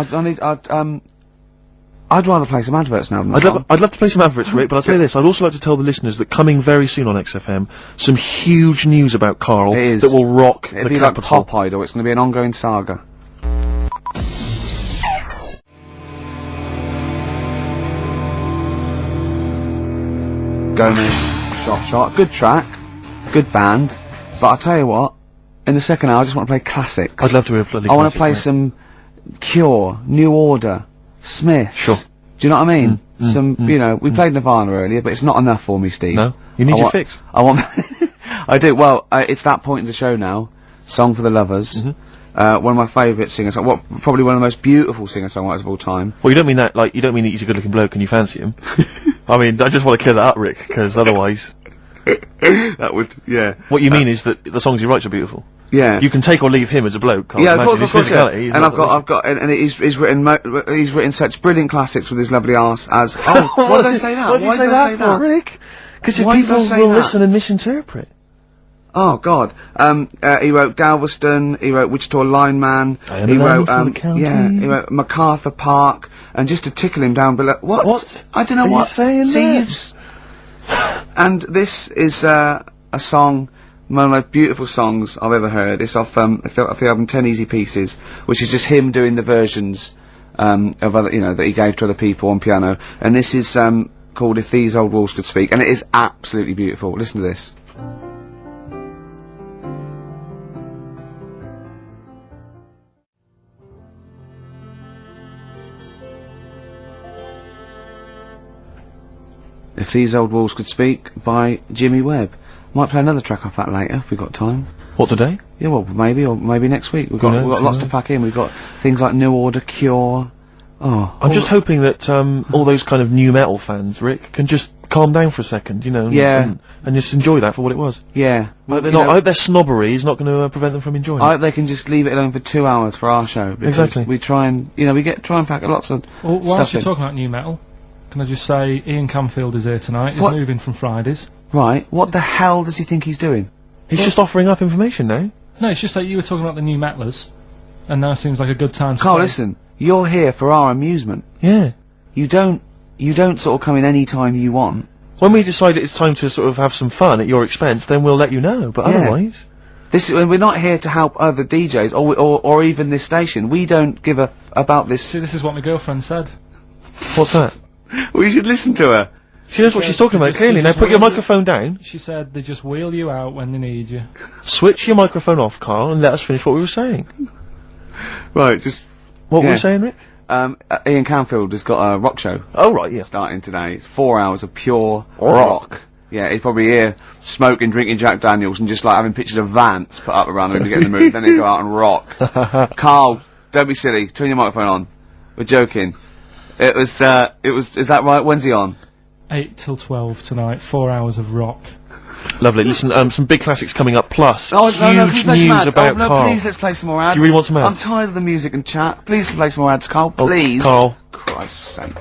Speaker 1: I'd rather play some adverts now than
Speaker 2: I'd love to play some adverts, Rick, but I'll tell you this, I'd also like to tell the listeners that coming very soon on XFM, some huge news about Karl that will rock
Speaker 1: It'll
Speaker 2: the
Speaker 1: be
Speaker 2: capital.
Speaker 1: like Pop Idol, it's going to be an ongoing saga. Gomez, Shot, good track, good band, but I'll tell you what, in the second hour I just want to play classics.
Speaker 2: I'd love to hear a bloody
Speaker 1: I want to
Speaker 2: classic,
Speaker 1: play
Speaker 2: mate.
Speaker 1: some Cure, New Order, Smiths.
Speaker 2: Sure.
Speaker 1: Do you know what I mean? You know, we played Nirvana earlier, but it's not enough for me, Steve.
Speaker 2: No, you need your fix.
Speaker 1: I want, I do, well, it's that point in the show now, Song for the Lovers, one of my favourite singers, probably one of the most beautiful singer-songwriters of all time.
Speaker 2: Well, you don't mean that, like, you don't mean that he's a good-looking bloke and you fancy him. I mean, I just want to clear that up, Rick, because otherwise...
Speaker 1: That would, yeah.
Speaker 2: What you mean is that the songs he writes are beautiful.
Speaker 1: Yeah.
Speaker 2: You can take or leave him as a bloke, can't
Speaker 1: Yeah,
Speaker 2: you? Imagine his physicality.
Speaker 1: yeah. And and he's written such brilliant classics with his lovely arse as, oh, why did I say that?
Speaker 2: Why did you say that, Rick? Because
Speaker 1: Why
Speaker 2: people
Speaker 1: did I say
Speaker 2: will
Speaker 1: that?
Speaker 2: listen and misinterpret.
Speaker 1: Oh God. He wrote Galveston, he wrote Wichita Lineman, he wrote, he wrote MacArthur Park, and just to tickle him down below, what? I don't know
Speaker 2: What are
Speaker 1: what.
Speaker 2: you saying there?
Speaker 1: Thieves. And this is, a song, one of the most beautiful songs I've ever heard. It's off the album 10 Easy Pieces, which is just him doing the versions, of other, you know, that he gave to other people on piano. And this is, called If These Old Walls Could Speak, and it is absolutely beautiful. Listen to this. If These Old Walls Could Speak by Jimmy Webb. Might play another track off that later if we've got time.
Speaker 2: What, today?
Speaker 1: Yeah, well, maybe, or maybe next week. We've got lots to pack in. We've got things like New Order, Cure. Oh,
Speaker 2: I'm just hoping that all those kind of new metal fans, Rick, can just calm down for a second, you know, and just enjoy that for what it was.
Speaker 1: Yeah.
Speaker 2: I hope their snobbery is not going to prevent them from enjoying it.
Speaker 1: I hope they can just leave it alone for 2 hours for our show.
Speaker 2: Exactly.
Speaker 1: We try and, you know, try and pack lots of
Speaker 3: Well, whilst
Speaker 1: stuff
Speaker 3: you're
Speaker 1: in.
Speaker 3: talking about new metal, can I just say Ian Camfield is here tonight. He's moving from Fridays.
Speaker 1: Right. What the hell does he think he's doing?
Speaker 2: He's just offering up information now.
Speaker 3: No, it's just that you were talking about the new metalers, and now seems like a good time to
Speaker 1: Carl,
Speaker 3: say-
Speaker 1: listen. You're here for our amusement.
Speaker 2: Yeah.
Speaker 1: You don't sort of come in any time you want.
Speaker 2: When we decide it's time to sort of have some fun at your expense, then we'll let you know, but otherwise...
Speaker 1: We're not here to help other DJs, or even this station. We don't give a about this.
Speaker 3: See, this is what my girlfriend said.
Speaker 2: What's that?
Speaker 1: Well, you should listen to her.
Speaker 2: She knows what she's talking about, clearly. Now put your microphone down.
Speaker 3: She said they just wheel you out when they need you.
Speaker 2: Switch your microphone off, Carl, and let us finish what we were saying.
Speaker 1: Right, just...
Speaker 2: What were we saying, Rick?
Speaker 1: Ian Camfield has got a rock show.
Speaker 2: Oh, right, yeah.
Speaker 1: Starting today. It's 4 hours of pure rock. Yeah, he'd probably here smoking, drinking Jack Daniels, and just like having pictures of Vance put up around him to get in the mood. Then he'd go out and rock. Carl, don't be silly. Turn your microphone on. We're joking. Is that right? When's he on?
Speaker 3: 8 till 12 tonight. 4 hours of rock.
Speaker 2: Lovely. Listen, some big classics coming up, plus huge
Speaker 1: play some
Speaker 2: news
Speaker 1: ads.
Speaker 2: about Carl.
Speaker 1: Please, let's play some more ads.
Speaker 2: Do you really want some ads?
Speaker 1: I'm tired of the music and chat. Please play some more ads, Carl. Please.
Speaker 2: Carl.
Speaker 1: Christ's sake.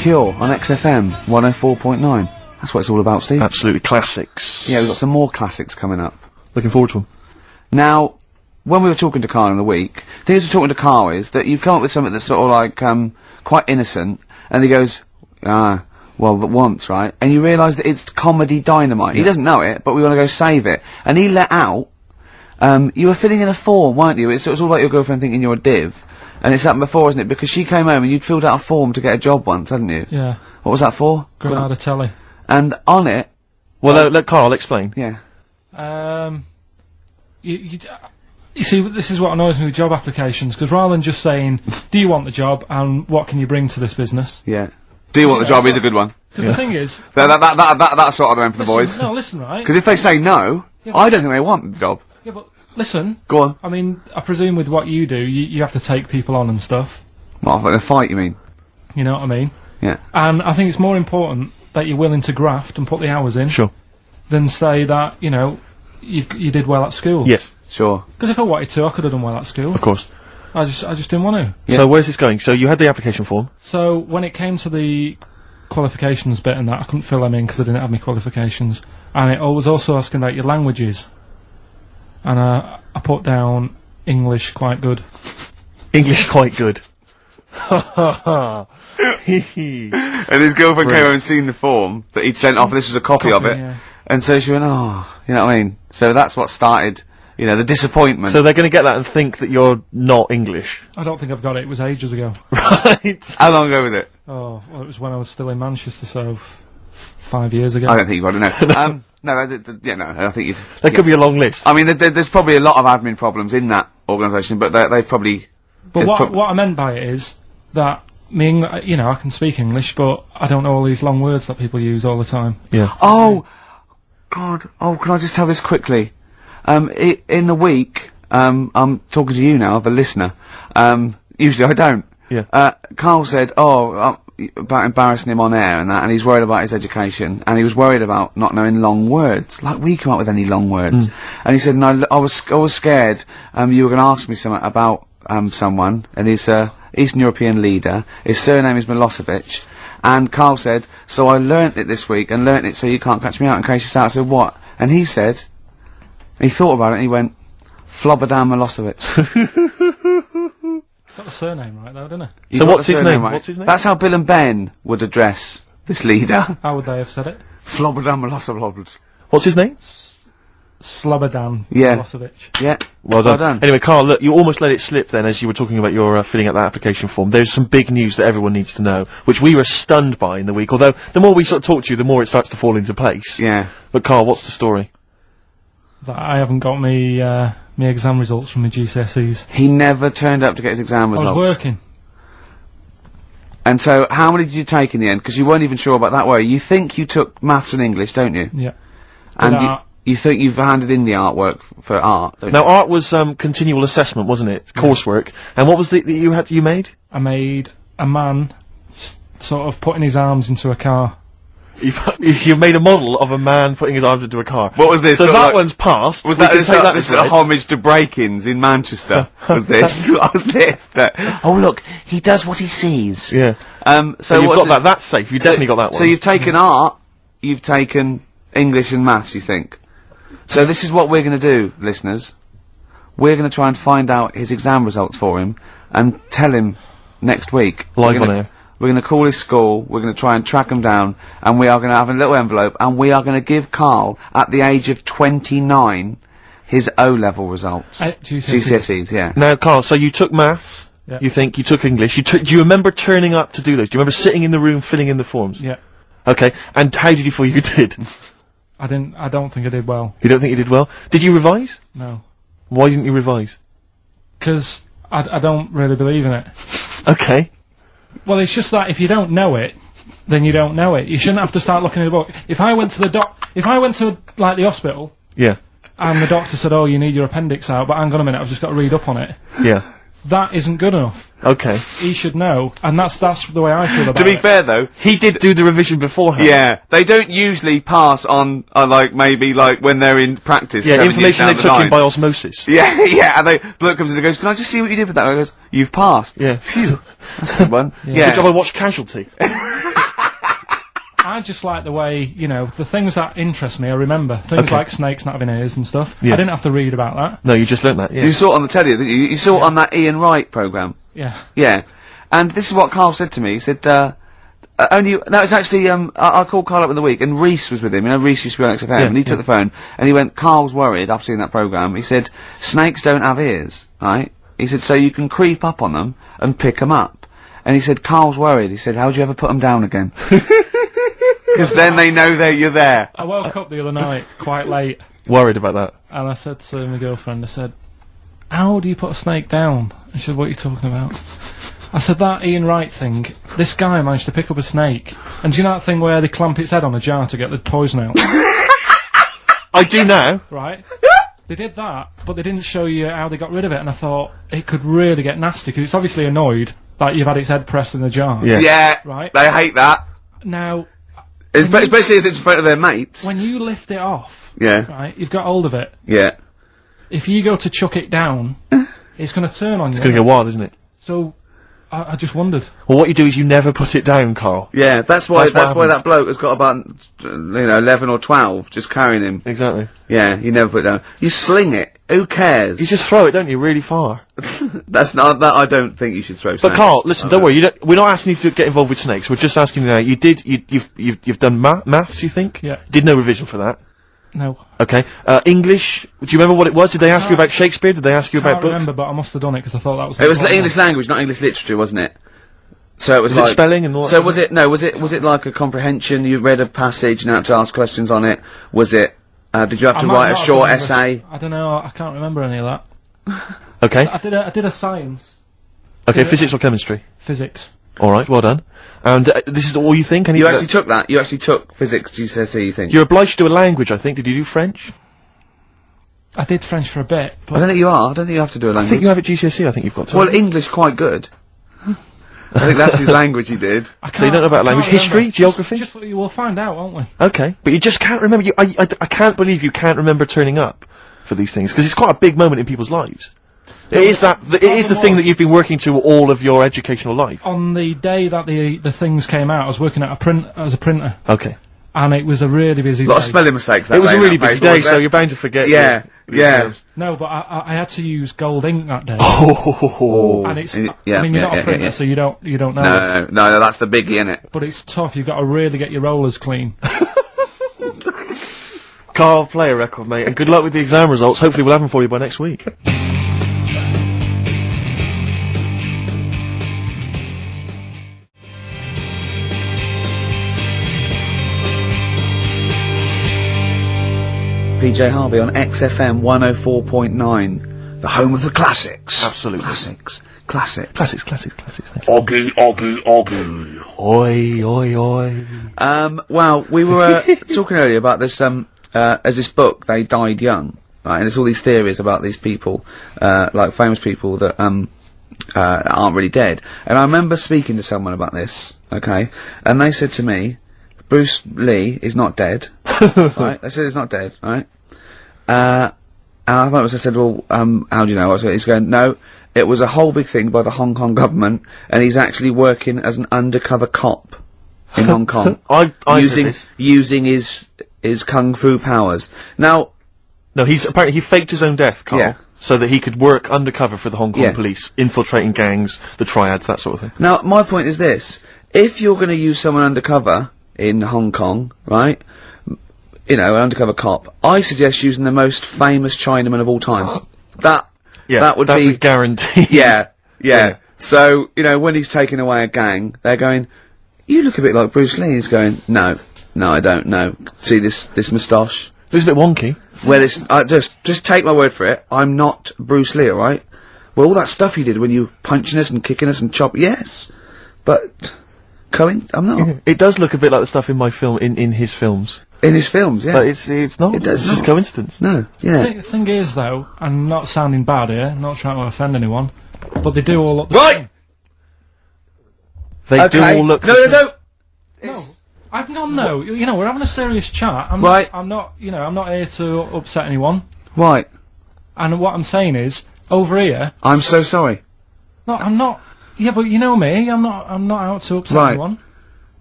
Speaker 1: Cure on XFM 104.9. That's what it's all about, Steve.
Speaker 2: Absolutely classics.
Speaker 1: Yeah, we've got some more classics coming up.
Speaker 2: Looking forward to them.
Speaker 1: Now, when we were talking to Carl in the week, the thing is we're talking to Carl is that you come up with something that's sort of like, quite innocent, and he goes, well, that once, right? And you realise that it's comedy dynamite. He doesn't know it, but we want to go save it. And he let out, you were filling in a form, weren't you? It was all like your girlfriend thinking you're a div. And it's happened before, isn't it? Because she came home and you'd filled out a form to get a job once, hadn't you?
Speaker 3: Yeah.
Speaker 1: What was that for?
Speaker 3: Granada Telly.
Speaker 1: And on it...
Speaker 2: Well, let Carl explain.
Speaker 1: Yeah.
Speaker 3: You see, this is what annoys me with job applications, because rather than just saying, do you want the job, and what can you bring to this business?
Speaker 1: Yeah. Do you want the job is a good one.
Speaker 3: Because the thing is...
Speaker 1: That's sort of the end for the boys.
Speaker 3: No, listen, right?
Speaker 1: Because if they say no, I don't think they want the job.
Speaker 3: Yeah, but listen.
Speaker 1: Go on.
Speaker 3: I mean, I presume with what you do, you have to take people on and stuff.
Speaker 1: What, in a fight, you mean?
Speaker 3: You know what I mean?
Speaker 1: Yeah.
Speaker 3: And I think it's more important that you're willing to graft and put the hours in.
Speaker 2: Sure.
Speaker 3: Than say that, you know, you did well at school.
Speaker 2: Yes.
Speaker 1: Sure.
Speaker 3: Because if I wanted to, I could have done well at school.
Speaker 2: Of course.
Speaker 3: I just didn't want to.
Speaker 2: Yeah. So where's this going? So you had the application form.
Speaker 3: So when it came to the qualifications bit and that, I couldn't fill them in because I didn't have any qualifications. And it was also asking about your languages. And I put down English quite good.
Speaker 2: English quite good. And
Speaker 1: his girlfriend came over and seen the form that he'd sent off, and this was a copy of it.
Speaker 3: Yeah.
Speaker 1: And so she went, oh, you know what I mean? So that's what started, you know, the disappointment.
Speaker 2: So they're going to get that and think that you're not English.
Speaker 3: I don't think I've got it. It was ages ago.
Speaker 2: Right.
Speaker 1: How long ago was it?
Speaker 3: Oh, well, it was when I was still in Manchester, so 5 years ago.
Speaker 1: I don't think you got it, no. No, I think you'd...
Speaker 2: There could be a long list.
Speaker 1: I mean, there's probably a lot of admin problems in that organisation, but they probably...
Speaker 3: But what I meant by it is that you know, I can speak English, but I don't know all these long words that people use all the time.
Speaker 2: Yeah.
Speaker 1: Oh! God. Oh, can I just tell this quickly? In the week, I'm talking to you now, the listener. Usually I don't.
Speaker 2: Yeah.
Speaker 1: Karl said, about embarrassing him on air and that, and he's worried about his education, and he was worried about not knowing long words. Like, we come up with any long words. And he said, no, I was scared, you were gonna ask me something about, someone, and he's Eastern European leader. His surname is Milosevic. And Karl said, so I learnt it this week, and learnt it so you can't catch me out in case you start. I said, what? And he said, he thought about it, and he went, Flobodan Milosevic.
Speaker 3: Got the surname right though, didn't he?
Speaker 2: So what's his name? Right? What's his name?
Speaker 1: That's how Bill and Ben would address this leader.
Speaker 3: How would they have said it?
Speaker 1: Flobodan Milosevic.
Speaker 2: What's his name?
Speaker 3: Slobodan
Speaker 1: Yeah.
Speaker 3: Milosevic.
Speaker 1: Yeah.
Speaker 2: Well done. Anyway, Karl, look, you almost let it slip then as you were talking about your filling out that application form. There's some big news that everyone needs to know, which we were stunned by in the week, although the more we sort of talk to you, the more it starts to fall into place.
Speaker 1: Yeah.
Speaker 2: But Karl, what's the story?
Speaker 3: That I haven't got me exam results from my GCSEs.
Speaker 1: He never turned up to get his exam results.
Speaker 3: I was working.
Speaker 1: And so, how many did you take in the end? Because you weren't even sure about that, were you? You think you took maths and English, don't you?
Speaker 3: Yeah.
Speaker 1: And you think you've handed in the artwork for art, don't
Speaker 2: Now,
Speaker 1: you?
Speaker 2: art was continual assessment, wasn't it? Coursework. And what was that you made?
Speaker 3: I made a man sort of putting his arms into a car.
Speaker 2: You made a model of a man putting his arms into a car.
Speaker 1: What was this?
Speaker 2: So
Speaker 1: sort of
Speaker 2: that
Speaker 1: like,
Speaker 2: one's passed.
Speaker 1: Was
Speaker 2: We
Speaker 1: that
Speaker 2: can
Speaker 1: this
Speaker 2: take that
Speaker 1: this
Speaker 2: as read.
Speaker 1: a homage to break-ins in Manchester? Was this? What was this? Oh look, he does what he sees.
Speaker 2: Yeah.
Speaker 1: So
Speaker 2: you've
Speaker 1: what's
Speaker 2: got that. That's safe. You definitely got that one.
Speaker 1: So you've taken art, you've taken English and maths, you think? So this is what we're going to do, listeners. We're going to try and find out his exam results for him and tell him next week.
Speaker 2: Live on air.
Speaker 1: We're going to call his school, we're going to try and track him down, and we are going to have a little envelope, and we are going to give Karl, at the age of 29, his O-level results. GCSEs, yeah.
Speaker 2: Now, Karl, so you took maths, you think, you took English, do you remember turning up to do those? Do you remember sitting in the room filling in the forms?
Speaker 3: Yeah.
Speaker 2: Okay, and how did you feel you did?
Speaker 3: I don't think I did well.
Speaker 2: You don't think you did well? Did you revise?
Speaker 3: No.
Speaker 2: Why didn't you revise?
Speaker 3: Because I don't really believe in it.
Speaker 2: Okay.
Speaker 3: Well, it's just that if you don't know it, then you don't know it. You shouldn't have to start looking at the book. If I went to like the hospital,
Speaker 2: yeah,
Speaker 3: and the doctor said, "Oh, you need your appendix out," but hang on a minute, I've just got to read up on it.
Speaker 2: Yeah.
Speaker 3: That isn't good enough.
Speaker 2: Okay.
Speaker 3: He should know, and that's the way I feel about it.
Speaker 1: To be fair though,
Speaker 2: he did do the revision beforehand.
Speaker 1: Yeah, they don't usually pass on, like, maybe, like, when they're in practice.
Speaker 2: Yeah, information they took in by osmosis.
Speaker 1: Yeah, yeah, and bloke comes in and goes, can I just see what you did with that? And I goes, you've passed.
Speaker 2: Yeah.
Speaker 1: Phew. That's a good one.
Speaker 2: Yeah. Good job I watched Casualty.
Speaker 3: I just like the way, you know, the things that interest me, I remember. Things like snakes not having ears and stuff.
Speaker 2: Yes.
Speaker 3: I didn't have to read about that.
Speaker 2: No, you just learnt that, yeah.
Speaker 1: You saw it on the telly, didn't you? You saw it on that Ian Wright programme.
Speaker 3: Yeah.
Speaker 1: Yeah. And this is what Karl said to me. He said, it's actually, I called Karl up in the week, and Reese was with him. You know, Reese used to be on XFM, and he took the phone, and he went, Karl's worried, I've seen that programme. He said, snakes don't have ears, right? He said, so you can creep up on them and pick them up. And he said, Karl's worried. He said, how'd you ever put them down again? Because then they know that you're there.
Speaker 3: I woke up the other night, quite late.
Speaker 2: Worried about that.
Speaker 3: And I said to my girlfriend, I said, how do you put a snake down? And she said, what are you talking about? I said, that Ian Wright thing, this guy managed to pick up a snake. And do you know that thing where they clamp its head on a jar to get the poison out?
Speaker 2: I do now.
Speaker 3: Right? They did that, but they didn't show you how they got rid of it, and I thought, it could really get nasty, because it's obviously annoyed that you've had its head pressed in the jar.
Speaker 1: Yeah. Yeah.
Speaker 3: Right?
Speaker 1: They hate that.
Speaker 3: Now...
Speaker 1: Especially as it's in front of their mates.
Speaker 3: When you lift it off...
Speaker 1: Yeah.
Speaker 3: Right? You've got hold of it.
Speaker 1: Yeah.
Speaker 3: If you go to chuck it down, it's going to turn on you.
Speaker 2: It's going to go wild, isn't it?
Speaker 3: So... I just wondered.
Speaker 2: Well, what you do is you never put it down, Carl.
Speaker 1: Yeah, that's why
Speaker 2: That's what
Speaker 1: that bloke has got about 11 or 12 just carrying him.
Speaker 2: Exactly.
Speaker 1: Yeah, you never put it down. You sling it. Who cares?
Speaker 2: You just throw it, don't you, really far.
Speaker 1: That's not that. I don't think you should throw.
Speaker 2: But
Speaker 1: snakes.
Speaker 2: Carl, listen, don't worry. We're not asking you to get involved with snakes. We're just asking you now. You've done maths, you think?
Speaker 3: Yeah.
Speaker 2: Did no revision for that.
Speaker 3: No.
Speaker 2: Okay. English. Do you remember what it was? Did they ask you about Shakespeare? Did they ask you about books?
Speaker 3: I remember, but I must have done it because I thought that was.
Speaker 1: It was English language, not English literature, wasn't it? So it was like
Speaker 2: spelling and all.
Speaker 1: So was it? No, was it like a comprehension? You read a passage and had to ask questions on it. Was it? Did you have to write a short essay?
Speaker 3: I don't know. I can't remember any of that.
Speaker 2: Okay.
Speaker 3: I did a science.
Speaker 2: Okay, physics or chemistry?
Speaker 3: Physics.
Speaker 2: All right, well done. And this is all you think?
Speaker 1: You actually took that. You actually took physics GCSE. You think?
Speaker 2: You're obliged to do a language, I think. Did you do French?
Speaker 3: I did French for a bit.
Speaker 1: I don't think you are. I don't think you have to do a language.
Speaker 2: I think you have at GCSE. I think you've got to.
Speaker 1: Well, English quite good. I think that's his language he did.
Speaker 2: So you don't know about language? History? Geography?
Speaker 3: Just we'll find out, won't we?
Speaker 2: Okay. But you just can't remember. I can't believe you can't remember turning up for these things, because it's quite a big moment in people's lives. It is the thing that you've been working to all of your educational life.
Speaker 3: On the day that the things came out, I was working at as a printer.
Speaker 2: Okay.
Speaker 3: And it was a really busy day.
Speaker 1: A lot of spelling mistakes that
Speaker 2: It was
Speaker 1: day,
Speaker 2: a really
Speaker 1: that
Speaker 2: busy
Speaker 1: paper,
Speaker 2: day, so you're bound to forget.
Speaker 1: Yeah, yeah.
Speaker 3: No, but I had to use gold ink that day.
Speaker 2: Oh.
Speaker 3: And it's,
Speaker 1: yeah,
Speaker 3: I mean, you're not a printer, so you don't know.
Speaker 1: No, that's the biggie, innit?
Speaker 3: But it's tough, you've got to really get your rollers clean.
Speaker 2: Carl, play a record, mate, and good luck with the exam results. Hopefully we'll have them for you by next week.
Speaker 1: PJ Harvey on XFM 104.9, the home of the classics.
Speaker 2: Absolutely.
Speaker 1: Classics.
Speaker 2: Oggy. Oi.
Speaker 1: Well, we were talking earlier about this, as this book, They Died Young, right, and there's all these theories about these people, like famous people that, aren't really dead. And I remember speaking to someone about this, okay, and they said to me, Bruce Lee is not dead. Right? They said he's not dead, right? And I said, well, how do you know? He's going, no, it was a whole big thing by the Hong Kong government, and he's actually working as an undercover cop in Hong Kong. using his kung fu powers. Now,
Speaker 2: no, apparently he faked his own death, Carl.
Speaker 1: Yeah.
Speaker 2: So that he could work undercover for the Hong Kong police, infiltrating gangs, the triads, that sort of thing.
Speaker 1: Now, my point is this. If you're gonna use someone undercover in Hong Kong, right? You know, an undercover cop, I suggest using the most famous Chinaman of all time. That would
Speaker 2: that's
Speaker 1: be
Speaker 2: a guarantee.
Speaker 1: Yeah. So, you know, when he's taking away a gang, they're going, you look a bit like Bruce Lee. He's going, no, I don't know. See this moustache?
Speaker 2: It's a bit wonky.
Speaker 1: Well, just take my word for it. I'm not Bruce Lee, alright? Well, all that stuff you did when you punching us and kicking us and yes. But, I'm not.
Speaker 2: It does look a bit like the stuff in my film, in his films.
Speaker 1: In his films, yeah.
Speaker 2: But it's not. It's just coincidence.
Speaker 1: No, yeah.
Speaker 3: The thing is, though, I'm not sounding bad here, not trying to offend anyone, but they do all look the same.
Speaker 2: They do all look
Speaker 1: No.
Speaker 3: No, you know, we're having a serious chat. I'm not here to upset anyone.
Speaker 1: Right.
Speaker 3: And what I'm saying is, over here...
Speaker 1: I'm so sorry.
Speaker 3: No, I'm not... Yeah, but you know me, I'm not out to upset anyone.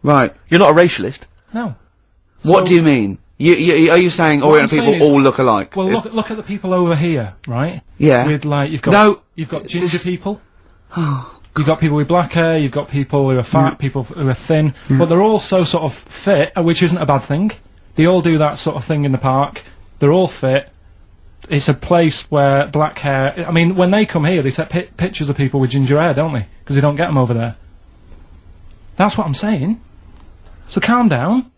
Speaker 1: Right.
Speaker 2: You're not a racialist?
Speaker 3: No.
Speaker 1: What do you mean? Are you saying Orient people all look alike?
Speaker 3: Well, look at the people over here, right?
Speaker 1: Yeah.
Speaker 3: With like you've got ginger people. You've got people with black hair. You've got people who are fat, people who are thin, but they're all so sort of fit, which isn't a bad thing. They all do that sort of thing in the park. They're all fit. It's a place where black hair. I mean, when they come here, they take pictures of people with ginger hair, don't they? Because they don't get them over there. That's what I'm saying. So calm down.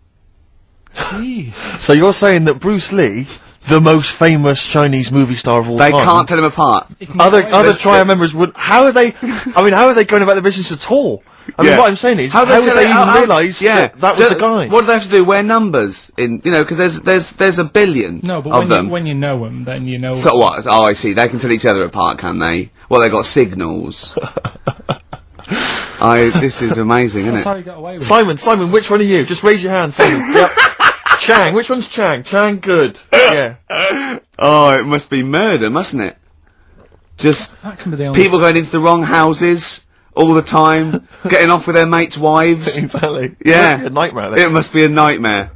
Speaker 3: Jeez.
Speaker 2: So you're saying that Bruce Lee, the most famous Chinese movie star of all time...
Speaker 1: They can't tell him apart.
Speaker 2: Other triad members would... How are they going about the business at all? I mean, what I'm saying is, how would they even realise that was the guy?
Speaker 1: What do they have to do? Wear numbers in, you know, because there's a billion of them.
Speaker 3: When you know them, then you know...
Speaker 1: So what? Oh, I see. They can tell each other apart, can they? Well, they've got signals. This is amazing, isn't it?
Speaker 3: That's how you got away with
Speaker 2: Simon, which one are you? Just raise your hand, Simon. Yep. Chang, which one's Chang? Chang, good. Yeah.
Speaker 1: Oh, it must be murder, mustn't it? Just
Speaker 3: that can be the only
Speaker 1: people going into the wrong houses, all the time, getting off with their mates' wives.
Speaker 2: Exactly.
Speaker 1: Yeah.
Speaker 2: It must be a nightmare.
Speaker 1: It must be a nightmare.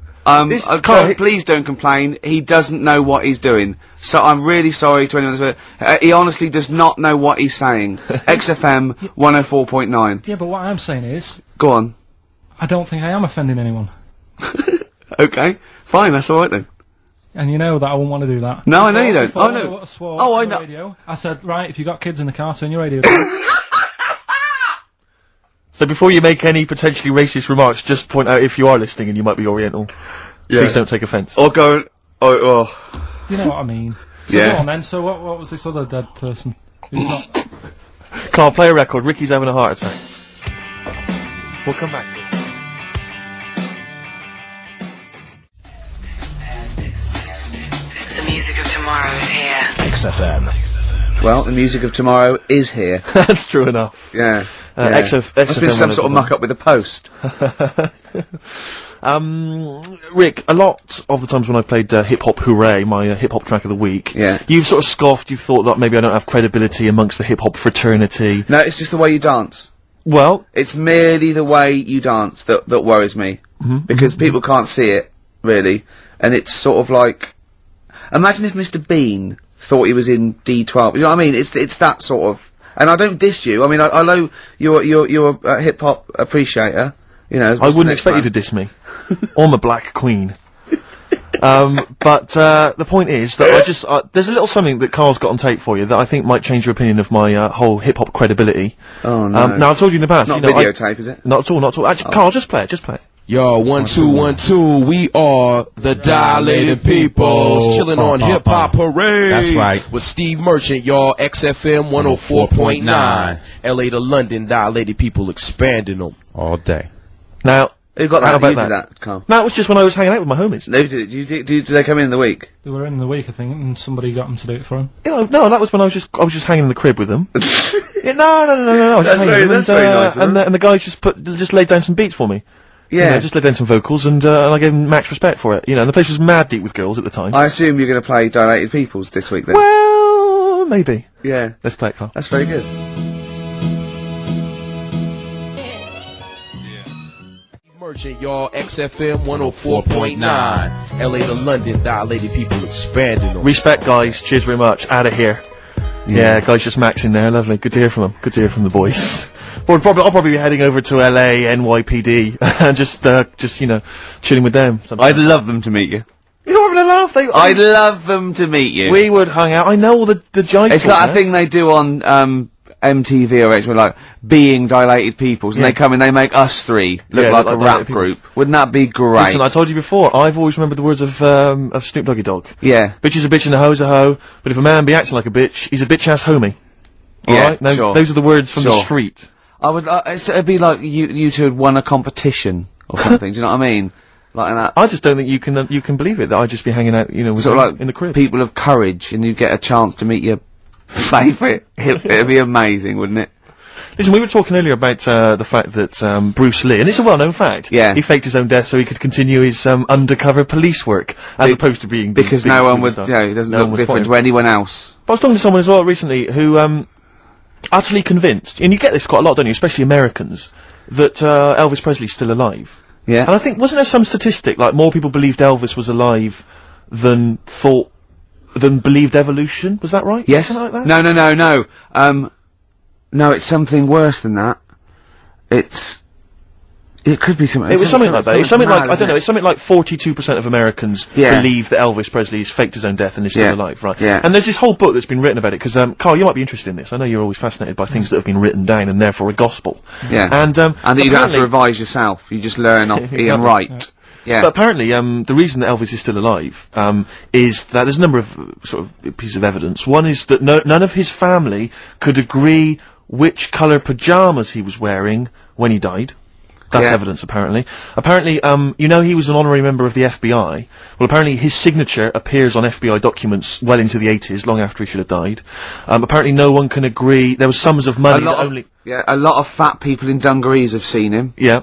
Speaker 1: Please don't complain. He doesn't know what he's doing. So I'm really sorry to anyone that's he honestly does not know what he's saying. XFM 104.9.
Speaker 3: Yeah, but what I'm saying is...
Speaker 1: Go on.
Speaker 3: I don't think I am offending anyone.
Speaker 1: Okay. Fine, that's alright then.
Speaker 3: And you know that I wouldn't want to do that.
Speaker 1: No, I know you don't.
Speaker 3: Oh,
Speaker 1: no.
Speaker 3: I know. Radio, I said, right, if you got kids in the car, turn your radio down.
Speaker 2: So before you make any potentially racist remarks, just point out if you are listening and you might be Oriental. Yeah. Please don't take offence.
Speaker 1: Or go,
Speaker 3: You know what I mean. So
Speaker 1: yeah.
Speaker 3: Go on then, so what was this other dead person? Who's not...
Speaker 2: Carl, play a record. Ricky's having a heart attack. We'll come back.
Speaker 7: The music of tomorrow is here.
Speaker 9: XFM.
Speaker 1: Well, the music of tomorrow is here.
Speaker 2: That's true enough.
Speaker 1: Yeah.
Speaker 2: XFM.
Speaker 1: There's been some sort of muck up with the post.
Speaker 2: Rick, a lot of the times when I've played Hip Hop Hooray, my hip hop track of the week, you've sort of scoffed, you've thought that maybe I don't have credibility amongst the hip hop fraternity.
Speaker 1: No, it's just the way you dance.
Speaker 2: Well,
Speaker 1: it's merely the way you dance that worries me. Because people can't see it, really. And it's sort of like, imagine if Mr. Bean thought he was in D12. You know what I mean? It's that sort of, and I don't diss you. I mean, I know you're a hip hop appreciator. You know,
Speaker 2: I wouldn't expect you to diss me. I'm a black queen. But the point is that there's a little something that Carl's got on tape for you that I think might change your opinion of my whole hip hop credibility.
Speaker 1: Oh no!
Speaker 2: Now I've told you in the past.
Speaker 1: Not videotape, is it?
Speaker 2: Not at all. Not at all. Actually, Carl, just play it. Just play it.
Speaker 12: Yo, 1 2 1 2. We are the Dilated Peoples, chilling on Hip Hop Hooray.
Speaker 9: That's right.
Speaker 12: With Steve Merchant, y'all. XFM 104.9. LA to London, Dilated People expanding them
Speaker 9: all day.
Speaker 2: Now,
Speaker 1: who got that? How about that, Carl?
Speaker 2: No, it was just when I was hanging out with my homies.
Speaker 1: No, do they come in the week?
Speaker 3: They were in the week, I think, and somebody got them to do it for him.
Speaker 2: No, that was when I was just hanging in the crib with them. No.
Speaker 1: That's very nice.
Speaker 2: And the guys just laid down some beats for me.
Speaker 1: Yeah.
Speaker 2: You know, just laid down some vocals, and I gave them max respect for it. You know, and the place was mad deep with girls at the time.
Speaker 1: I assume you're going to play Dilated Peoples this week, then?
Speaker 2: Well, maybe.
Speaker 1: Yeah.
Speaker 2: Let's play it, Carl.
Speaker 1: That's very good.
Speaker 12: Merchant, y'all. XFM 104.9. LA to London, Dilated People expanding them.
Speaker 2: Respect, guys. Cheers very much. Out of here. Yeah, guys, just maxing there. Lovely. Good to hear from them. Good to hear from the boys. I'll probably be heading over to LA, NYPD, and just you know, chilling with them.
Speaker 1: I'd love them to meet you.
Speaker 2: You're having a laugh.
Speaker 1: I'd love them to meet you.
Speaker 2: We would hang out. I know all the jive.
Speaker 1: It's like a thing they do on MTV or HBO, like being Dilated Peoples, and they come in, they make us three look like a rap group. Wouldn't that be great?
Speaker 2: Listen, I told you before, I've always remembered the words of Snoop Doggy Dogg.
Speaker 1: Yeah.
Speaker 2: Bitch is a bitch and a hoe's a hoe, but if a man be acting like a bitch, he's a bitch-ass homie.
Speaker 1: Yeah,
Speaker 2: Alright? Those are the words from the street.
Speaker 1: I would, it'd be like you two had won a competition or something, do you know what I mean? Like that.
Speaker 2: I just don't think you can believe it, that I'd just be hanging out, you know, with
Speaker 1: sort of like
Speaker 2: in the crib.
Speaker 1: People of courage, and you get a chance to meet your favourite. It'd be amazing, wouldn't it?
Speaker 2: Listen, we were talking earlier about the fact that Bruce Lee, and it's a well-known fact, he faked his own death so he could continue his undercover police work, as opposed to being
Speaker 1: because no one would, he doesn't look different to anyone else.
Speaker 2: But I was talking to someone as well recently who utterly convinced, and you get this quite a lot, don't you, especially Americans, that Elvis Presley's still alive.
Speaker 1: Yeah.
Speaker 2: And I think, wasn't there some statistic, like more people believed Elvis was alive than believed evolution? Was that right?
Speaker 1: Yes.
Speaker 2: Something like that?
Speaker 1: No. No, it's something worse than that. It could be something.
Speaker 2: It was something like that. It's something like, I don't know, it's something like 42% of Americans believe that Elvis Presley's faked his own death and is still alive, right? Yeah. And there's this whole book that's been written about it, because, Carl, you might be interested in this. I know you're always fascinated by things that have been written down and therefore a gospel.
Speaker 1: Yeah. And that you don't have to revise yourself. You just learn off Ian Wright. Yeah.
Speaker 2: But apparently, the reason that Elvis is still alive, is that there's a number of, sort of, pieces of evidence. One is that none of his family could agree which colour pyjamas he was wearing when he died. That's evidence, apparently. Apparently, you know, he was an honorary member of the FBI. Well, apparently his signature appears on FBI documents well into the 80s, long after he should have died. Apparently no one can agree. There was sums of money
Speaker 1: a lot of fat people in dungarees have seen him.
Speaker 2: Yeah.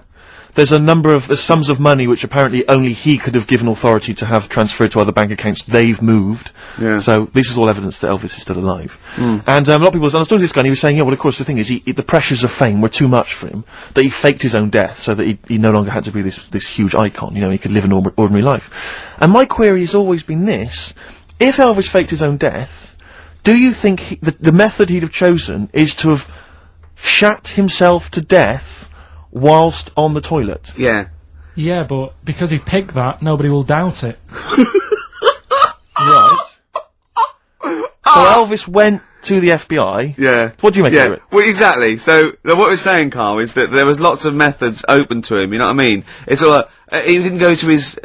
Speaker 2: there's a number of sums of money which apparently only he could have given authority to have transferred to other bank accounts. They've moved.
Speaker 1: Yeah.
Speaker 2: So this is all evidence that Elvis is still alive. And a lot of people, I was talking to this guy and he was saying, yeah, well of course the thing is, the pressures of fame were too much for him, that he faked his own death so that he no longer had to be this huge icon, you know, he could live an ordinary life. And my query has always been this: if Elvis faked his own death, do you think the method he'd have chosen is to have shat himself to death whilst on the toilet?
Speaker 1: Yeah.
Speaker 3: Yeah, but because he picked that, nobody will doubt it.
Speaker 2: Right. So Elvis went to the FBI.
Speaker 1: Yeah.
Speaker 2: What do you make of it?
Speaker 1: Well, exactly. So, what we're saying, Carl, is that there was lots of methods open to him, you know what I mean? It's all like, he didn't go to his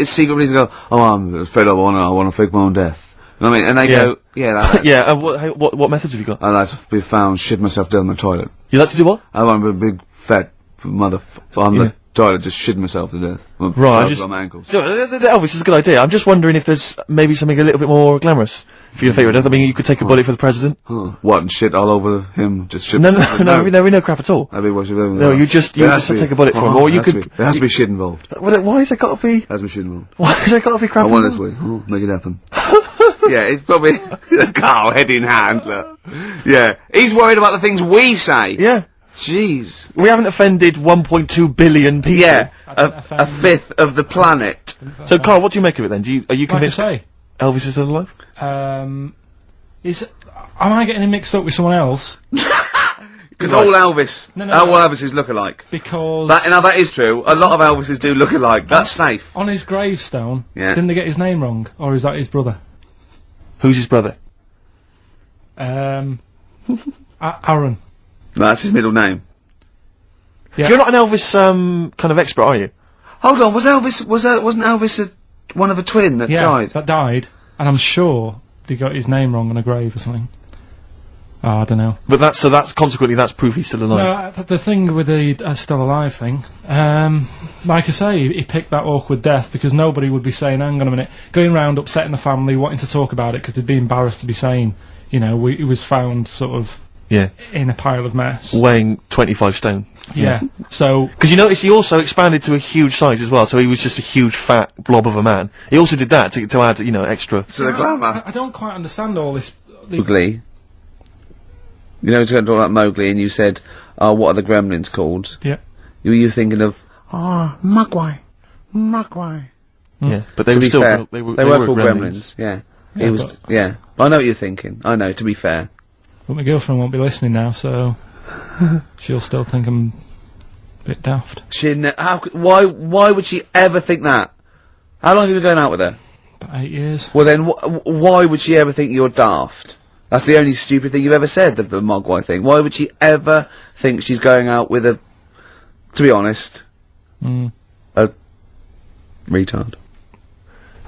Speaker 1: secret reason and go, oh, I'm fed up, I want to fake my own death. You know what I mean? And they go, yeah, that.
Speaker 2: Yeah, what methods have you got?
Speaker 1: I'd like to be found shit myself down the toilet.
Speaker 2: You like to do what?
Speaker 1: I want to be a big, fat on the toilet, just shitting myself to death.
Speaker 2: Right,
Speaker 1: on my ankles.
Speaker 2: Elvis is a good idea. I'm just wondering if there's maybe something a little bit more glamorous for your favourite death. I mean, you could take a bullet for the president.
Speaker 1: What, and shit all over him? Just shit?
Speaker 2: No, we know crap at all. No, you just have to take a bullet for him, or you could.
Speaker 1: There has to be shit involved.
Speaker 2: Why has there got to be?
Speaker 1: There has to be shit involved.
Speaker 2: Why has there got to be crap?
Speaker 1: I want this way. Oh, make it happen. Yeah, it's probably Carl, head in hand, look. Yeah. He's worried about the things we say.
Speaker 2: Yeah.
Speaker 1: Jeez.
Speaker 2: We haven't offended 1.2 billion people.
Speaker 1: Yeah. A fifth of the planet.
Speaker 2: So, Carl, what do you make of it then? Are you convinced
Speaker 3: like I say,
Speaker 2: Elvis is still alive?
Speaker 3: Am I getting him mixed up with someone else?
Speaker 1: Because all Elvis, all Elvises look alike.
Speaker 3: Because
Speaker 1: now that is true. A lot of Elvises do look alike. That's safe.
Speaker 3: On his gravestone, didn't they get his name wrong, or is that his brother?
Speaker 2: Who's his brother?
Speaker 3: Aaron.
Speaker 1: That's his middle name.
Speaker 3: Yeah.
Speaker 2: You're not an Elvis kind of expert, are you?
Speaker 1: Hold on, wasn't Elvis one of a twin that died?
Speaker 3: That died, and I'm sure they got his name wrong on a grave or something. Oh, I don't know.
Speaker 2: But that's consequently that's proof he's still alive.
Speaker 3: No, the thing with the still alive thing, like I say, he picked that awkward death because nobody would be saying, hang on a minute, going round upsetting the family, wanting to talk about it because they'd be embarrassed to be saying, you know, he was found sort of in a pile of mess.
Speaker 2: Weighing 25 stone.
Speaker 3: Yeah. So...
Speaker 2: Because you notice he also expanded to a huge size as well, so he was just a huge fat blob of a man. He also did that to add, you know, extra...
Speaker 1: To the glamour.
Speaker 3: I don't quite understand all this...
Speaker 1: Mowgli. You know, to talk about Mowgli and you said, oh, what are the gremlins called?
Speaker 3: Yeah.
Speaker 1: Were you thinking of... Oh, Mogwai.
Speaker 2: Yeah, but they were still...
Speaker 1: Fair,
Speaker 2: they were
Speaker 1: called gremlins. Yeah. Yeah. I know what you're thinking. I know, to be fair.
Speaker 3: But my girlfriend won't be listening now, so... she'll still think I'm a bit daft.
Speaker 1: Why would she ever think that? How long have you been going out with her?
Speaker 3: About 8 years.
Speaker 1: Well then, why would she ever think you're daft? That's the only stupid thing you've ever said, the Mogwai thing. Why would she ever think she's going out with a, to be honest, a retard?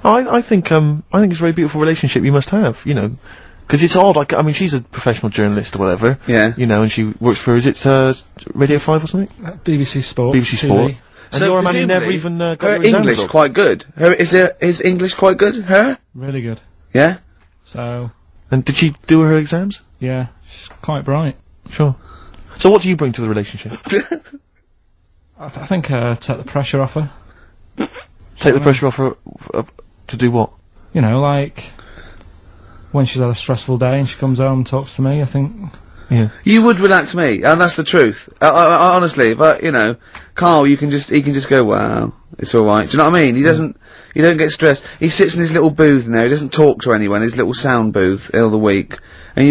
Speaker 2: I think it's a very beautiful relationship you must have, you know. Because it's odd, like, I mean, she's a professional journalist or whatever. Yeah. You know, and she works for, is it, Radio 5 or something?
Speaker 3: BBC Sport.
Speaker 2: BBC Sport.
Speaker 3: TV.
Speaker 2: And your man, you never even, got
Speaker 1: her
Speaker 2: your exams
Speaker 1: English
Speaker 2: up.
Speaker 1: quite good. Is English quite good? Her?
Speaker 3: Really good.
Speaker 1: Yeah?
Speaker 3: So...
Speaker 2: And did she do her exams?
Speaker 3: Yeah. She's quite bright.
Speaker 2: Sure. So what do you bring to the relationship?
Speaker 3: I think, take the pressure off her.
Speaker 2: Take the pressure off her, to do what?
Speaker 3: You know, like... when she's had a stressful day and she comes home and talks to me, I think...
Speaker 2: Yeah.
Speaker 1: You would relax me, and that's the truth. I honestly, you know, Carl, he can just go, wow, it's alright. Do you know what I mean? You don't get stressed. He sits in his little booth now, he doesn't talk to anyone, his little sound booth, all the week. And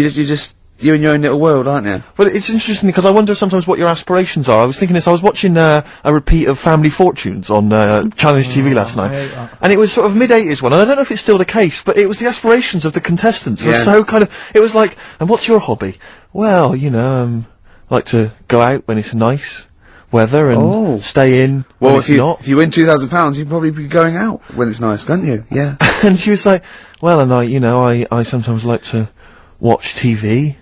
Speaker 1: you're in your own little world, aren't you?
Speaker 2: Well, it's interesting because I wonder sometimes what your aspirations are. I was thinking this, I was watching a repeat of Family Fortunes on Challenge TV last night, and it was sort of mid-80s one, and I don't know if it's still the case, but it was the aspirations of the contestants were so kind of, it was like, and what's your hobby? Well, you know, like to go out when it's nice weather and stay in when it's not.
Speaker 1: If you win £2,000, you'd probably be going out when it's nice, can't you? Yeah.
Speaker 2: And she was like, well, and I sometimes like to watch TV.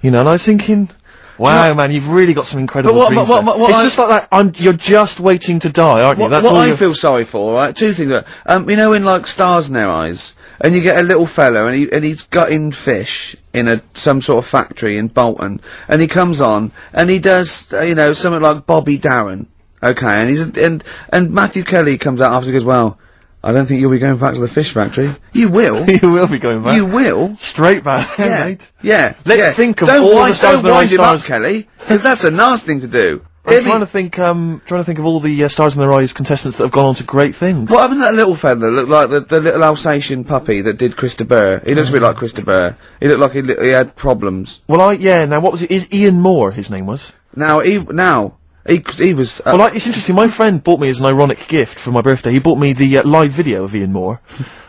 Speaker 2: You know, and I was thinking, wow, man, you've really got some incredible dreams there. It's just like that, you're just waiting to die, aren't you? That's
Speaker 1: what I feel sorry for, right? Two things. You know, in like Stars in Their Eyes, and you get a little fellow, and he's gutting fish in some sort of factory in Bolton, and he comes on, and he does, you know, something like Bobby Darin, Okay, and Matthew Kelly comes out after and goes, well, I don't think you'll be going back to the fish factory. You will.
Speaker 2: You will be going back.
Speaker 1: You will.
Speaker 2: Straight back, mate.
Speaker 1: Yeah.
Speaker 2: Let's think of all the stars in the Rise stars.
Speaker 1: Kelly, because that's a nasty thing to do.
Speaker 2: I'm trying to think of all the Stars in the Rise contestants that have gone on to great things.
Speaker 1: What happened to that little fella that looked like the little Alsatian puppy that did Krista Burr? He looks a bit like Krista Burr. He looked like he had problems.
Speaker 2: Well, now what was it? Is Ian Moore his name was?
Speaker 1: He was.
Speaker 2: Well, it's interesting. My friend bought me as an ironic gift for my birthday. He bought me the live video of Ian Moore.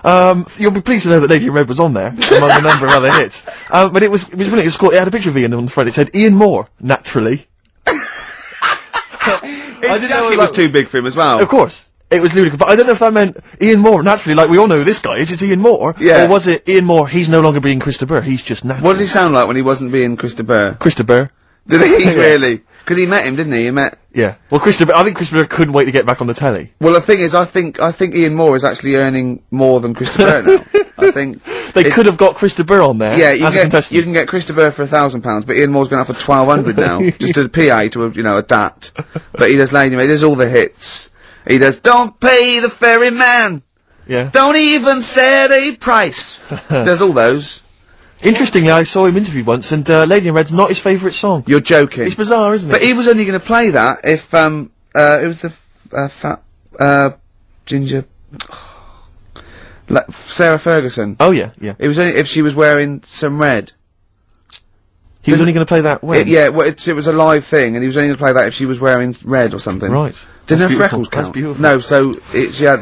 Speaker 2: You'll be pleased to know that Lady in Red was on there among a number of other hits. But it was brilliant. It had a picture of Ian on the front. It said Ian Moore, naturally.
Speaker 1: I didn't know it was too big for him as well.
Speaker 2: Of course. It was ludicrous, but I don't know if that meant Ian Moore, naturally, like we all know who this guy is, it's Ian Moore.
Speaker 1: Yeah.
Speaker 2: Or was it Ian Moore, he's no longer being Krista Burr, he's just natural.
Speaker 1: What did he sound like when he wasn't being Krista Burr?
Speaker 2: Krista Burr.
Speaker 1: Did he really? Because he met him, didn't he?
Speaker 2: Yeah. Well, Krista Burr, I think Krista Burr couldn't wait to get back on the telly.
Speaker 1: Well, the thing is, I think Ian Moore is actually earning more than Krista Burr now. I think
Speaker 2: they could have got Krista Burr on there.
Speaker 1: Yeah, you can get Krista Burr for £1,000, but Ian Moore's going for 1,200 now, just a PA to adapt. But he does Lady Maid, he does all the hits. He does Don't Pay the Ferryman.
Speaker 2: Yeah.
Speaker 1: Don't even set a price. Does all those.
Speaker 2: Interestingly, I saw him interviewed once, and Lady in Red's not his favourite song.
Speaker 1: You're joking.
Speaker 2: It's bizarre, isn't it?
Speaker 1: But he was only going to play that if it was the fat ginger. Sarah Ferguson.
Speaker 2: Oh yeah.
Speaker 1: It was only if she was wearing some red.
Speaker 2: He was only going to play that when?
Speaker 1: It was a live thing, and he was only going to play that if she was wearing red or something.
Speaker 2: Right.
Speaker 1: Didn't her freckles count?
Speaker 2: That's beautiful.
Speaker 1: No,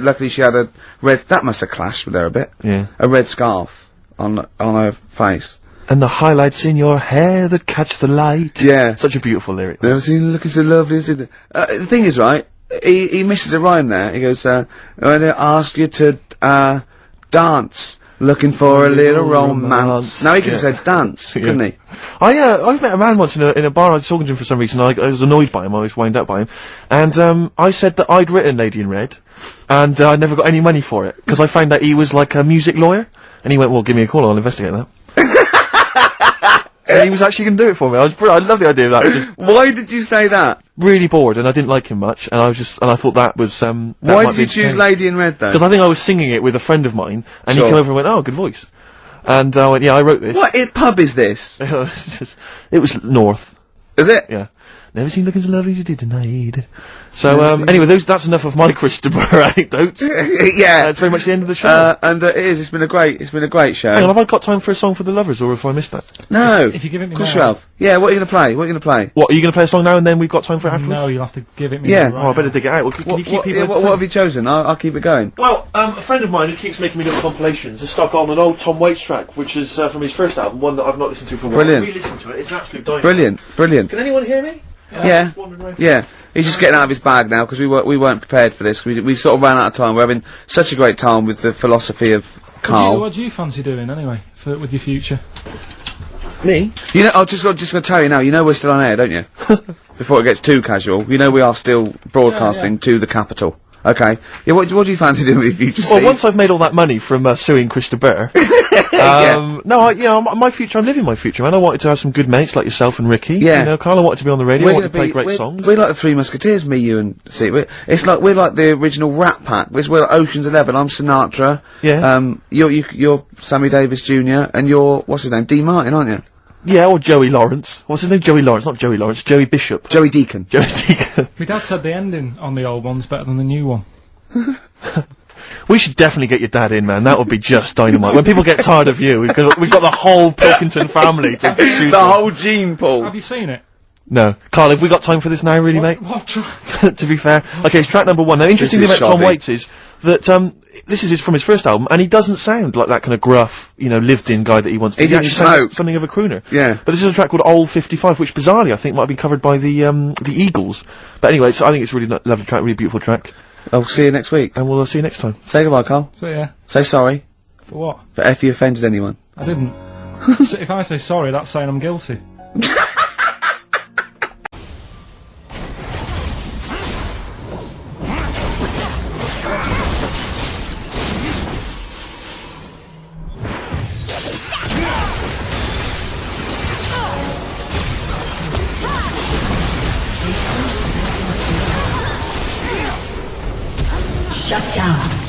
Speaker 1: luckily she had a red, that must have clashed with her a bit.
Speaker 2: Yeah.
Speaker 1: A red scarf on her face.
Speaker 2: And the highlights in your hair that catch the light.
Speaker 1: Yeah.
Speaker 2: Such a beautiful lyric.
Speaker 1: Never seen you looking so lovely as did. The thing is, right, he misses a rhyme there. He goes, I'm gonna ask you to, dance. Looking for a little romance. Now he could have said dance, couldn't he?
Speaker 2: I've met a man once in a bar. I was talking to him for some reason. I was annoyed by him. I was wound up by him, and I said that I'd written Lady in Red, and I never got any money for it because I found out he was like a music lawyer, and he went, "Well, give me a call. I'll investigate that." And he was actually going to do it for me. I love the idea of that.
Speaker 1: Why did you say that?
Speaker 2: Really bored, and I didn't like him much, and I thought that was
Speaker 1: why did you choose Lady in Red though?
Speaker 2: Because I think I was singing it with a friend of mine, and he came over and went, "Oh, good voice," and I went, "Yeah, I wrote this."
Speaker 1: What pub is this?
Speaker 2: It was North.
Speaker 1: Is it?
Speaker 2: Yeah. Never seen looking so lovely as you did tonight. So, anyway, that's enough of my Krista Burr anecdotes.
Speaker 1: Yeah.
Speaker 2: That's very much the end of the show.
Speaker 1: And it is, it's been a great show.
Speaker 2: Hang on, have I got time for a song for the lovers, or have I missed that?
Speaker 1: No.
Speaker 3: If you give it me
Speaker 1: now. Of course you have. Yeah, what are you gonna play? What are you gonna play?
Speaker 2: What, are you gonna play a song now and then we've got time for it afterwards?
Speaker 3: No, you'll have to give it me
Speaker 1: Yeah.
Speaker 3: right
Speaker 2: I better dig it out. Well, can you keep people
Speaker 1: what have you chosen? I'll keep it going.
Speaker 2: Well, a friend of mine who keeps making me little compilations has stuck on an old Tom Waits track, which is from his first album, one that I've not listened to for a while.
Speaker 1: Brilliant.
Speaker 2: Re-listen to it, it's an absolute dynamite.
Speaker 1: Brilliant.
Speaker 2: Can anyone hear me?
Speaker 1: Yeah. He's just getting out of his bag now because we weren't prepared for this. We sort of ran out of time. We're having such a great time with the philosophy of Karl.
Speaker 3: What do you fancy doing anyway with your future?
Speaker 2: Me?
Speaker 1: You know, I'm just gonna tell you now. You know we're still on air, don't you? Before it gets too casual, you know we are still broadcasting to the capital. Okay. Yeah. What do you fancy doing with your future?
Speaker 2: Well, once I've made all that money from suing Krista Burr, my future. I'm living my future, man. I wanted to have some good mates like yourself and Ricky.
Speaker 1: Yeah.
Speaker 2: You know, Karl, I wanted to be on the radio. I wanted to play great songs.
Speaker 1: We're like the Three Musketeers, me, you, and see. We're like the original Rat Pack. We're like Ocean's 11. I'm Sinatra.
Speaker 2: Yeah.
Speaker 1: You're Sammy Davis Jr. and you're what's his name? Dean Martin, aren't you?
Speaker 2: Yeah, or Joey Lawrence. What's his name? Joey Lawrence, not Joey Lawrence. Joey Bishop.
Speaker 1: Joey Deacon.
Speaker 2: Joey Deacon.
Speaker 3: My dad said the ending on the old one's better than the new one.
Speaker 2: We should definitely get your dad in, man. That would be just dynamite. When people get tired of you, we've got the whole Pilkington family to choose
Speaker 1: the whole gene pool.
Speaker 3: Have you seen it?
Speaker 2: No. Karl, have we got time for this now, really, mate?
Speaker 3: What track?
Speaker 2: To be fair. Okay, it's track number 1. Now, interesting thing about Tom Waits is that, this is from his first album, and he doesn't sound like that kind of gruff, lived-in guy that he wants to be.
Speaker 1: He actually sounds
Speaker 2: something of a crooner.
Speaker 1: Yeah.
Speaker 2: But this is a track called Old 55, which bizarrely I think might have been covered by the Eagles. But anyway, I think it's a really lovely track, really beautiful track.
Speaker 1: I'll see you next week.
Speaker 2: And we'll see you next time.
Speaker 1: Say goodbye, Karl.
Speaker 3: See ya.
Speaker 1: Say sorry.
Speaker 3: For what?
Speaker 1: For if you offended anyone.
Speaker 3: I didn't. If I say sorry, that's saying I'm guilty.
Speaker 13: Shut down.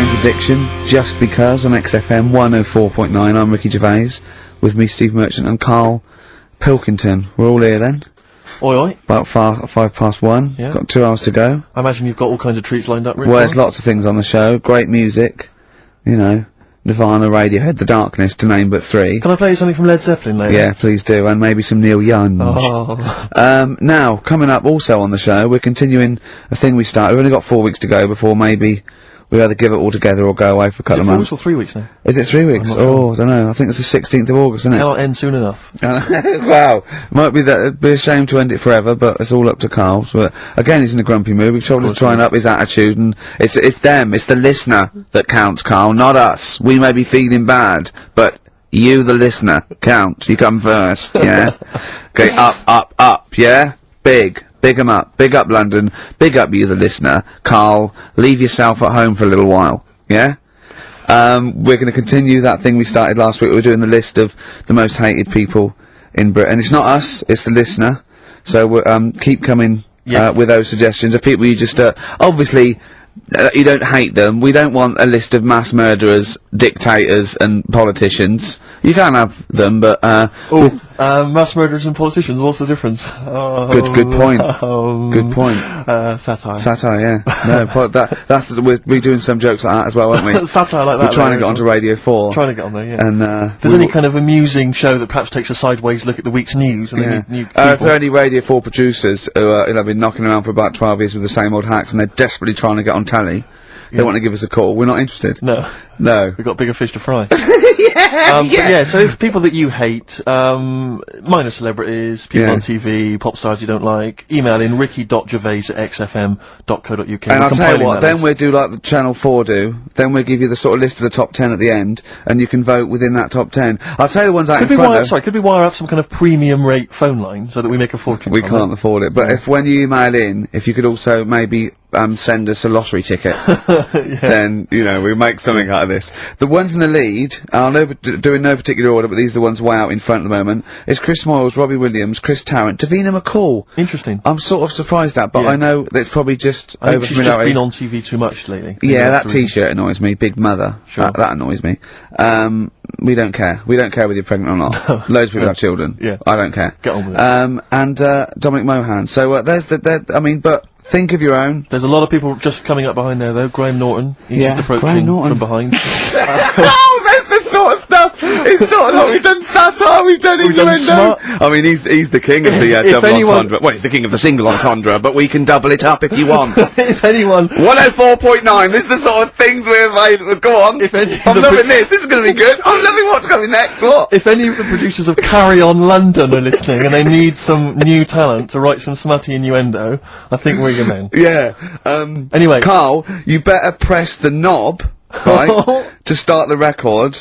Speaker 1: Jane's Addiction, Just Because, on XFM 104.9. I'm Ricky Gervais, with me, Steve Merchant, and Karl Pilkington. We're all here then.
Speaker 2: Oi oi.
Speaker 1: About 1:05.
Speaker 2: Yeah.
Speaker 1: Got 2 hours to go.
Speaker 2: I imagine you've got all kinds of treats lined up, Rick.
Speaker 1: Well, there's lots of things on the show. Great music. You know, Nirvana, Radiohead, The Darkness, to name but 3.
Speaker 2: Can I play you something from Led Zeppelin later?
Speaker 1: Yeah, please do, and maybe some Neil Young.
Speaker 2: Oh.
Speaker 1: Now, coming up also on the show, we're continuing a thing we started. We've only got 4 weeks to go before maybe we either give it all together or go away for a couple of months.
Speaker 2: Is it 4 weeks or 3 weeks now?
Speaker 1: Is it 3 weeks?
Speaker 2: I'm not sure.
Speaker 1: I don't know. I think it's the 16th of August, isn't it?
Speaker 2: Cannot end soon enough.
Speaker 1: Wow. Might be that, it'd be a shame to end it forever, but it's all up to Karl. So, again, he's in a grumpy mood. We've tried to try and up his attitude, and it's them, it's the listener that counts, Karl, not us. We may be feeling bad, but you, the listener, count. You come first, yeah? Okay, up, yeah? Big 'em up. Big up London. Big up you, the listener. Karl, leave yourself at home for a little while, yeah? We're gonna continue that thing we started last week. We're doing the list of the most hated people in Britain. It's not us, it's the listener. So we're, keep coming, with those suggestions of people you just, obviously, you don't hate them. We don't want a list of mass murderers, dictators, and politicians. You can have them, but,
Speaker 2: mass murderers and politicians, what's the difference?
Speaker 1: Good point. Good point.
Speaker 2: Satire.
Speaker 1: Satire, yeah. No, we're doing some jokes like that as well, aren't we?
Speaker 2: Satire like that.
Speaker 1: We're trying to get onto Radio 4.
Speaker 2: Trying to get on there, yeah.
Speaker 1: And,
Speaker 2: if there's any kind of amusing show that perhaps takes a sideways look at the week's news, and they need new people.
Speaker 1: If there are any Radio 4 producers who have been knocking around for about 12 years with the same old hacks, and they're desperately trying to get on telly, they want to give us a call. We're not interested.
Speaker 2: No.
Speaker 1: We've
Speaker 2: got bigger fish to fry.
Speaker 1: Yeah.
Speaker 2: But yeah, so if people that you hate, minor celebrities, people on TV, pop stars you don't like, email in ricky.gervais@xfm.co.uk.
Speaker 1: And I'll tell you what, then we'll do like the Channel 4 do, then we'll give you the sort of list of the top 10 at the end, and you can vote within that top 10. I'll tell you the ones out in front
Speaker 2: could we wire up some kind of premium rate phone line so that we make a fortune
Speaker 1: We
Speaker 2: from
Speaker 1: can't afford it, but if when you email in, if you could also maybe send us a lottery ticket, then, you know, we'll make something out of this. The ones in the lead, I'll do in no particular order, but these are the ones way out in front at the moment, is Chris Moyles, Robbie Williams, Chris Tarrant, Davina McCall.
Speaker 2: Interesting.
Speaker 1: I'm sort of surprised at, but I know that it's probably just
Speaker 2: I think she's just been on TV too much lately.
Speaker 1: Yeah, that t-shirt annoys me, Big Mother.
Speaker 2: Sure.
Speaker 1: That annoys me. We don't care. We don't care whether you're pregnant or not. Loads of people have children.
Speaker 2: Yeah.
Speaker 1: I don't care.
Speaker 2: Get on with
Speaker 1: it. And, Dominic Mohan. So, but think of your own.
Speaker 2: There's a lot of people just coming up behind there, though. Graham Norton. He's just approaching from behind.
Speaker 1: Oh, that's the sort of stuff! It's sort of like we've done satire, we've done innuendo. I mean, he's the king of the double entendre. Well, he's the king of the single entendre, but we can double it up if you want.
Speaker 2: If anyone...
Speaker 1: 104.9, this is the sort of things we're made. Go on. I'm loving this. This is going to be good. I'm loving what's coming next. What?
Speaker 2: If any of the producers of Carry On London are listening and they need some new talent to write some smutty innuendo, I think we're your men.
Speaker 1: Yeah.
Speaker 2: Anyway.
Speaker 1: Karl, you better press the knob, right, to start the record.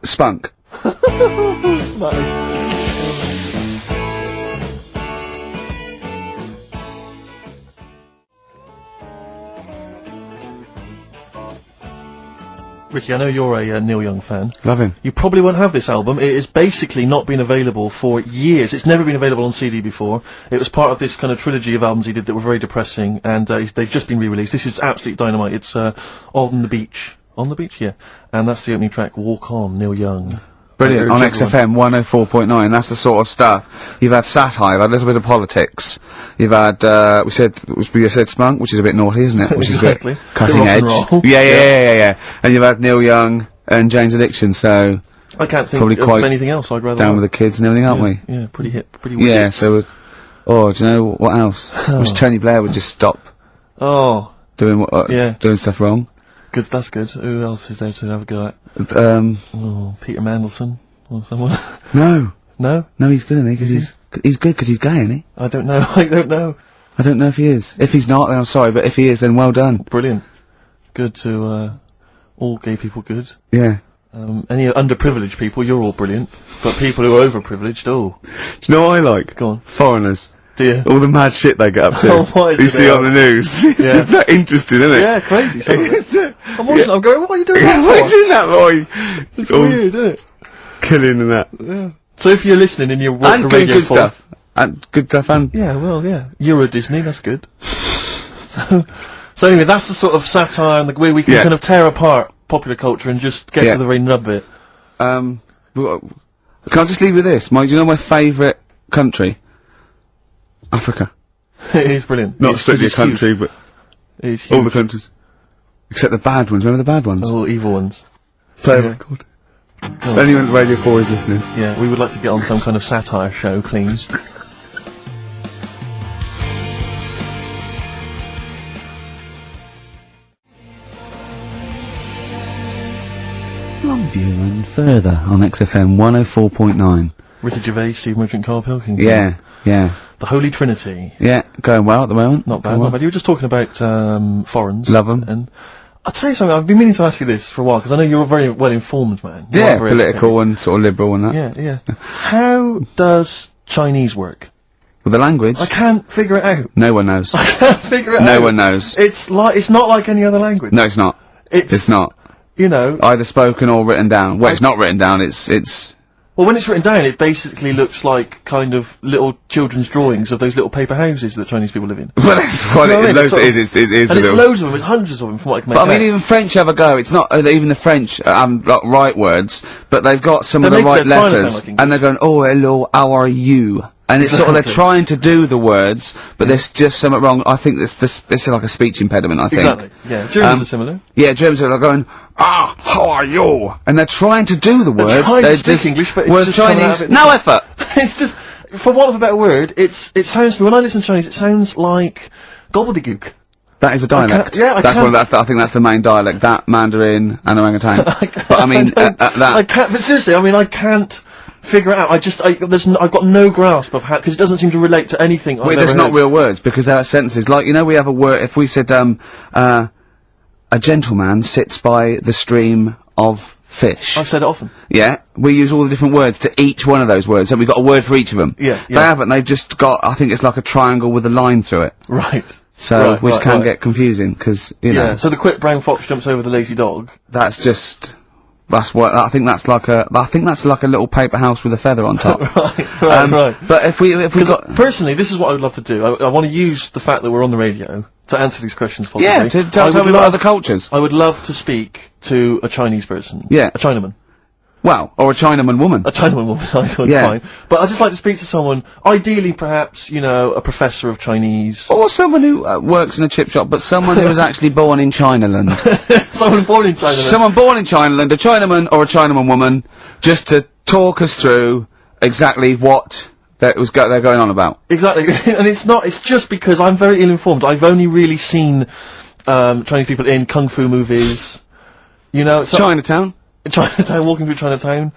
Speaker 1: Spunk.
Speaker 2: Ricky, I know you're a Neil Young fan.
Speaker 1: Love him.
Speaker 2: You probably won't have this album. It has basically not been available for years. It's never been available on CD before. It was part of this kind of trilogy of albums he did that were very depressing, and they've just been re-released. This is absolute dynamite. It's On the Beach. On the Beach, yeah. And that's the opening track, Walk On, Neil Young.
Speaker 1: Brilliant. On XFM 104.9. That's the sort of stuff. You've had satire, you've had a little bit of politics. You've had, we said spunk, which is a bit naughty, isn't it? Which is a bit cutting edge. Yeah. And you've had Neil Young and Jane's Addiction, so...
Speaker 2: I can't think of anything else I'd rather
Speaker 1: down with the kids and everything, aren't we?
Speaker 2: Yeah, pretty hip, pretty wicked.
Speaker 1: Yeah, so... do you know what else? Wish Tony Blair would just stop. Doing stuff wrong.
Speaker 2: Good, that's good. Who else is there to have a go at? Peter Mandelson or someone.
Speaker 1: No,
Speaker 2: Is
Speaker 1: he's good, isn't he? Because he's good because he's gay, isn't he?
Speaker 2: I don't know. I don't know
Speaker 1: if he is. If he's not, then I'm sorry, but if he is, then well done.
Speaker 2: Brilliant. Good to all gay people. Good.
Speaker 1: Yeah.
Speaker 2: Any underprivileged people, you're all brilliant. But people who are overprivileged,
Speaker 1: Do you know what I like?
Speaker 2: Go on.
Speaker 1: Foreigners.
Speaker 2: Do you?
Speaker 1: All the mad shit they get up to. You see on the news. It's just that interesting, isn't it?
Speaker 2: Yeah, crazy. I'm watching it, I'm going, what are you doing that for?
Speaker 1: What are you doing that for?
Speaker 2: It's weird, isn't it?
Speaker 1: Killing and that.
Speaker 2: Yeah. So if you're listening and you're
Speaker 1: and
Speaker 2: for
Speaker 1: good,
Speaker 2: Radio
Speaker 1: good
Speaker 2: 4,
Speaker 1: stuff. And good stuff and...
Speaker 2: Yeah, well, yeah. Euro Disney, that's good. So anyway, that's the sort of satire and the way we can kind of tear apart popular culture and just get to the very nub bit.
Speaker 1: Can I just leave you with this? Do you know my favourite country? Africa.
Speaker 2: It is brilliant.
Speaker 1: Not strictly a country, but all the countries. Except the bad ones. Remember the bad ones?
Speaker 2: Oh, evil ones.
Speaker 1: Play a record. Anyone at Radio 4 is listening.
Speaker 2: Yeah, we would like to get on some kind of satire show, please.
Speaker 1: Longview and further on XFM 104.9.
Speaker 2: Richard Gervais, Steve Merchant, Karl Pilkington.
Speaker 1: Yeah, yeah.
Speaker 2: The Holy Trinity.
Speaker 1: Yeah, going well at the moment.
Speaker 2: Not bad, not bad. You were just talking about, foreigners.
Speaker 1: Love 'em.
Speaker 2: And I'll tell you something, I've been meaning to ask you this for a while, because I know you're a very well-informed man.
Speaker 1: Yeah, political and sort of liberal and that.
Speaker 2: Yeah, yeah. How does Chinese work?
Speaker 1: With the language?
Speaker 2: I can't figure it out.
Speaker 1: No one knows.
Speaker 2: I can't figure it out.
Speaker 1: No one knows.
Speaker 2: It's not like any other language.
Speaker 1: No, it's not. It's not.
Speaker 2: You know.
Speaker 1: Either spoken or written down. Well, it's not written down, it's...
Speaker 2: Well, when it's written down, it basically looks like kind of little children's drawings of those little paper houses that Chinese people live in.
Speaker 1: Well, that's what it is. And
Speaker 2: it's loads of them, it's hundreds of them from what I can make out.
Speaker 1: But I mean, even French have a go. It's not, even the French, like, right words, but they've got some of the right letters. And they're going, oh, hello, how are you? And it's sort of, they're trying to do the words, but there's just something wrong. I think this is like a speech impediment, I think.
Speaker 2: Exactly, yeah. Germans are similar.
Speaker 1: Yeah, Germans are going, how are you? And they're trying to do the words.
Speaker 2: They're speak English, but it's just
Speaker 1: Chinese, no effort!
Speaker 2: It's just, for want of a better word, it sounds, when I listen to Chinese, it sounds like gobbledygook.
Speaker 1: That is a dialect. I think that's the main dialect, that, Mandarin, and orangutan. But I mean,
Speaker 2: but seriously, I mean, I can't figure it out. I've got no grasp of how, because it doesn't seem to relate to anything I've ever
Speaker 1: there's not
Speaker 2: heard.
Speaker 1: real words, because there are sentences. Like, you know, we have a word, if we said, a gentleman sits by the stream of fish.
Speaker 2: I've said it often.
Speaker 1: Yeah, we use all the different words to each one of those words, so we've got a word for each of them.
Speaker 2: Yeah,
Speaker 1: They haven't, they've just got, I think it's like a triangle with a line through it.
Speaker 2: Right.
Speaker 1: So, which can get confusing, because, you know.
Speaker 2: Yeah, so the quick brown fox jumps over the lazy dog.
Speaker 1: That's just... That's what, I think that's like a little paper house with a feather on top.
Speaker 2: Right.
Speaker 1: But if we got...
Speaker 2: Personally, this is what I would love to do. I want to use the fact that we're on the radio to answer these questions possibly.
Speaker 1: Yeah, to tell me about other cultures.
Speaker 2: I would love to speak to a Chinese person.
Speaker 1: Yeah.
Speaker 2: A Chinaman.
Speaker 1: Well, or a Chinaman woman.
Speaker 2: A Chinaman woman, I thought it's fine. But I'd just like to speak to someone, ideally perhaps, you know, a professor of Chinese.
Speaker 1: Or someone who works in a chip shop, but someone who was actually born in Chinaland.
Speaker 2: Someone born in Chinaland.
Speaker 1: Someone born in Chinaland, a Chinaman or a Chinaman woman, just to talk us through exactly what they're going on about.
Speaker 2: Exactly. And it's just because I'm very ill-informed. I've only really seen, Chinese people in kung fu movies. You know, so
Speaker 1: Chinatown.
Speaker 2: Walking through Chinatown.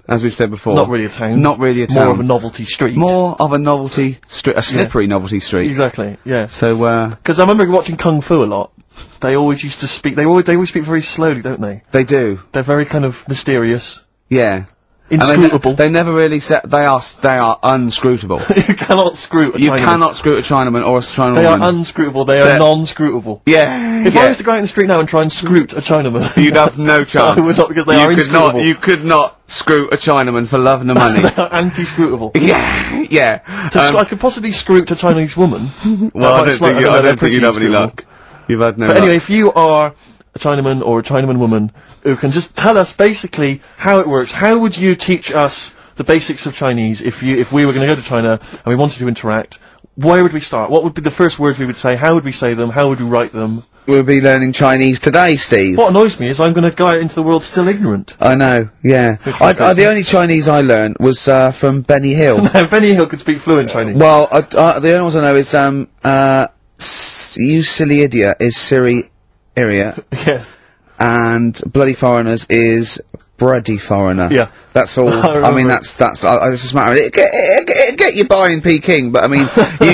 Speaker 1: As we've said before.
Speaker 2: Not really a town.
Speaker 1: Not really a town.
Speaker 2: More of a novelty street.
Speaker 1: More of a novelty street, a slippery novelty street.
Speaker 2: Exactly, yeah.
Speaker 1: So,
Speaker 2: because I remember watching Kung Fu a lot. They always used to speak, they always speak very slowly, don't they?
Speaker 1: They do.
Speaker 2: They're very kind of mysterious.
Speaker 1: Yeah.
Speaker 2: Inscrutable.
Speaker 1: They never really they are unscrutable.
Speaker 2: You cannot screw a Chinaman.
Speaker 1: You cannot screw a Chinaman or a Chinaman.
Speaker 2: They are unscrutable, they are non-scrutable.
Speaker 1: Yeah.
Speaker 2: If I was to go out in the street now and try and scroot a Chinaman,
Speaker 1: you'd have no chance.
Speaker 2: I would not, because they are inscrutable.
Speaker 1: You could not screw a Chinaman for love nor money.
Speaker 2: They are anti-scrutable.
Speaker 1: Yeah, yeah.
Speaker 2: I could possibly scroot a Chinese woman.
Speaker 1: Well, I don't think you'd have any luck. You've had no luck.
Speaker 2: But anyway, if you are a Chinaman or a Chinaman woman who can just tell us basically how it works, how would you teach us the basics of Chinese if we were going to go to China and we wanted to interact? Where would we start? What would be the first words we would say? How would we say them? How would we write them?
Speaker 1: We'll be learning Chinese today, Steve.
Speaker 2: What annoys me is I'm going to go out into the world still ignorant.
Speaker 1: I know, yeah. The only Chinese I learned was from Benny Hill.
Speaker 2: No, Benny Hill could speak fluent Chinese.
Speaker 1: Well, the only ones I know is you silly idiot is Siri Iria.
Speaker 2: Yes.
Speaker 1: And bloody foreigners is bloody foreigner.
Speaker 2: Yeah.
Speaker 1: That's all. I mean, that's it's just a matter of it get you by in Peking, but I mean,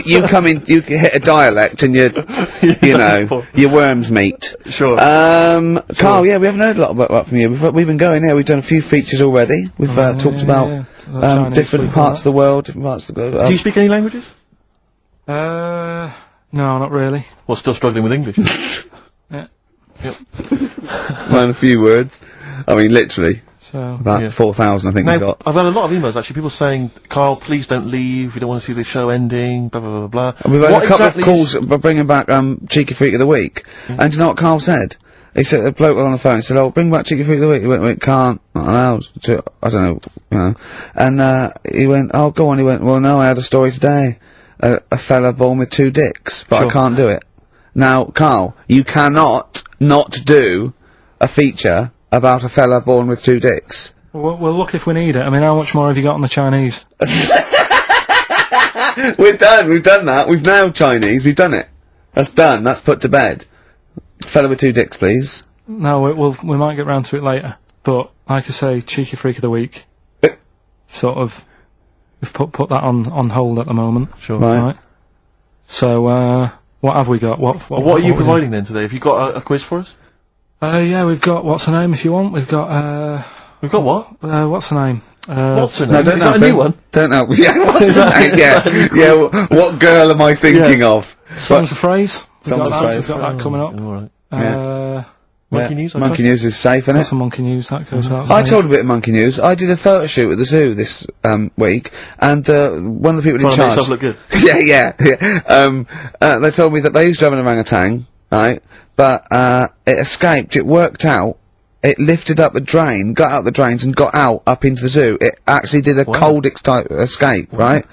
Speaker 1: you come in, you hit a dialect and you know, your worms meet.
Speaker 2: Sure.
Speaker 1: Carl, yeah, we haven't heard a lot about from you. We've been going here. We've done a few features already. We've talked about different parts of the world, different parts of the world.
Speaker 2: Do you speak any languages?
Speaker 3: No, not really.
Speaker 2: Well, still struggling with English.
Speaker 3: Yeah.
Speaker 2: Yep.
Speaker 1: Learn a few words. I mean, literally.
Speaker 3: So
Speaker 1: About 4,000, I think
Speaker 2: Now,
Speaker 1: he's got.
Speaker 2: I've had a lot of emails actually, people saying, Carl, please don't leave, we don't want to see the show ending, blah, blah, blah, blah.
Speaker 1: And we've had
Speaker 2: What
Speaker 1: a couple of
Speaker 2: exactly
Speaker 1: calls by bringing back, Cheeky Freak of the Week. And do you know what Carl said? He said, a bloke on the phone said, oh, bring back Cheeky Freak of the Week. He went, we can't, not allowed to, I don't know, you know. And, he went, oh, go on. He went, well, no, I had a story today. A fella born with 2 dicks, but I can't do it. Now, Carl, you cannot not do a feature about a fella born with 2 dicks.
Speaker 3: We'll look if we need it. I mean, how much more have you got on the Chinese?
Speaker 1: We're done. We've done that. We've nailed Chinese. We've done it. That's done. That's put to bed. Fella with 2 dicks, please.
Speaker 3: No, we might get round to it later. But like I say, Cheeky Freak of the Week. Sort of, we've put that on hold at the moment.
Speaker 2: Sure.
Speaker 1: Right.
Speaker 3: So what have we got? What
Speaker 2: are you providing then today? Have you got a quiz for us?
Speaker 3: Yeah, we've got what's her name if you want. We've got
Speaker 2: what?
Speaker 3: What's her name?
Speaker 2: What's her name?
Speaker 1: No, don't
Speaker 2: Is that a new one?
Speaker 1: Don't know. Yeah, what's her name? Yeah. What girl am I thinking of?
Speaker 3: Songs of Phrase.
Speaker 1: Songs of Phrase.
Speaker 3: We've got that coming up.
Speaker 2: Alright. Monkey News, I
Speaker 1: Monkey
Speaker 2: guess?
Speaker 1: News is safe, innit?
Speaker 3: That's some Monkey News, that goes out.
Speaker 1: I told a bit of Monkey News. I did a photo shoot at the zoo this week, and one of the people in charge.
Speaker 2: Trying to make yourself look good.
Speaker 1: yeah. They told me that they used to have an orangutan, right? But it escaped. It worked out. It lifted up a drain, got out the drains, and got out up into the zoo. It actually did a cold escape, right?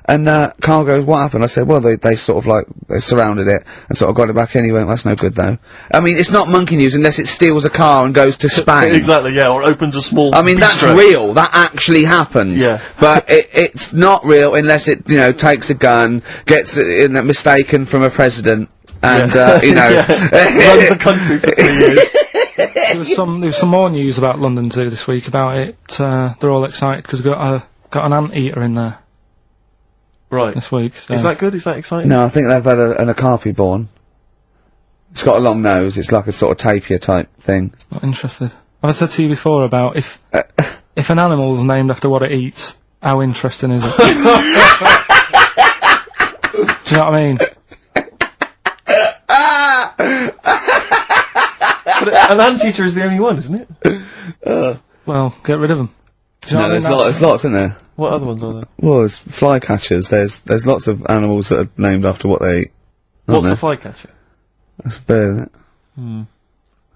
Speaker 1: And Carl goes, what happened? I said, well, they sort of like, they surrounded it and sort of got it back in. He went, that's no good though. I mean, it's not Monkey News unless it steals a car and goes to Spain.
Speaker 2: Exactly, yeah, or opens a small
Speaker 1: I mean, that's
Speaker 2: bistro.
Speaker 1: real. That actually happened.
Speaker 2: Yeah.
Speaker 1: But it's not real unless it, you know, takes a gun, gets mistaken from a president, and, you know.
Speaker 2: Runs a country for 3 years.
Speaker 3: There's some more news about London Zoo this week about it. They're all excited because we've got an anteater in there.
Speaker 2: Right.
Speaker 3: This week. So.
Speaker 2: Is that good? Is that exciting?
Speaker 1: No, I think they've had an okapi born. It's got a long nose. It's like a sort of tapir type thing.
Speaker 3: Not interested. I've said to you before about if an animal's named after what it eats, how interesting is it? Do you know what I mean?
Speaker 2: But an anteater is the only one, isn't it?
Speaker 3: Well, get rid of them.
Speaker 1: No, there's lots, isn't there?
Speaker 2: What other ones are there?
Speaker 1: Well, there's flycatchers. There's lots of animals that are named after what they eat.
Speaker 2: What's a flycatcher?
Speaker 1: That's a bird, isn't it?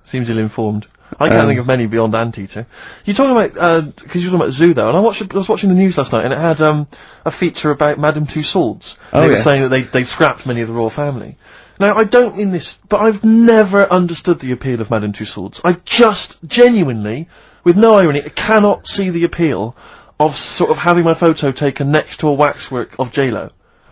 Speaker 2: Seems ill-informed. I can't think of many beyond anteater. You're talking about, because you're talking about zoo though, and I was watching the news last night, and it had, a feature about Madame Tussauds.
Speaker 1: Oh,
Speaker 2: they were saying that they scrapped many of the royal family. Now, I don't mean this, but I've never understood the appeal of Madame Tussauds. I just, genuinely, with no irony, cannot see the appeal of sort of having my photo taken next to a waxwork of J-Lo.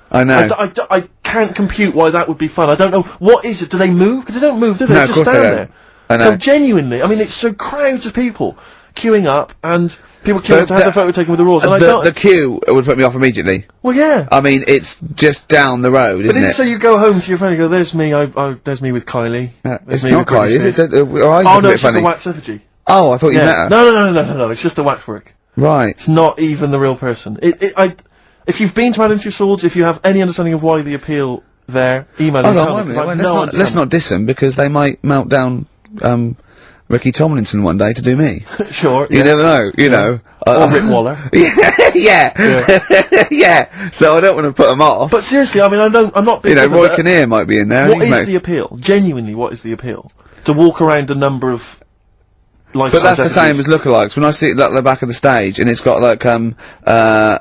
Speaker 1: I know.
Speaker 2: I can't compute why that would be fun. I don't know. What is it? Do they move? Because they don't move, do they?
Speaker 1: No,
Speaker 2: They
Speaker 1: of
Speaker 2: just
Speaker 1: course
Speaker 2: stand
Speaker 1: they don't.
Speaker 2: there.
Speaker 1: I know.
Speaker 2: So genuinely, I mean, it's so crowds of people queuing up, and people queuing to have their photo taken with the royals, and I don't...
Speaker 1: The queue would put me off immediately.
Speaker 2: Well, yeah.
Speaker 1: I mean, it's just down the road,
Speaker 2: But
Speaker 1: isn't
Speaker 2: is
Speaker 1: it?
Speaker 2: it so you go home to your friend and go, there's me, there's me with Kylie.
Speaker 1: It's
Speaker 2: me
Speaker 1: not
Speaker 2: with Britney
Speaker 1: Kylie, is it?
Speaker 2: Spears.
Speaker 1: Her eyes
Speaker 2: Oh
Speaker 1: look
Speaker 2: no,
Speaker 1: a bit
Speaker 2: it's just
Speaker 1: funny.
Speaker 2: a wax effigy.
Speaker 1: Oh, I thought you met her.
Speaker 2: No, it's just a waxwork.
Speaker 1: Right.
Speaker 2: It's not even the real person. If you've been to Madame Tussauds, if you have any understanding of why the appeal there, email and tell me, 'cause I've no
Speaker 1: let's not diss them, because they might melt down, Ricky Tomlinson one day to do me.
Speaker 2: Sure.
Speaker 1: You never know, you know.
Speaker 2: Or Rick Waller.
Speaker 1: Yeah. So I don't want to put them off.
Speaker 2: But seriously, I mean, I'm not big
Speaker 1: You know,
Speaker 2: into
Speaker 1: Roy
Speaker 2: that.
Speaker 1: Kinnear might be in there.
Speaker 2: What is the appeal? Genuinely, what is the appeal? To walk around a number of life-size
Speaker 1: But that's the same
Speaker 2: effigies.
Speaker 1: as lookalikes. When I see it at the back of the stage, and it's got like, I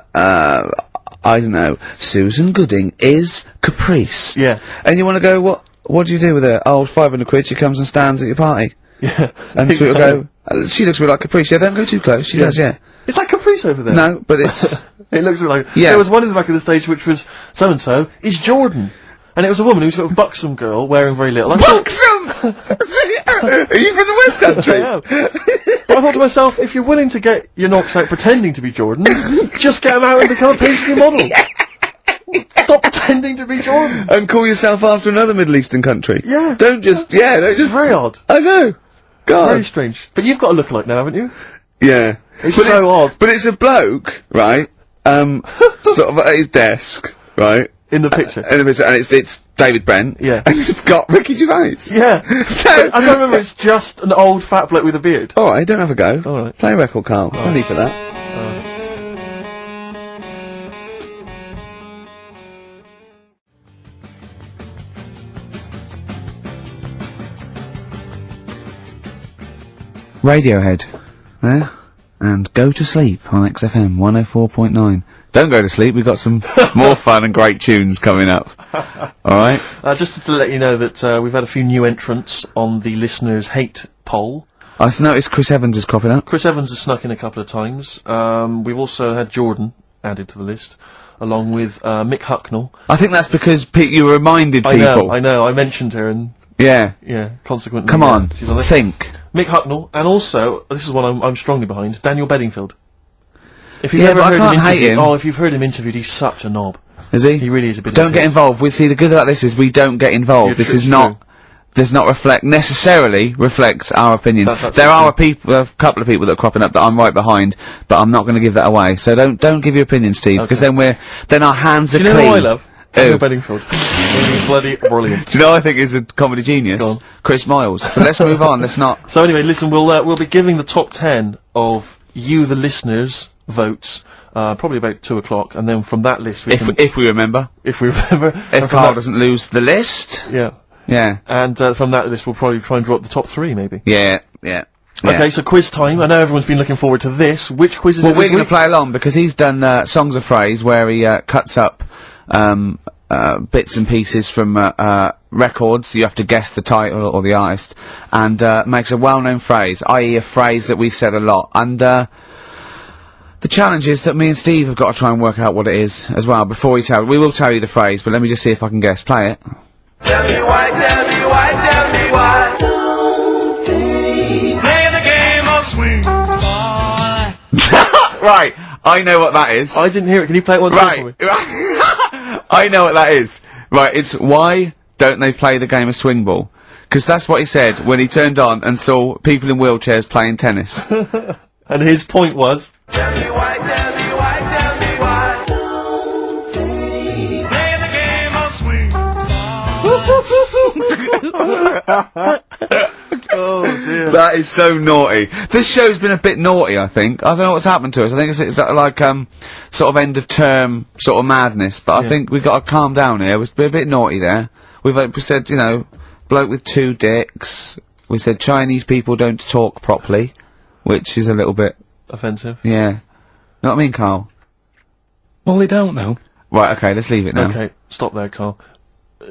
Speaker 1: don't know, Susan Gooding is Caprice.
Speaker 2: Yeah.
Speaker 1: And you want to go, what do you do with her? Oh, 500 quid, she comes and stands at your party.
Speaker 2: Yeah.
Speaker 1: And so people go, she looks a bit like Caprice. Yeah, don't go too close. She does, yeah.
Speaker 2: Is that Caprice over there?
Speaker 1: No, but it's...
Speaker 2: It looks a bit like...
Speaker 1: Yeah.
Speaker 2: There was one in the back of the stage which was, so-and-so is Jordan. And it was a woman who was sort of buxom girl, wearing very little. I
Speaker 1: Buxom! Are you from the West Country?
Speaker 2: I am. But I thought to myself, if you're willing to get your knocks out pretending to be Jordan, just get them out and become a pastry model. Stop pretending to be Jordan.
Speaker 1: And call yourself after another Middle Eastern country.
Speaker 2: Yeah.
Speaker 1: Don't just... Yeah, don't just...
Speaker 2: Very odd.
Speaker 1: I know. God.
Speaker 2: Very strange. But you've got a lookalike now, haven't you?
Speaker 1: Yeah.
Speaker 2: It's so odd.
Speaker 1: But it's a bloke, right, sort of at his desk, right,
Speaker 2: In the picture.
Speaker 1: And it's David Brent.
Speaker 2: Yeah.
Speaker 1: And it's got Ricky Gervais.
Speaker 2: Yeah.
Speaker 1: So
Speaker 2: I don't remember, it's just an old fat bloke with a beard.
Speaker 1: Alright, don't have a go.
Speaker 2: Alright.
Speaker 1: Play a record, Carl. No need for that. Radiohead. There. And Go to Sleep on XFM 104.9. Don't go to sleep, we've got some more fun and great tunes coming up. Alright?
Speaker 2: Just to let you know that we've had a few new entrants on the listeners' hate poll.
Speaker 1: I noticed Chris Evans is cropping up.
Speaker 2: Chris Evans has snuck in a couple of times. We've also had Jordan added to the list, along with Mick Hucknall.
Speaker 1: I think that's because you reminded people.
Speaker 2: I know, I mentioned her and...
Speaker 1: Yeah.
Speaker 2: Yeah, consequently...
Speaker 1: Come on,
Speaker 2: she's on
Speaker 1: think.
Speaker 2: Mick Hucknall, and also, this is one I'm strongly behind, Daniel Bedingfield. If you've
Speaker 1: Yeah,
Speaker 2: ever
Speaker 1: but I
Speaker 2: heard
Speaker 1: can't
Speaker 2: him
Speaker 1: hate
Speaker 2: interviewed,
Speaker 1: him.
Speaker 2: oh, if you've heard him interviewed, he's such a knob.
Speaker 1: Is he?
Speaker 2: He really is a bit
Speaker 1: Don't get involved. The good about this is we don't get involved. This is not... does not necessarily reflect our opinions. There are a couple of people that are cropping up that I'm right behind, but I'm not going to give that away. So don't give your opinion, Steve, because then our hands are clean.
Speaker 2: Do you know who I love? Daniel Bedingfield. He's bloody brilliant.
Speaker 1: Do you know I think he's a comedy genius?
Speaker 2: Go on.
Speaker 1: Chris Miles. But let's move on. Let's not.
Speaker 2: So anyway, listen, we'll be giving the top 10 of you, the listeners, votes, probably about 2 o'clock, and then from that list
Speaker 1: if we remember.
Speaker 2: If we remember.
Speaker 1: If Carl doesn't lose the list.
Speaker 2: Yeah.
Speaker 1: Yeah.
Speaker 2: And from that list, we'll probably try and drop the top 3, maybe.
Speaker 1: Yeah.
Speaker 2: Okay, so quiz time. I know everyone's been looking forward to this. Which quiz is it?
Speaker 1: Well, we're going to play along because he's done Songs of Phrase, where he cuts up bits and pieces from records. You have to guess the title or the artist, and makes a well-known phrase, i.e. a phrase that we've said a lot. And the challenge is that me and Steve have got to try and work out what it is as well before we will tell you the phrase, but let me just see if I can guess. Play it.
Speaker 6: Tell me why, tell me why, tell me why. Play the game of swing.
Speaker 1: Right, I know what that is.
Speaker 2: I didn't hear it. Can you play it once more for me?
Speaker 1: I know what that is. Right, it's why don't they play the game of swing ball? Because that's what he said when he turned on and saw people in wheelchairs playing tennis.
Speaker 2: And his point was...
Speaker 6: Tell me why, tell me why, tell me why. Play the game of swing.
Speaker 2: Oh dear.
Speaker 1: That is so naughty. This show's been a bit naughty, I think. I don't know what's happened to us. I think it's like, sort of end of term sort of madness, but I think we've got to calm down here. We've been a bit naughty there. We said, you know, bloke with 2 dicks. We said Chinese people don't talk properly, which is a little bit...
Speaker 2: offensive.
Speaker 1: Yeah. Know what I mean, Carl?
Speaker 3: Well, they don't, though.
Speaker 1: Right, okay, let's leave it now.
Speaker 2: Okay, stop there, Carl.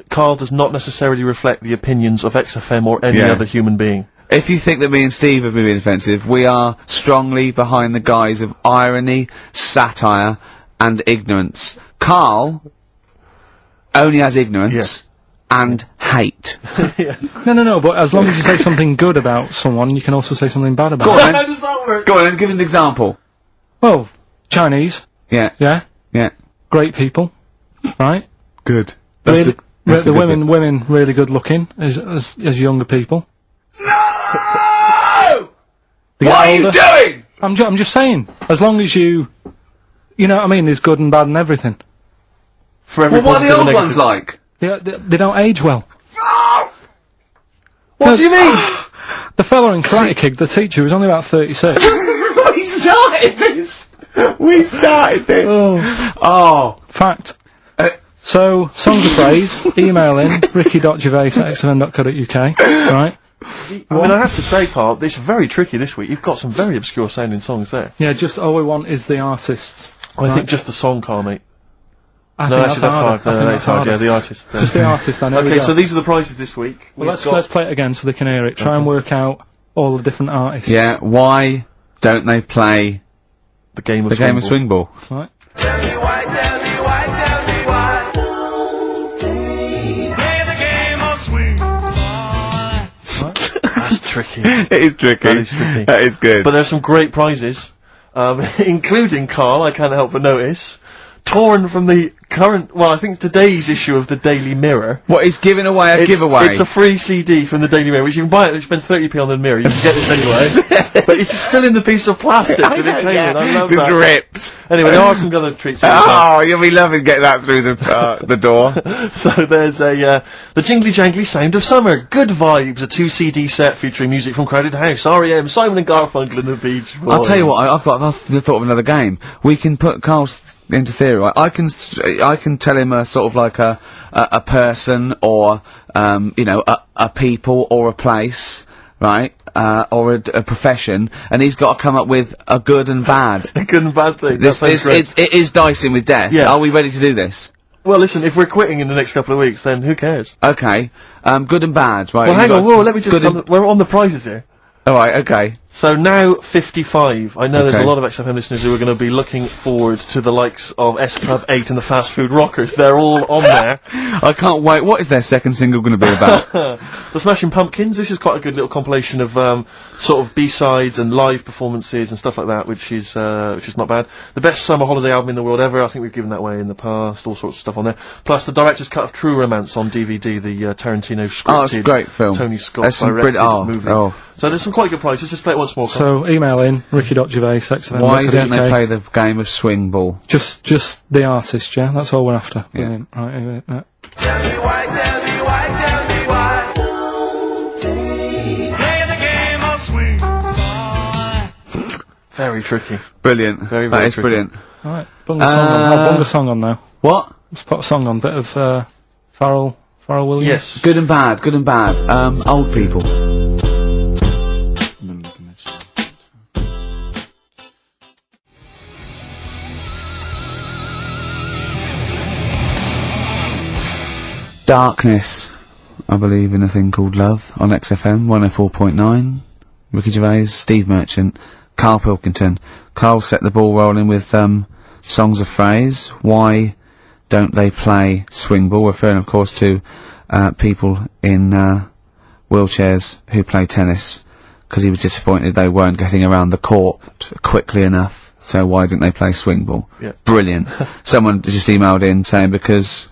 Speaker 2: Carl does not necessarily reflect the opinions of XFM or any other human being.
Speaker 1: If you think that me and Steve have been being offensive, we are strongly behind the guise of irony, satire, and ignorance. Carl only has ignorance and hate.
Speaker 2: Yes.
Speaker 3: No, but as long as you say something good about someone, you can also say something bad about them.
Speaker 2: How does that work?
Speaker 1: Go on, and give us an example.
Speaker 3: Well, Chinese.
Speaker 1: Yeah.
Speaker 3: Yeah?
Speaker 1: Yeah.
Speaker 3: Great people. Right?
Speaker 1: Good.
Speaker 3: The women really good looking as younger people.
Speaker 1: No!
Speaker 3: They
Speaker 1: What are
Speaker 3: get
Speaker 1: you
Speaker 3: older.
Speaker 1: doing?
Speaker 3: I'm just saying, as long as you know what I mean, there's good and bad and everything.
Speaker 2: For every
Speaker 1: Well, what are the
Speaker 2: positive
Speaker 1: old
Speaker 2: and
Speaker 1: ones
Speaker 2: negative.
Speaker 1: like?
Speaker 3: Yeah, they don't age well.
Speaker 1: What do you mean?
Speaker 3: The fella in Karate Kid, the teacher, was only about 36.
Speaker 1: We started this! We started this! Oh.
Speaker 3: Fact. So, songs of phrase, email in, ricky.gervais@xfm.co.uk, right?
Speaker 2: I mean, I have to say, Carl, it's very tricky this week. You've got some very obscure sounding songs there.
Speaker 3: Yeah, just all we want is the artists.
Speaker 2: I think just the song, Carl, mate.
Speaker 3: I
Speaker 2: No,
Speaker 3: think
Speaker 2: actually, that's hard. No, that's hard. Yeah, the artist.
Speaker 3: Just the artist, I know.
Speaker 2: Okay, so these are the prizes this week.
Speaker 3: Well, let's play it again so they can hear it. Try and work out all the different artists.
Speaker 1: Yeah, why don't they play
Speaker 2: the game of
Speaker 1: swing ball?
Speaker 3: Right.
Speaker 6: Tell me why, tell me why, tell me why. Play the game of swing.
Speaker 2: That's tricky.
Speaker 1: It is tricky.
Speaker 2: That is tricky.
Speaker 1: That is good.
Speaker 2: But there's some great prizes, including, Carl, I can't help but notice, torn from the current, well, I think today's issue of the Daily Mirror.
Speaker 1: What, he's giving away a giveaway?
Speaker 2: It's a free CD from the Daily Mirror, which you can buy it, you spend 30p on the Mirror, you can get this anyway. But it's still in the piece of plastic that it came in, I love
Speaker 1: Just
Speaker 2: that.
Speaker 1: ripped.
Speaker 2: Anyway, there are some other treats.
Speaker 1: Oh, you'll be loving getting that through the door.
Speaker 2: So there's the Jingly Jangly Sound of Summer, Good Vibes, a 2 CD set featuring music from Crowded House, R.E.M., Simon and Garfunkel and the Beach Boys.
Speaker 1: I'll tell you what, I've thought of another game. We can put Carl's into theory, right? I can tell him a sort of like a person or, you know, a people or a place, right? Or a profession, and he's got to come up with a good and bad.
Speaker 2: A good and bad thing.
Speaker 1: It is dicing with death.
Speaker 2: Yeah.
Speaker 1: Are we ready to do this?
Speaker 2: Well, listen, if we're quitting in the next couple of weeks, then who cares?
Speaker 1: Okay. Good and bad, right?
Speaker 2: Well, hang on, whoa, let me just we're on the prizes here.
Speaker 1: Alright, okay.
Speaker 2: So now 55. I know there's a lot of XFM listeners who are going to be looking forward to the likes of S Club 8 and the Fast Food Rockers. They're all on there.
Speaker 1: I can't wait. What is their second single going to be about?
Speaker 2: The Smashing Pumpkins. This is quite a good little compilation of sort of B-sides and live performances and stuff like that, which is not bad. The best summer holiday album in the world ever. I think we've given that away in the past. All sorts of stuff on there. Plus the director's cut of True Romance on DVD. The Tarantino scripted.
Speaker 1: Oh, it's a great film.
Speaker 2: Tony Scott directed movie. So there's some quite good prizes. Just play it once more.
Speaker 3: So email in ricky.gervais.
Speaker 1: Why don't they play the game of swing ball?
Speaker 3: Just the artist, yeah. That's all we're after.
Speaker 1: Yeah.
Speaker 3: Brilliant. Right.
Speaker 6: Tell me why, tell me why, tell me why. Play the game of swing.
Speaker 2: Very tricky.
Speaker 1: Brilliant.
Speaker 2: Very
Speaker 1: That is
Speaker 2: tricky.
Speaker 1: brilliant.
Speaker 3: Right. Bung a song on. I'll bung a song on now.
Speaker 1: What?
Speaker 3: Let's put a song on. Bit of Pharrell Williams.
Speaker 2: Yes.
Speaker 1: Good and bad. Good and bad. Old people. Darkness. I believe in a thing called love on XFM 104.9. Ricky Gervais, Steve Merchant, Karl Pilkington. Karl set the ball rolling with songs of phrase. Why don't they play swing ball? Referring, of course, to people in wheelchairs who play tennis, because he was disappointed they weren't getting around the court quickly enough. So why didn't they play swing ball?
Speaker 2: Yeah.
Speaker 1: Brilliant. Someone just emailed in saying because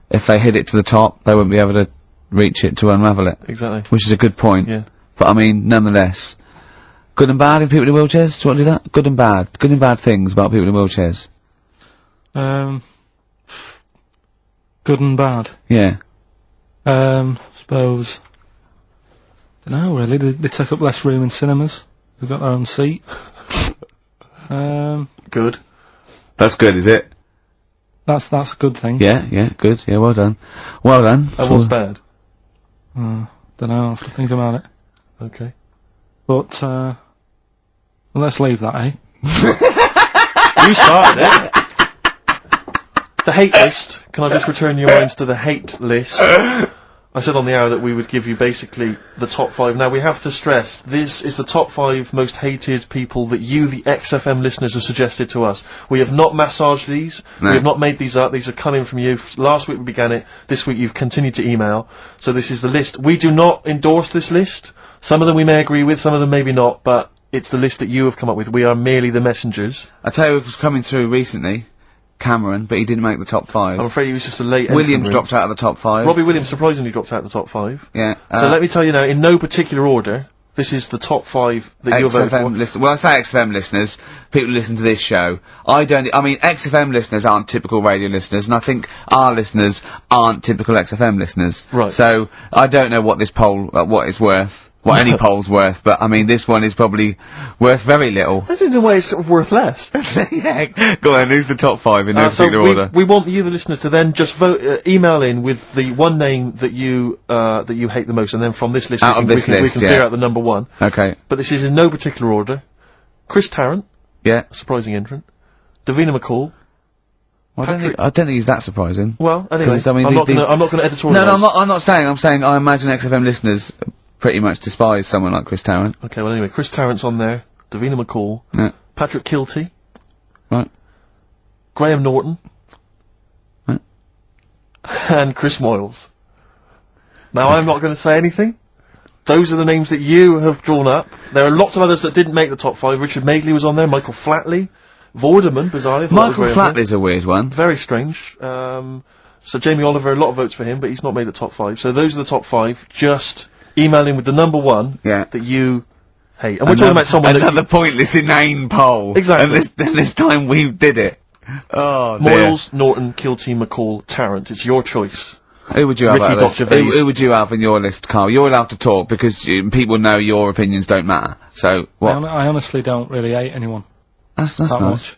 Speaker 1: if they hit it to the top, they wouldn't be able to reach it to unravel it.
Speaker 2: Exactly.
Speaker 1: Which is a good point.
Speaker 2: Yeah.
Speaker 1: But I mean, nonetheless, good and bad in people in wheelchairs. Do you want to do that? Good and bad. Good and bad things about people in wheelchairs.
Speaker 3: Good and bad.
Speaker 1: Yeah.
Speaker 3: Suppose. Dunno, really. They take up less room in cinemas. They've got their own seat.
Speaker 2: Good.
Speaker 1: That's good, is it?
Speaker 3: That's a good thing.
Speaker 1: Yeah, good. Yeah, well done. Well done.
Speaker 2: And what's bad?
Speaker 3: Dunno, I'll have to think about it.
Speaker 2: Okay.
Speaker 3: But, well, let's leave that, eh?
Speaker 2: You started it. The hate list. Can I just return your minds to the hate list? I said on the hour that we would give you basically the top 5. Now, we have to stress, this is the top 5 most hated people that you, the XFM listeners, have suggested to us. We have not massaged these.
Speaker 1: No.
Speaker 2: We have not made these up. These are coming from you. Last week we began it. This week you've continued to email. So this is the list. We do not endorse this list. Some of them we may agree with, some of them maybe not, but it's the list that you have come up with. We are merely the messengers.
Speaker 1: I tell you who was coming through recently. Cameron, but he didn't make the top 5.
Speaker 2: I'm afraid he was just a late
Speaker 1: Williams
Speaker 2: entrant.
Speaker 1: dropped out of the top 5.
Speaker 2: Robbie Williams surprisingly dropped out of the top 5.
Speaker 1: Yeah.
Speaker 2: So let me tell you now, in no particular order, this is the top 5 that you're voting for.
Speaker 1: Well, I say XFM listeners, people who listen to this show. I mean, XFM listeners aren't typical radio listeners, and I think our listeners aren't typical XFM listeners.
Speaker 2: Right.
Speaker 1: So, I don't know what this poll, what it's worth. What any poll's worth, but I mean, this one is probably worth very little.
Speaker 2: I think in a way it's sort of worth less.
Speaker 1: Yeah, go on, who's the top 5 in no particular order?
Speaker 2: We want you, the listener, to then just vote, email in with the one name that you hate the most, and then from this list, we can figure out the number 1.
Speaker 1: Okay.
Speaker 2: But this is in no particular order. Chris Tarrant.
Speaker 1: Yeah.
Speaker 2: A surprising entrant. Davina McCall.
Speaker 1: Well, I don't think he's that surprising.
Speaker 2: Well, anyway,
Speaker 1: I mean,
Speaker 2: I'm not gonna editorialise.
Speaker 1: No, I'm not saying, I'm saying I imagine XFM listeners pretty much despise someone like Chris Tarrant.
Speaker 2: Okay, well anyway, Chris Tarrant's on there, Davina McCall,
Speaker 1: Yeah.
Speaker 2: Patrick Kilty,
Speaker 1: Right.
Speaker 2: Graham Norton,
Speaker 1: Right.
Speaker 2: and Chris Moyles. Now I'm not going to say anything. Those are the names that you have drawn up. There are lots of others that didn't make the top 5. Richard Madeley was on there, Michael Flatley, Vorderman, bizarrely. I thought
Speaker 1: Michael
Speaker 2: that was very
Speaker 1: Flatley's a weird one.
Speaker 2: Very strange. So Jamie Oliver, a lot of votes for him, but he's not made the top 5. So those are the top 5. Just email in with the number 1 that you hate. And we're talking about someone
Speaker 1: another pointless, inane poll.
Speaker 2: Exactly.
Speaker 1: And this time we did it. Oh, dear.
Speaker 2: Moyles, Norton, Kilty, McCall, Tarrant. It's your choice.
Speaker 1: Who would you have
Speaker 2: Ricky
Speaker 1: out of this?
Speaker 2: Gervais.
Speaker 1: Who would you have in your list, Carl? You're allowed to talk because people know your opinions don't matter. So what?
Speaker 3: I honestly don't really hate anyone.
Speaker 1: That's
Speaker 3: that
Speaker 1: nice.
Speaker 3: much.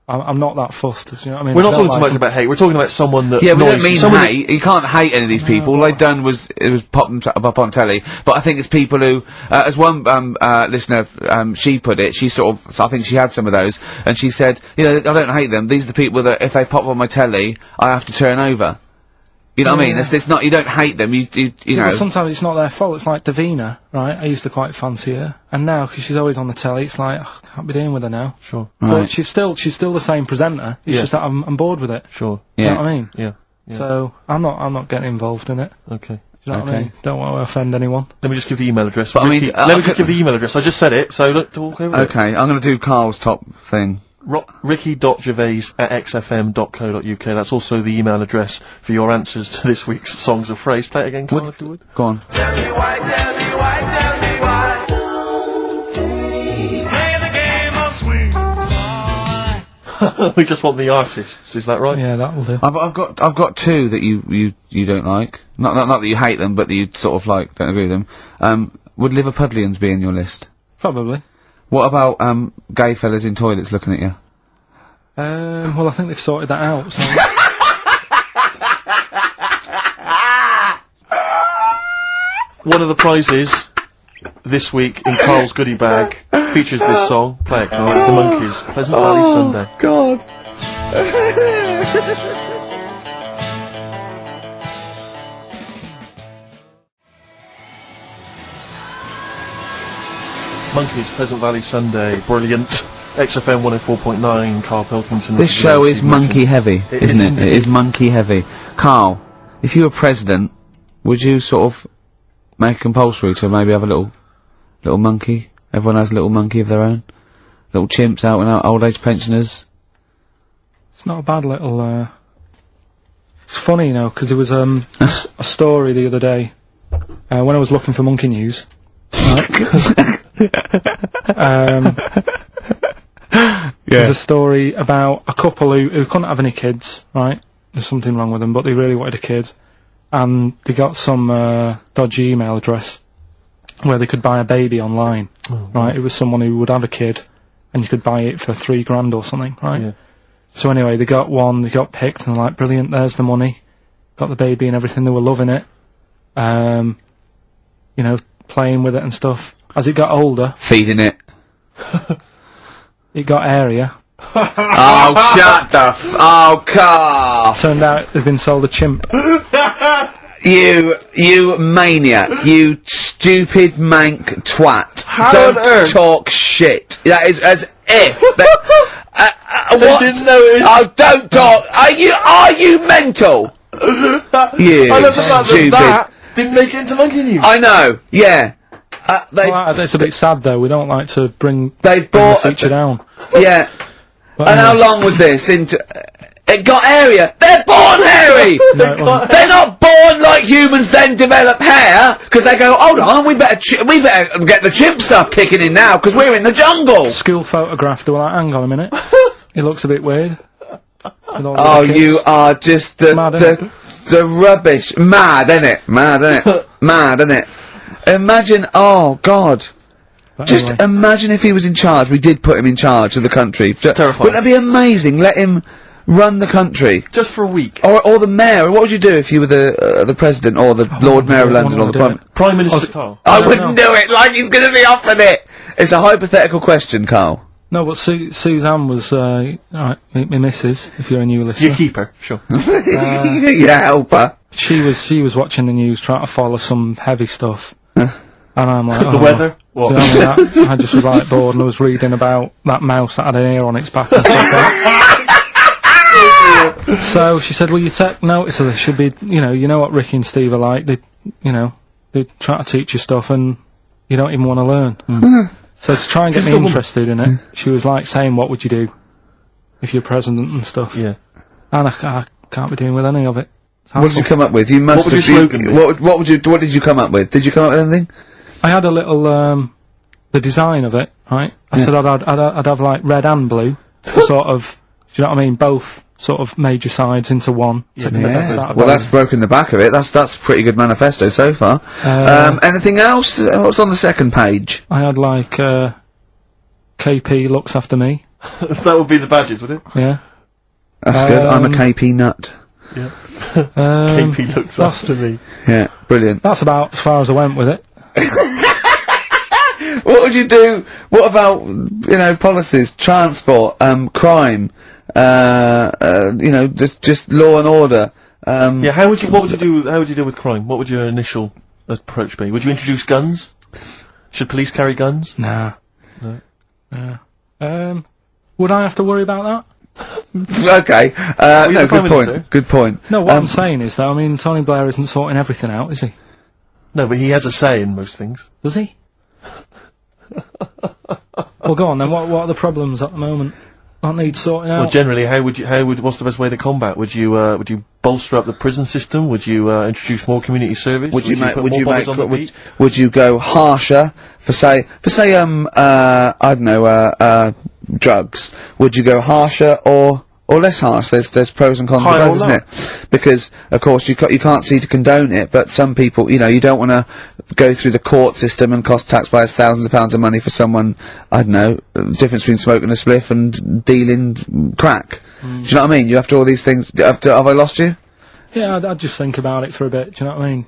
Speaker 3: I'm not that fussed. You know what I mean?
Speaker 2: We're not talking so much about hate. We're talking about someone that.
Speaker 1: Yeah, we don't mean hate. You can't hate any of these people. All they've done was pop them up on telly. But I think it's people who, as one listener, she put it. She sort of, so I think she had some of those, and she said, you know, I don't hate them. These are the people that if they pop on my telly, I have to turn over. You know what I mean? It's not, you don't hate them, you know.
Speaker 3: But sometimes it's not their fault, it's like Davina, right? I used to quite fancy her. And now, because she's always on the telly, it's like, I can't be dealing with her now.
Speaker 2: Sure.
Speaker 3: But she's still the same presenter. It's just that I'm bored with it.
Speaker 2: Sure.
Speaker 3: You know what I mean?
Speaker 2: Yeah.
Speaker 3: So, I'm not getting involved in it.
Speaker 2: Okay.
Speaker 3: You know what I mean? Don't want to offend anyone.
Speaker 2: Let me just give the email address.
Speaker 1: But
Speaker 2: Ricky, let me just give the email address. I just said it, so look, talk over it.
Speaker 1: Okay, I'm gonna do Carl's top thing.
Speaker 2: Ricky.gervais@xfm.co.uk. That's also the email address for your answers to this week's Songs of Phrase. Play it again, Carl, if you would.
Speaker 1: Go on.
Speaker 6: Tell me why, tell me why, tell me why. Play the game of swing.
Speaker 2: We just want the artists, is that right?
Speaker 3: Yeah, that'll do.
Speaker 1: I've got 2 that you don't like. Not that you hate them, but that you sort of like, don't agree with them. Would Liverpudlians be in your list?
Speaker 3: Probably.
Speaker 1: What about, gay fellas in toilets looking at you?
Speaker 3: Well, I think they've sorted that out, so.
Speaker 2: One of the prizes this week in Carl's goodie bag features this song. Play it, Carl. The Monkees. Pleasant Valley Sunday.
Speaker 1: God.
Speaker 2: Monkees, Pleasant Valley Sunday. Brilliant. XFM 104.9, Karl Pilkington.
Speaker 1: This show is monkey heavy, isn't it? It is monkey heavy. Carl, if you were president, would you sort of make it compulsory to maybe have a little monkey? Everyone has a little monkey of their own? Little chimps out and out, old age pensioners?
Speaker 3: It's not a bad little, It's funny, you know, because there was, a story the other day, when I was looking for monkey news. There's a story about a couple who couldn't have any kids, right? There's something wrong with them, but they really wanted a kid. And they got some, dodgy email address where they could buy a baby online, right? It was someone who would have a kid, and you could buy it for $3,000 or something, right?
Speaker 2: Yeah.
Speaker 3: So anyway, they got picked, and they're like, brilliant, there's the money. Got the baby and everything, they were loving it. You know, playing with it and stuff. As it got older...
Speaker 1: Feeding it.
Speaker 3: It got area.
Speaker 1: Oh, shut the oh, Carl!
Speaker 3: Turned out they'd been sold a chimp.
Speaker 1: You maniac. You stupid mank twat. Don't talk shit. That is as if... what?
Speaker 2: Didn't notice.
Speaker 1: Oh, don't talk. Are you mental? You
Speaker 2: I love the fact
Speaker 1: stupid.
Speaker 2: that didn't make it into monkey news.
Speaker 1: I know, yeah.
Speaker 3: It's a bit sad though, we don't like to bring
Speaker 1: the
Speaker 3: feature down.
Speaker 1: Yeah.
Speaker 3: But
Speaker 1: and
Speaker 3: anyway.
Speaker 1: how long was this? It got hairy. They're born hairy! They're not born like humans then develop hair, because they go, hold on, we better get the chimp stuff kicking in now, because we're in the jungle!
Speaker 3: School photograph, they were like, hang on a minute. It looks a bit weird.
Speaker 1: Oh, you are just the rubbish. Mad, innit? Mad, innit? Mad, innit? Imagine, oh God.
Speaker 3: But
Speaker 1: Just
Speaker 3: anyway.
Speaker 1: imagine if he was in charge, we did put him in charge of the country.
Speaker 2: Terrifying.
Speaker 1: Wouldn't that be amazing? Let him run the country.
Speaker 2: Just for a week.
Speaker 1: Or the mayor. What would you do if you were the president, or the Lord Mayor of London, or the
Speaker 2: Prime Minister Carl?
Speaker 1: I wouldn't do it, like he's gonna be offered it! It's a hypothetical question, Carl.
Speaker 3: No, but Suzanne was, my missus, if you're a new listener.
Speaker 2: You keep her, sure.
Speaker 1: Yeah, help her.
Speaker 3: She was watching the news, trying to follow some heavy stuff. And I'm like,
Speaker 2: The weather? What?
Speaker 3: I just was like bored, and I was reading about that mouse that had an ear on its back and stuff like that. So she said, well, you take notice of this, should be, you know what Ricky and Steve are like, they try to teach you stuff and you don't even want to learn. So to try and get me interested in it, she was like saying, what would you do? if you're president and stuff.
Speaker 2: Yeah.
Speaker 3: And I can't be dealing with any of it.
Speaker 1: What did you come up with? You must
Speaker 2: What would your slogan be?
Speaker 1: What did you come up with? Did you come up with anything?
Speaker 3: I had a little, the design of it, right? I said I'd have like red and blue, sort of, do you know what I mean? Both sort of major sides into one.
Speaker 1: Well, that's broken the back of it. That's a pretty good manifesto so far. Anything else? What's on the second page?
Speaker 3: I had like, KP looks after me.
Speaker 2: That would be the badges, would it?
Speaker 3: Yeah.
Speaker 1: That's good. I'm a KP nut.
Speaker 2: Yeah. KP looks after me.
Speaker 1: Yeah, brilliant.
Speaker 3: That's about as far as I went with it.
Speaker 1: What would you do? What about, policies, transport, crime, just law and order?
Speaker 2: What would you do with crime? What would your initial approach be? Would you introduce guns? Should police carry guns?
Speaker 3: Nah.
Speaker 2: No.
Speaker 3: Would I have to worry about that?
Speaker 1: Okay. No, good point. Good point.
Speaker 3: No, what I'm saying is that, I mean, Tony Blair isn't sorting everything out, is he?
Speaker 2: No, but he has a say in most things.
Speaker 3: Does he? Well, go on then. What are the problems at the moment that need sorting out?
Speaker 2: Well, generally, what's the best way to combat? Would you bolster up the prison system? Would you introduce more community service?
Speaker 1: Would you go harsher for say I don't know drugs? Would you go harsher or less harsh? There's pros and cons to both, isn't it? Because of course you can't see to condone it, but some people, you don't want to go through the court system and cost taxpayers thousands of pounds of money for someone, I don't know, the difference between smoking a spliff and dealing crack. Do you know what I mean? You have to all these things. Have I lost you?
Speaker 3: Yeah, I'd just think about it for a bit. Do you know what I mean?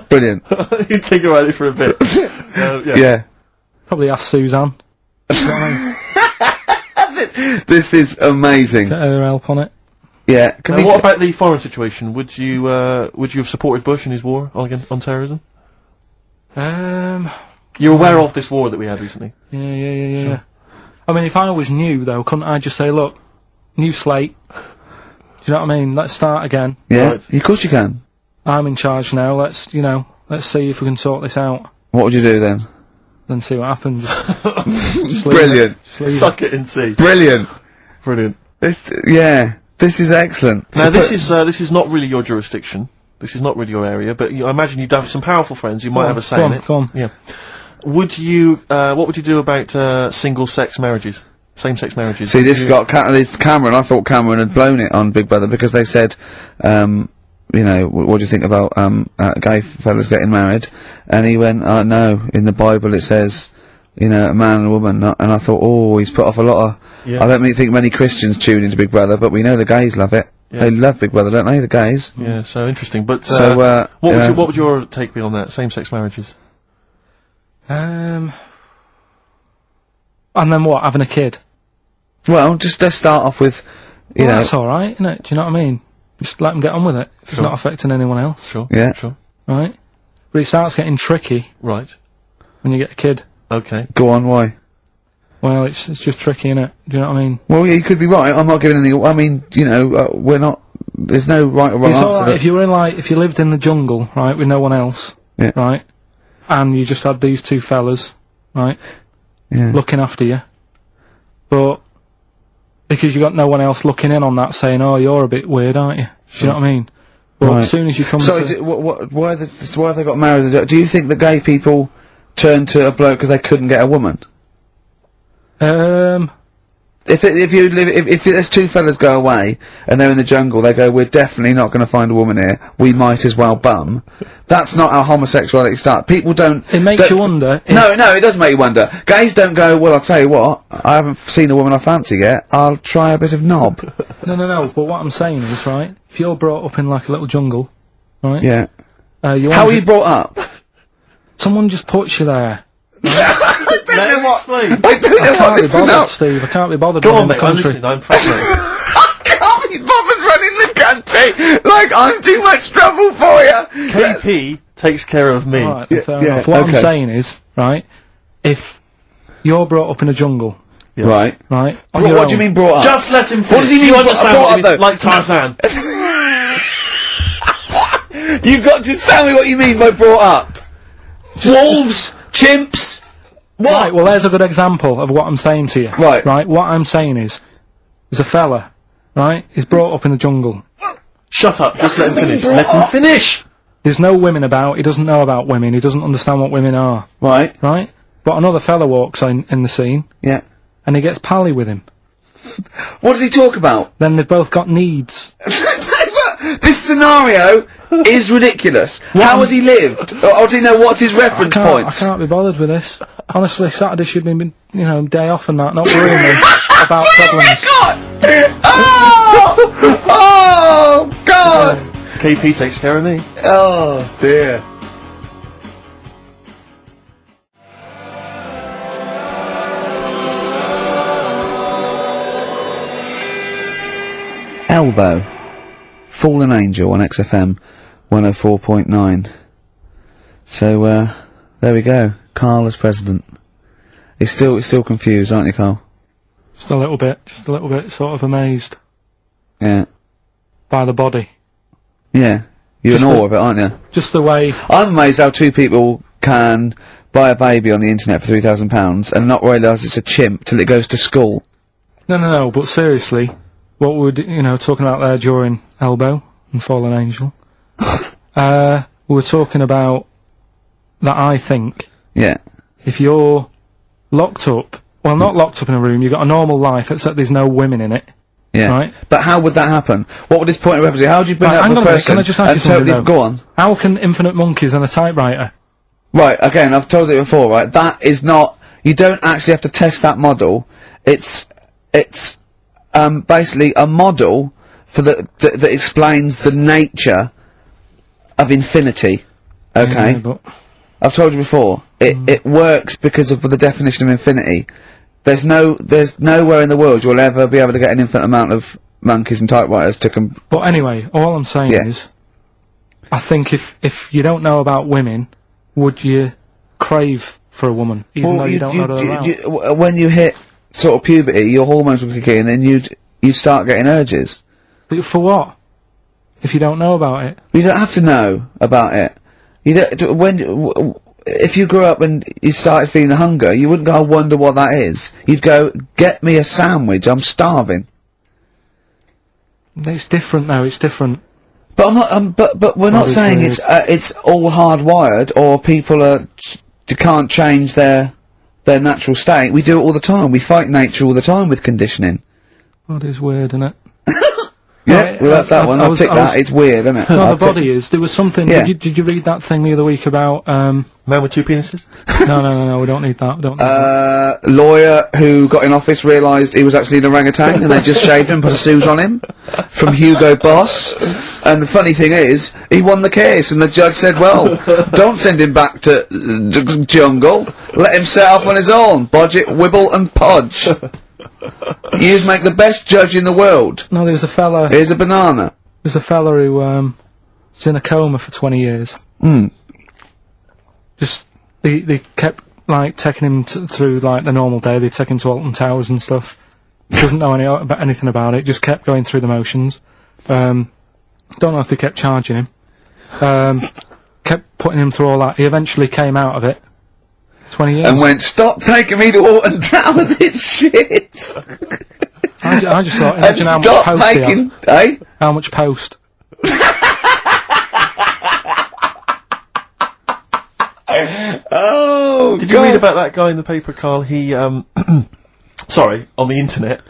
Speaker 1: Brilliant.
Speaker 2: You'd think about it for a bit.
Speaker 1: Yeah.
Speaker 3: Probably ask Suzanne. Do you know what I mean?
Speaker 1: This is amazing.
Speaker 3: Get her help on it.
Speaker 1: Yeah.
Speaker 2: What about the foreign situation? Would you have supported Bush in his war on terrorism? You're aware of this war that we had recently?
Speaker 3: Yeah. Sure. I mean, if I was new though, couldn't I just say, look, new slate? Do you know what I mean? Let's start again.
Speaker 1: Yeah. Right. Of course you can.
Speaker 3: I'm in charge now. Let's see if we can sort this out.
Speaker 1: What would you do then?
Speaker 3: Then see what happens. Just
Speaker 1: Brilliant.
Speaker 2: Suck it and see.
Speaker 1: Brilliant.
Speaker 2: This
Speaker 1: is excellent.
Speaker 2: Now this is not really your jurisdiction. This is not really your area, but I imagine you'd have some powerful friends who might have a say in it.
Speaker 3: Go on.
Speaker 2: Yeah. What would you do about single-sex marriages? Same-sex marriages?
Speaker 1: See, this got Cameron. I thought Cameron had blown it on Big Brother because they said, what do you think about gay fellas getting married? And he went, no, in the Bible it says, a man and a woman, and I thought, he's put off a lot of...
Speaker 2: Yeah.
Speaker 1: I don't think many Christians tune into Big Brother, but we know the gays love it. Yeah. They love Big Brother, don't they, the gays?
Speaker 2: Yeah, so interesting. But,
Speaker 1: what
Speaker 2: would your take be on that, same-sex marriages?
Speaker 3: And then what, having a kid?
Speaker 1: Well, just let's start off with,
Speaker 3: that's alright, isn't it? Do you know what I mean? Just let them get on with it. It's not affecting anyone else.
Speaker 2: Sure.
Speaker 1: Yeah.
Speaker 2: Sure.
Speaker 3: Right? But it starts getting tricky.
Speaker 2: Right.
Speaker 3: When you get a kid.
Speaker 2: Okay.
Speaker 1: Go on, why?
Speaker 3: Well, it's just tricky, innit? Do you know what I mean?
Speaker 1: Well, yeah, you could be right. I'm not giving any... I mean, we're not... There's no right or wrong answer.
Speaker 3: It's alright if you lived in the jungle, right, with no one else, right, and you just had these two fellas, right, looking after you, but because you got no one else looking in on that saying, oh, you're a bit weird, aren't you? Do you know what I mean? But as soon as you come
Speaker 1: why have they got married? Do you think that gay people turn to a bloke because they couldn't get a woman? If there's two fellas go away and they're in the jungle, they go, we're definitely not going to find a woman here. We might as well bum. That's not how homosexuality starts. People don't.
Speaker 3: It makes you wonder.
Speaker 1: No, it does make you wonder. Gays don't go, well, I'll tell you what, I haven't seen a woman I fancy yet. I'll try a bit of knob.
Speaker 3: No. But what I'm saying is, right, if you're brought up in like a little jungle, right?
Speaker 1: Yeah. How are you brought up?
Speaker 3: Someone just puts you there.
Speaker 1: I don't know what this is about.
Speaker 3: Steve, I can't be bothered
Speaker 2: running
Speaker 3: the country.
Speaker 2: I'm fascinated.
Speaker 1: I can't be bothered running the country! Like, I'm too much trouble for you!
Speaker 2: KP takes care of me.
Speaker 3: Right, fair enough. What I'm saying is, right, if you're brought up in a jungle...
Speaker 1: Right.
Speaker 3: Right?
Speaker 1: What do you mean brought up?
Speaker 2: Just let him finish.
Speaker 1: What does he mean
Speaker 2: brought up, like Tarzan.
Speaker 1: You've got to tell me what you mean by brought up. Wolves, chimps. What?
Speaker 3: Right, well, there's a good example of what I'm saying to you.
Speaker 1: Right.
Speaker 3: Right, what I'm saying is, There's a fella, right? He's brought up in the jungle.
Speaker 2: Shut up, just let him finish. Let him finish!
Speaker 3: There's no women about, he doesn't know about women, he doesn't understand what women are.
Speaker 1: Right.
Speaker 3: Right? But another fella walks in the scene.
Speaker 1: Yeah.
Speaker 3: And he gets pally with him.
Speaker 1: What does he talk about?
Speaker 3: Then they've both got needs.
Speaker 1: This scenario is ridiculous. How has he lived? Or does he know what's his reference points?
Speaker 3: I can't be bothered with this. Honestly, Saturday should be, day off and that, not worrying me about problems.
Speaker 1: Oh God!
Speaker 2: KP takes care of me.
Speaker 1: Oh dear. Elbow. Fallen Angel on XFM 104.9. So, there we go. Karl as president. He's still confused, aren't you, Karl?
Speaker 3: Just a little bit, sort of amazed.
Speaker 1: Yeah.
Speaker 3: By the body.
Speaker 1: Yeah. You're in awe of it, aren't you?
Speaker 3: Just the way...
Speaker 1: I'm amazed how two people can buy a baby on the internet for £3,000 and not realise it's a chimp till it goes to school.
Speaker 3: No, but seriously, what we're, talking about there during Elbow and Fallen Angel, we were talking about that I think...
Speaker 1: Yeah.
Speaker 3: If you're locked up, well, not locked up in a room, you've got a normal life, except there's no women in it.
Speaker 1: Yeah.
Speaker 3: Right?
Speaker 1: But how would that happen? What would his point of reference be? How would you bring up a person
Speaker 3: can I just ask you
Speaker 1: and
Speaker 3: something,
Speaker 1: go on?
Speaker 3: How can infinite monkeys and a typewriter?
Speaker 1: Right, again, I've told it before, right? That is not... You don't actually have to test that model. It's basically a model for that explains the nature of infinity. Okay?
Speaker 3: Yeah, but...
Speaker 1: I've told you before. It works because of the definition of infinity. There's nowhere in the world you'll ever be able to get an infinite amount of monkeys and typewriters to
Speaker 3: But anyway, all I'm saying is, I think if you don't know about women, would you crave for a woman, even though you don't know her around?
Speaker 1: When you hit sort of puberty, your hormones will kick in and you'd start getting urges.
Speaker 3: But for what? If you don't know about it?
Speaker 1: You don't have to know about it. If you grew up and you started feeling hunger, you wouldn't go, I wonder what that is. You'd go, get me a sandwich, I'm starving.
Speaker 3: It's different though, it's different.
Speaker 1: But I'm not, but we're not saying it's all hardwired, or people can't change their natural state. We do it all the time. We fight nature all the time with conditioning.
Speaker 3: That is weird, isn't it?
Speaker 1: Yeah, well that's that one. I'll tick that. It's weird, isn't it?
Speaker 3: No, the body is. There was something. Yeah. Did you read that thing the other week about
Speaker 2: man with two penises?
Speaker 3: No. We don't need that. We don't need that.
Speaker 1: Lawyer who got in office realised he was actually an orangutan, and they just shaved him and put a suit on him from Hugo Boss. And the funny thing is, he won the case, and the judge said, "Well, don't send him back to jungle. Let him set off on his own. Budget, wibble, and podge." You'd make the best judge in the world.
Speaker 3: No, there's a fella...
Speaker 1: Here's a banana.
Speaker 3: There's a fella who, was in a coma for 20 years. Just, they kept, like, taking him through, like, the normal day. They'd take him to Alton Towers and stuff. Doesn't know anything about it. Just kept going through the motions. Don't know if they kept charging him. Kept putting him through all that. He eventually came out of it. 20 years.
Speaker 1: And went, stop taking me to Alton Towers, it's shit!
Speaker 3: I just thought, imagine how much post he has. How much post?
Speaker 1: Oh,
Speaker 2: Did you read about that guy in the paper, Karl? He, sorry, on the internet.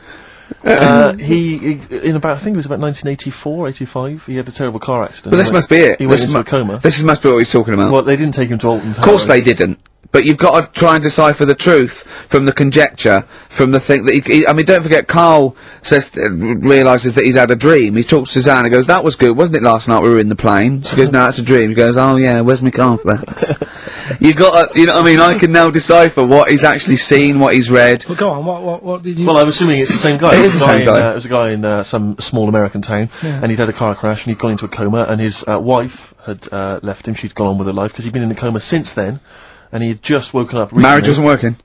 Speaker 2: He in about, I think it was about 1984, 85, he had a terrible car accident.
Speaker 1: But this must be it.
Speaker 2: He went into a coma.
Speaker 1: This must be what he's talking about.
Speaker 2: Well, they didn't take him to Alton Towers.
Speaker 1: Of course they didn't. But you've got to try and decipher the truth from the conjecture, from the thing that I mean, don't forget, Karl realises that he's had a dream. He talks to Suzanne and goes, that was good, wasn't it, last night we were in the plane? She goes, no, that's a dream. He goes, oh yeah, where's my car flex? You've got to, you know what I mean, I can now decipher what he's actually seen, what he's read.
Speaker 3: Well, go on, what did you...
Speaker 2: Well, I'm assuming it's the same guy.
Speaker 1: It is the same guy.
Speaker 2: It was a guy in some small American town, and he'd had a car crash, and he'd gone into a coma, and his wife had left him. She'd gone on with her life, because he'd been in a coma since then. And he had just woken up recently.
Speaker 1: Marriage wasn't working.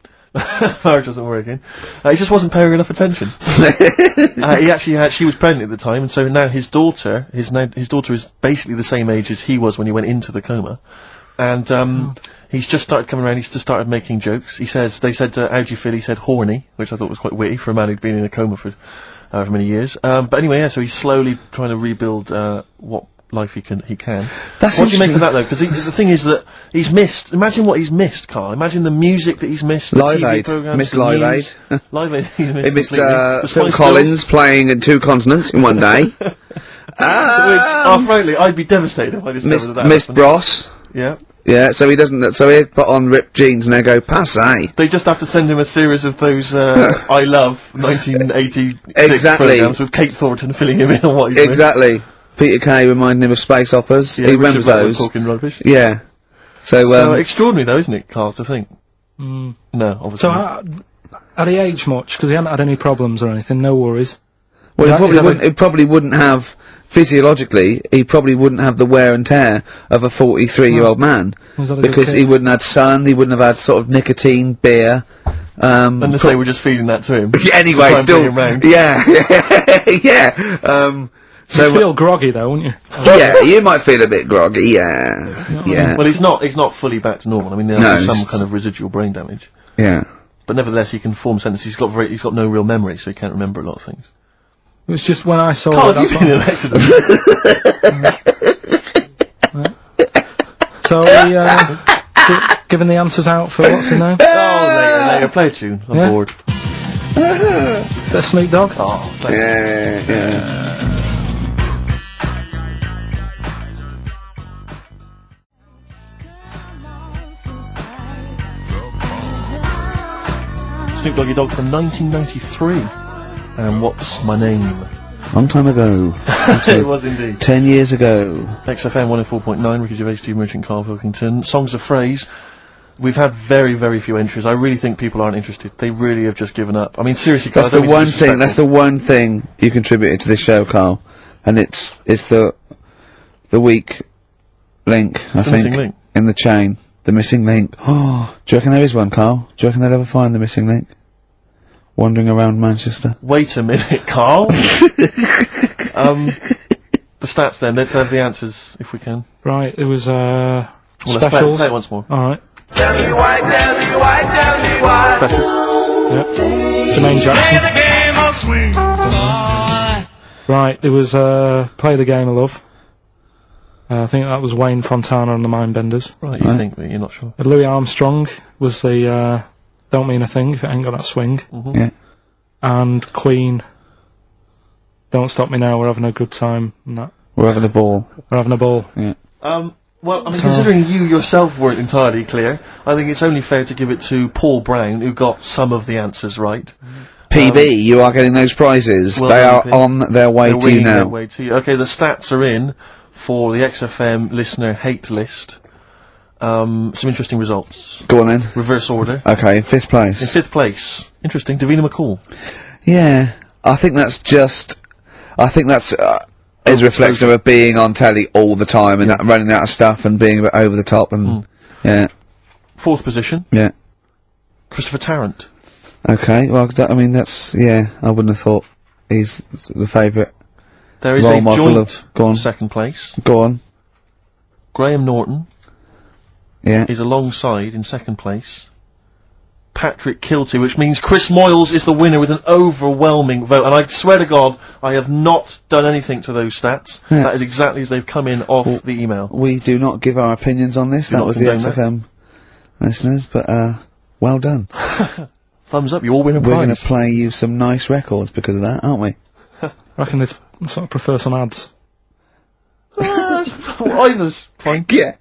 Speaker 2: Marriage wasn't working. He just wasn't paying enough attention. She was pregnant at the time, and so now his daughter is basically the same age as he was when he went into the coma. And, he's just started coming around, he's just started making jokes. They said, how do you feel? He said, horny, which I thought was quite witty for a man who'd been in a coma for however many years. But anyway, yeah, so he's slowly trying to rebuild, what life he can.
Speaker 1: That's
Speaker 2: what do you make of that, though? Because the thing is that he's missed. Imagine what he's missed, Carl. Imagine the music that he's missed.
Speaker 1: Live
Speaker 2: the TV
Speaker 1: Aid.
Speaker 2: programs,
Speaker 1: Missed
Speaker 2: the
Speaker 1: Live
Speaker 2: news.
Speaker 1: Aid.
Speaker 2: Live Aid. He
Speaker 1: He missed
Speaker 2: completely.
Speaker 1: Phil Collins playing in 2 continents in one day.
Speaker 2: Frankly, I'd be devastated if I discovered that.
Speaker 1: Missed Bros.
Speaker 2: Yeah.
Speaker 1: Yeah, so he doesn't. So he'd put on ripped jeans and they go passe.
Speaker 2: They just have to send him a series of those I Love 1986 programs with Kate Thornton filling him in on what he's doing.
Speaker 1: Exactly. Peter Kay reminding him of space operas.
Speaker 2: Yeah,
Speaker 1: he remembers those.
Speaker 2: Talking rubbish.
Speaker 1: Yeah. So
Speaker 2: extraordinary though, isn't it, Carl, to think?
Speaker 3: Mm.
Speaker 2: No, obviously.
Speaker 3: So,
Speaker 2: not.
Speaker 3: had he aged much? Because he hadn't had any problems or anything, no worries.
Speaker 1: Well, he probably wouldn't have, physiologically, he probably wouldn't have the wear and tear of a 43-year-old man. Because he wouldn't have had sun, he wouldn't have had sort of nicotine, beer,
Speaker 2: unless they were just feeding that to him.
Speaker 1: Anyway, still, yeah,
Speaker 3: So you'd feel groggy though, wouldn't you?
Speaker 1: Yeah, you might feel a bit groggy, yeah.
Speaker 2: Well, he's not fully back to normal. I mean, there's some kind of residual brain damage.
Speaker 1: Yeah.
Speaker 2: But nevertheless, he can form sentences. He's got no real memory, so he can't remember a lot of things.
Speaker 3: It was just when I saw
Speaker 2: Carl,
Speaker 3: it.
Speaker 2: have you been in an accident?
Speaker 3: So we giving the answers out for what's his name?
Speaker 2: Oh, later, play a tune. I'm bored.
Speaker 3: Bit of Snoop Dogg.
Speaker 2: Oh,
Speaker 1: yeah.
Speaker 2: Snoop Doggy Dogg from 1993. And What's My Name?
Speaker 1: Long time ago.
Speaker 2: It was indeed.
Speaker 1: 10 years ago.
Speaker 2: XFM 104.9, Ricky Gervais, Steve Merchant, Karl Pilkington. Songs of Phrase. We've had very, very few entries. I really think people aren't interested. They really have just given up. I mean, seriously, Carl,
Speaker 1: that's the one thing you contributed to this show, Carl. And it's the weak link, I think.
Speaker 2: Missing link.
Speaker 1: In the chain. The missing link. Oh, do you reckon there is one, Carl? Do you reckon they'll ever find the missing link? Wandering around Manchester.
Speaker 2: Wait a minute, Carl. The stats then, let's have the answers, if we can.
Speaker 3: Right, it was,
Speaker 2: Well,
Speaker 3: specials.
Speaker 2: play it once more.
Speaker 3: Alright.
Speaker 6: Tell me why, tell me why, tell me why.
Speaker 2: Specials.
Speaker 3: Yep. Jermaine Jackson.
Speaker 6: Play the game of swing.
Speaker 3: Right, it was, Play the Game of Love. I think that was Wayne Fontana and the Mindbenders.
Speaker 2: Right, you think, but you're not sure.
Speaker 3: Louis Armstrong was the, Don't Mean a Thing if it ain't got that swing.
Speaker 2: Mm-hmm.
Speaker 1: Yeah.
Speaker 3: And Queen, Don't Stop Me Now, We're Having a Good Time, and that.
Speaker 1: We're having a ball.
Speaker 3: We're having a ball.
Speaker 1: Yeah.
Speaker 2: Well, I mean, considering you yourself weren't entirely clear, I think it's only fair to give it to Paul Brown, who got some of the answers right.
Speaker 1: PB, you are getting those prizes.
Speaker 2: Well
Speaker 1: they
Speaker 2: done,
Speaker 1: are on their way to you now.
Speaker 2: Their way to you. Okay, the stats are in for the XFM listener hate list. Some interesting results.
Speaker 1: Go on then.
Speaker 2: Reverse order.
Speaker 1: Okay, in 5th place.
Speaker 2: In 5th place. Interesting. Davina McCall.
Speaker 1: Yeah, I think that's is a reflection of being on telly all the time and running out of stuff and being a bit over the top and yeah.
Speaker 2: 4th position.
Speaker 1: Yeah.
Speaker 2: Christopher Tarrant.
Speaker 1: Okay, well, I mean that's I wouldn't have thought he's the favourite.
Speaker 2: There is
Speaker 1: role
Speaker 2: a
Speaker 1: model
Speaker 2: joint
Speaker 1: of. Go on.
Speaker 2: 2nd place.
Speaker 1: Go on.
Speaker 2: Graham Norton.
Speaker 1: Yeah.
Speaker 2: Is alongside in 2nd place. Patrick Kilty, which means Chris Moyles is the winner with an overwhelming vote. And I swear to God, I have not done anything to those stats.
Speaker 1: Yeah.
Speaker 2: That is exactly as they've come in off the email.
Speaker 1: We do not give our opinions on this. That was the XFM listeners, but well done.
Speaker 2: Thumbs up, you all win a prize.
Speaker 1: We're going to play you some nice records because of that, aren't we?
Speaker 3: I reckon they'd sort of prefer some ads.
Speaker 2: Either's fine.
Speaker 1: Yeah.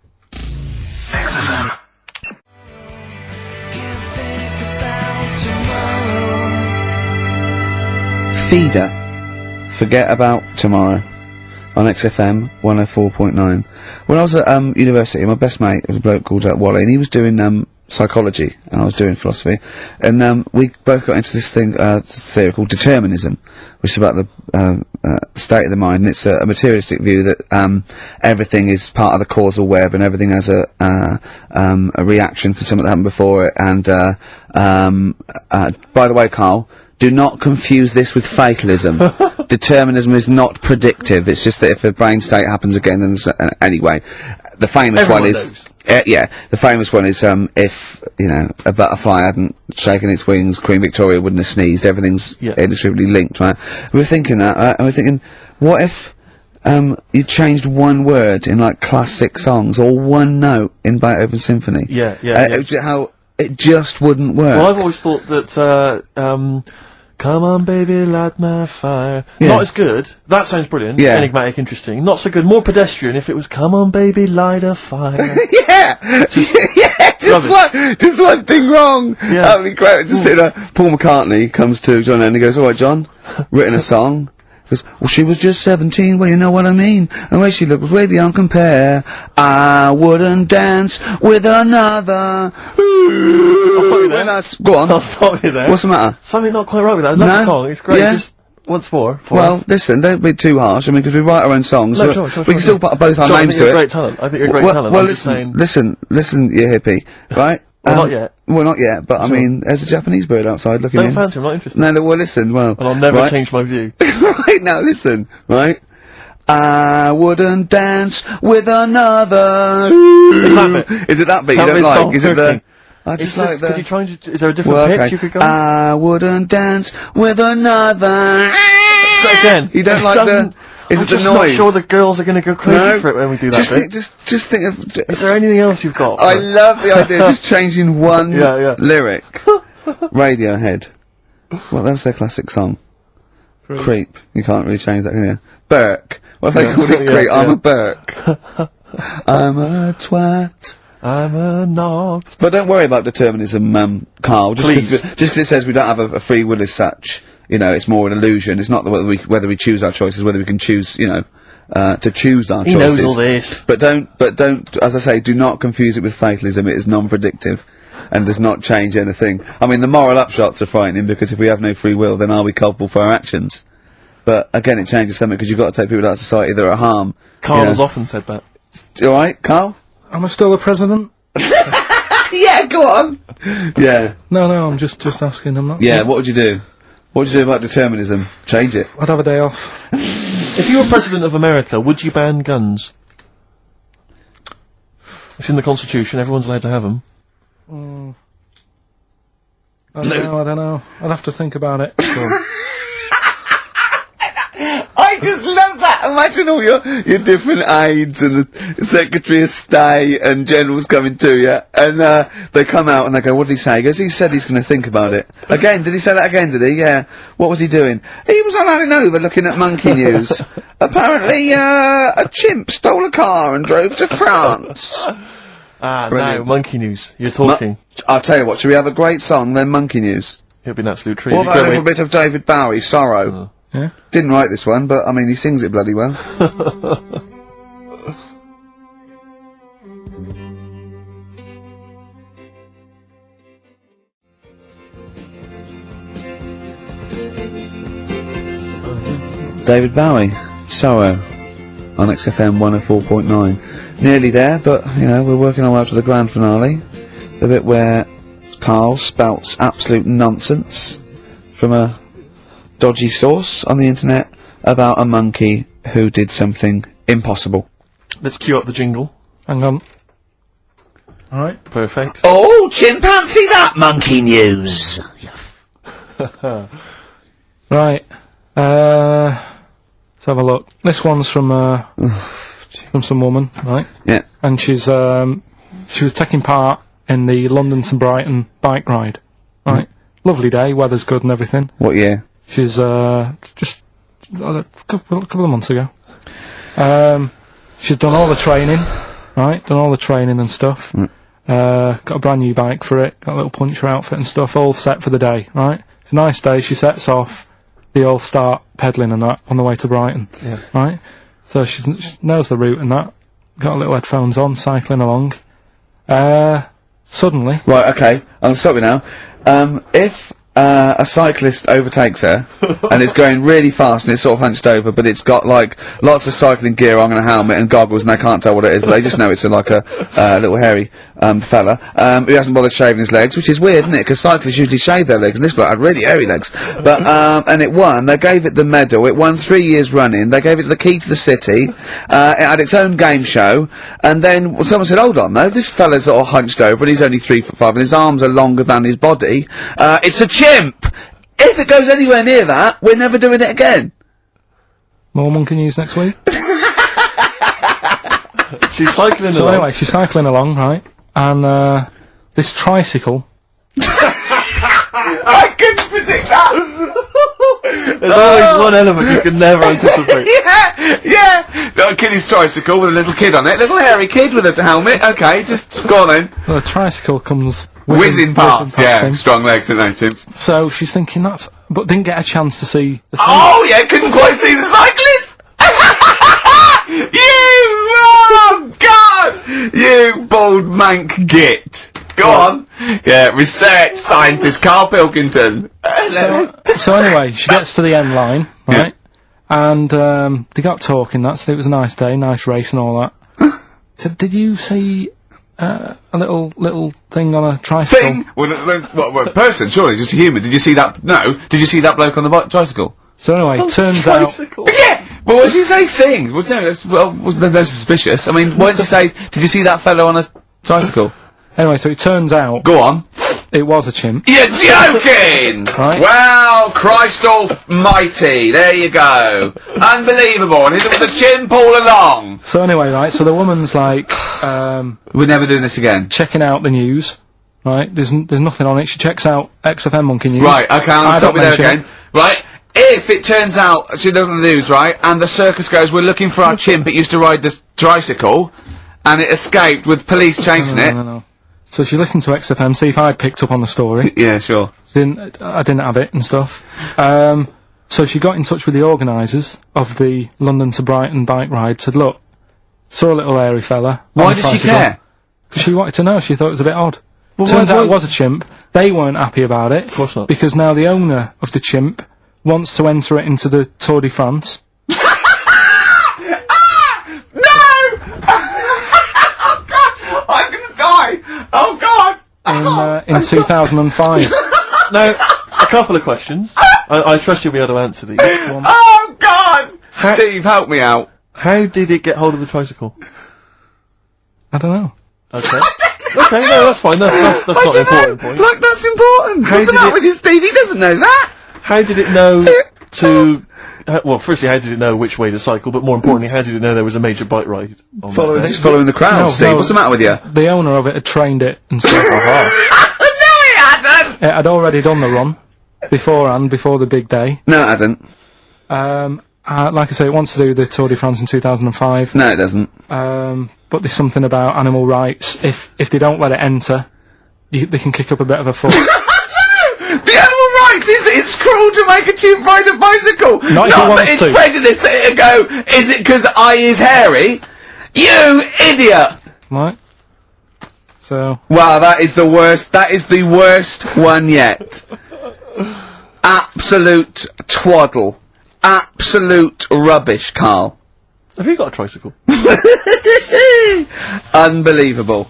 Speaker 1: Feeder. Forget About Tomorrow. On XFM 104.9. When I was at university, my best mate was a bloke called Wally, and he was doing psychology, and I was doing philosophy, and we both got into this theory called determinism, which is about the state of the mind, and it's a materialistic view that everything is part of the causal web, and everything has a reaction for something that happened before it. And by the way, Carl, do not confuse this with fatalism. Determinism is not predictive. It's just that if a brain state happens again, then anyway, the famous one is Yeah, the famous one is, if, you know, a butterfly hadn't shaken its wings, Queen Victoria wouldn't have sneezed, everything's inextricably linked, right? We were thinking that, right? And we're thinking, what if, you changed one word in, like, classic songs, or one note in Beethoven's symphony? How it just wouldn't work.
Speaker 2: Well, I've always thought that, come on baby, light my fire. Not as good. That sounds brilliant. Enigmatic, interesting. Not so good. More pedestrian if it was come on baby, light a fire.
Speaker 1: Just one thing wrong. That would be great. Just Paul McCartney comes to John Lennon and goes, alright John, written a song. Goes, well, she was just 17, well, you know what I mean. And the way she looked was way beyond compare. I wouldn't dance with another.
Speaker 2: I'll stop you there.
Speaker 1: Go on.
Speaker 2: I'll stop you there.
Speaker 1: What's the matter?
Speaker 2: Something not quite right with that. I love the song, it's great. Just once more.
Speaker 1: Well, listen, don't be too harsh. I mean, because we write our own songs.
Speaker 2: No,
Speaker 1: we
Speaker 2: sure,
Speaker 1: can still put both our names to it.
Speaker 2: I think you're a great talent. I think you're a great talent.
Speaker 1: Well,
Speaker 2: I'm just saying.
Speaker 1: listen, you hippie, right?
Speaker 2: Well, not yet.
Speaker 1: Well, not yet, but I mean, there's a Japanese bird outside looking in.
Speaker 2: Don't fancy him, I'm not interested.
Speaker 1: No, well, listen, well.
Speaker 2: And I'll never change my view.
Speaker 1: Right, now listen, right? I wouldn't dance with another.
Speaker 2: Is that bit?
Speaker 1: Is it that bit you don't like? Is it the... I
Speaker 2: It's
Speaker 1: just like the...
Speaker 2: Could you try and... Is there a different pitch you could go on?
Speaker 1: I wouldn't dance with another.
Speaker 2: So again,
Speaker 1: you don't like the... Is
Speaker 2: I'm
Speaker 1: it the
Speaker 2: just
Speaker 1: noise?
Speaker 2: not sure the girls are going to go crazy for it when we do that bit.
Speaker 1: Just think of...
Speaker 2: Is there anything else you've got?
Speaker 1: I love the idea of just changing one lyric. Radiohead. Well, that was their classic song. Creep. You can't really change that, can you? Burke. What if they called it Creep? I'm a Burke. I'm a twat.
Speaker 2: I'm a knob.
Speaker 1: But don't worry about determinism, Carl. Just because it says we don't have a free will as such. You know, it's more an illusion. It's not whether we choose our choices, whether we can choose, you know, to choose our choices.
Speaker 2: He knows all this.
Speaker 1: But don't, as I say, do not confuse it with fatalism. It is non-predictive and does not change anything. I mean, the moral upshots are frightening because if we have no free will, then are we culpable for our actions? But again, it changes something because you've got to take people out of society that are harm.
Speaker 2: Carl has often said that.
Speaker 1: Alright, Carl?
Speaker 3: Am I still the president?
Speaker 1: Yeah, go on! Yeah.
Speaker 3: No, I'm just asking, I'm not...
Speaker 1: Yeah, what would you do? What would you do about determinism? Change it.
Speaker 3: I'd have a day off.
Speaker 2: If you were president of America, would you ban guns? It's in the Constitution, everyone's allowed to have them.
Speaker 3: I don't know. I'd have to think about it.
Speaker 1: I just love that. Imagine all your different aides and the Secretary of State and generals coming to you, and they come out and they go, "What did he say?" He goes, "He said he's going to think about it." Again, did he say that again? Did he? Yeah. What was he doing? He was on over looking at monkey news. Apparently, a chimp stole a car and drove to France.
Speaker 2: No, monkey news. You're talking.
Speaker 1: I'll tell you what. Should we have a great song then? Monkey news.
Speaker 2: It'll be an absolute treat.
Speaker 1: What about a little bit of David Bowie, Sorrow?
Speaker 3: Yeah.
Speaker 1: Didn't write this one, but I mean, he sings it bloody well. David Bowie, Sorrow, on XFM 104.9. Nearly there, but, you know, we're working our way up to the grand finale. The bit where Carl spouts absolute nonsense from a dodgy source on the internet about a monkey who did something impossible.
Speaker 2: Let's cue up the jingle.
Speaker 3: Hang on. Alright.
Speaker 2: Perfect.
Speaker 8: Oh, chimpanzee, that monkey news!
Speaker 3: Right. Let's have a look. This one's from some woman, right?
Speaker 1: Yeah.
Speaker 3: And she was taking part in the London to Brighton bike ride. Right. Lovely day, weather's good and everything.
Speaker 1: What year?
Speaker 3: She's, just a couple of months ago. She's done all the training, right? Done all the training and stuff. Got a brand new bike for it, got a little puncher outfit and stuff, all set for the day, right? It's a nice day, she sets off, they all start pedalling and that on the way to Brighton, right? So she knows the route and that, got a little headphones on, cycling along. Suddenly...
Speaker 1: Right, okay, I'll stop you now. If a cyclist overtakes her, and it's going really fast, and it's sort of hunched over, but it's got, like, lots of cycling gear on and a helmet and goggles, and they can't tell what it is, but they just know it's like a little hairy, fella, who hasn't bothered shaving his legs, which is weird, isn't it? Because cyclists usually shave their legs, and this bloke had really hairy legs. But, and it won. They gave it the medal. It won 3 years running. They gave it the key to the city. It had its own game show, and then someone said, hold on, though, this fella's all hunched over, and he's only 3'5", and his arms are longer than his body. It's a chimp! If it goes anywhere near that, we're never doing it again.
Speaker 3: More monkey news next week.
Speaker 2: She's cycling along.
Speaker 3: So anyway, she's cycling along, right? And, this tricycle.
Speaker 1: I couldn't predict that!
Speaker 2: There's always one element you can never anticipate.
Speaker 1: Yeah! Got a kiddie's tricycle with a little kid on it. Little hairy kid with a helmet. Okay, just go on then.
Speaker 3: Well, the tricycle comes
Speaker 1: whizzing past. Yeah,
Speaker 3: him.
Speaker 1: strong legs, don't they, chimps?
Speaker 3: So she's thinking that's... But didn't get a chance to see the thing.
Speaker 1: Oh, yeah, couldn't quite see the cyclist! Oh, God! You bald mank git. Go on. Yeah, research scientist Karl Pilkington.
Speaker 3: So anyway, she gets to the end line, right? Yeah. And, they got talking, it was a nice day, nice race and all that. So did you see, a little thing on a tricycle?
Speaker 1: Thing? What, a person, surely, just a human. Did you see that? No. Did you see that bloke on the tricycle?
Speaker 3: So anyway, turns
Speaker 2: tricycle.
Speaker 3: out...
Speaker 1: Yeah! Well, what did you say thing? Well, no, they're suspicious. I mean, what did you say? Did you see that fellow on a tricycle?
Speaker 3: Anyway, so it turns out...
Speaker 1: Go on.
Speaker 3: It was a chimp.
Speaker 1: You're joking!
Speaker 3: Right.
Speaker 1: Well, Christ almighty, there you go. Unbelievable, and it was a chimp all along.
Speaker 3: So anyway, right, so the woman's like,
Speaker 1: we're never doing this again.
Speaker 3: Checking out the news, right, there's nothing on it, she checks out XFM Monkey News.
Speaker 1: Right, okay, I'll stop you there again. Right, if it turns out she does on the news, right, and the circus goes, we're looking for our chimp, it used to ride this tricycle, and it escaped with police chasing it.
Speaker 3: No. So she listened to XFM, see if I'd picked up on the story.
Speaker 1: Yeah, sure.
Speaker 3: I didn't have it and stuff. So she got in touch with the organisers of the London to Brighton bike ride, said, look, saw a little hairy fella.
Speaker 1: Why did she care?
Speaker 3: Because she wanted to know, she thought it was a bit odd. Well, turns out it was a chimp. They weren't happy about it.
Speaker 2: Of course not.
Speaker 3: Because now the owner of the chimp wants to enter it into the Tour de France.
Speaker 1: Oh God!
Speaker 3: In 2005.
Speaker 2: Now, a couple of questions. I trust you'll be able to answer these.
Speaker 1: Oh God! Steve, help me out.
Speaker 2: How did it get hold of the tricycle?
Speaker 3: I don't know.
Speaker 2: Okay. Okay, no, that's fine. That's not the important point.
Speaker 1: Look, that's important. What's the matter with you, Steve? He doesn't know that.
Speaker 2: How did it know to... well, firstly, how did it know which way to cycle, but more importantly, how did it know there was a major bike ride?
Speaker 1: Just following the crowd, Steve. What's the matter with you?
Speaker 3: The owner of it had trained it and stuff.
Speaker 1: No, he hadn't!
Speaker 3: It had already done the run beforehand, before the big day.
Speaker 1: No, it hadn't.
Speaker 3: Like I say, it wants to do the Tour de France in 2005.
Speaker 1: No, it doesn't.
Speaker 3: But there's something about animal rights. If they don't let it enter, they can kick up a bit of a fuss.
Speaker 1: The animal rights is that it's cruel to make a chimp ride a bicycle.
Speaker 3: Not
Speaker 1: that it's prejudice that it'll go, is it because I is hairy? You idiot!
Speaker 3: Right. So.
Speaker 1: Wow, that is the worst one yet. Absolute twaddle. Absolute rubbish, Karl.
Speaker 2: Have you got a tricycle?
Speaker 1: Unbelievable.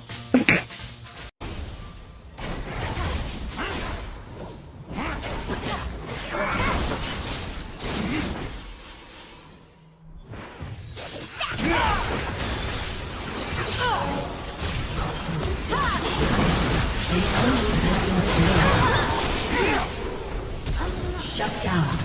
Speaker 7: Shut down.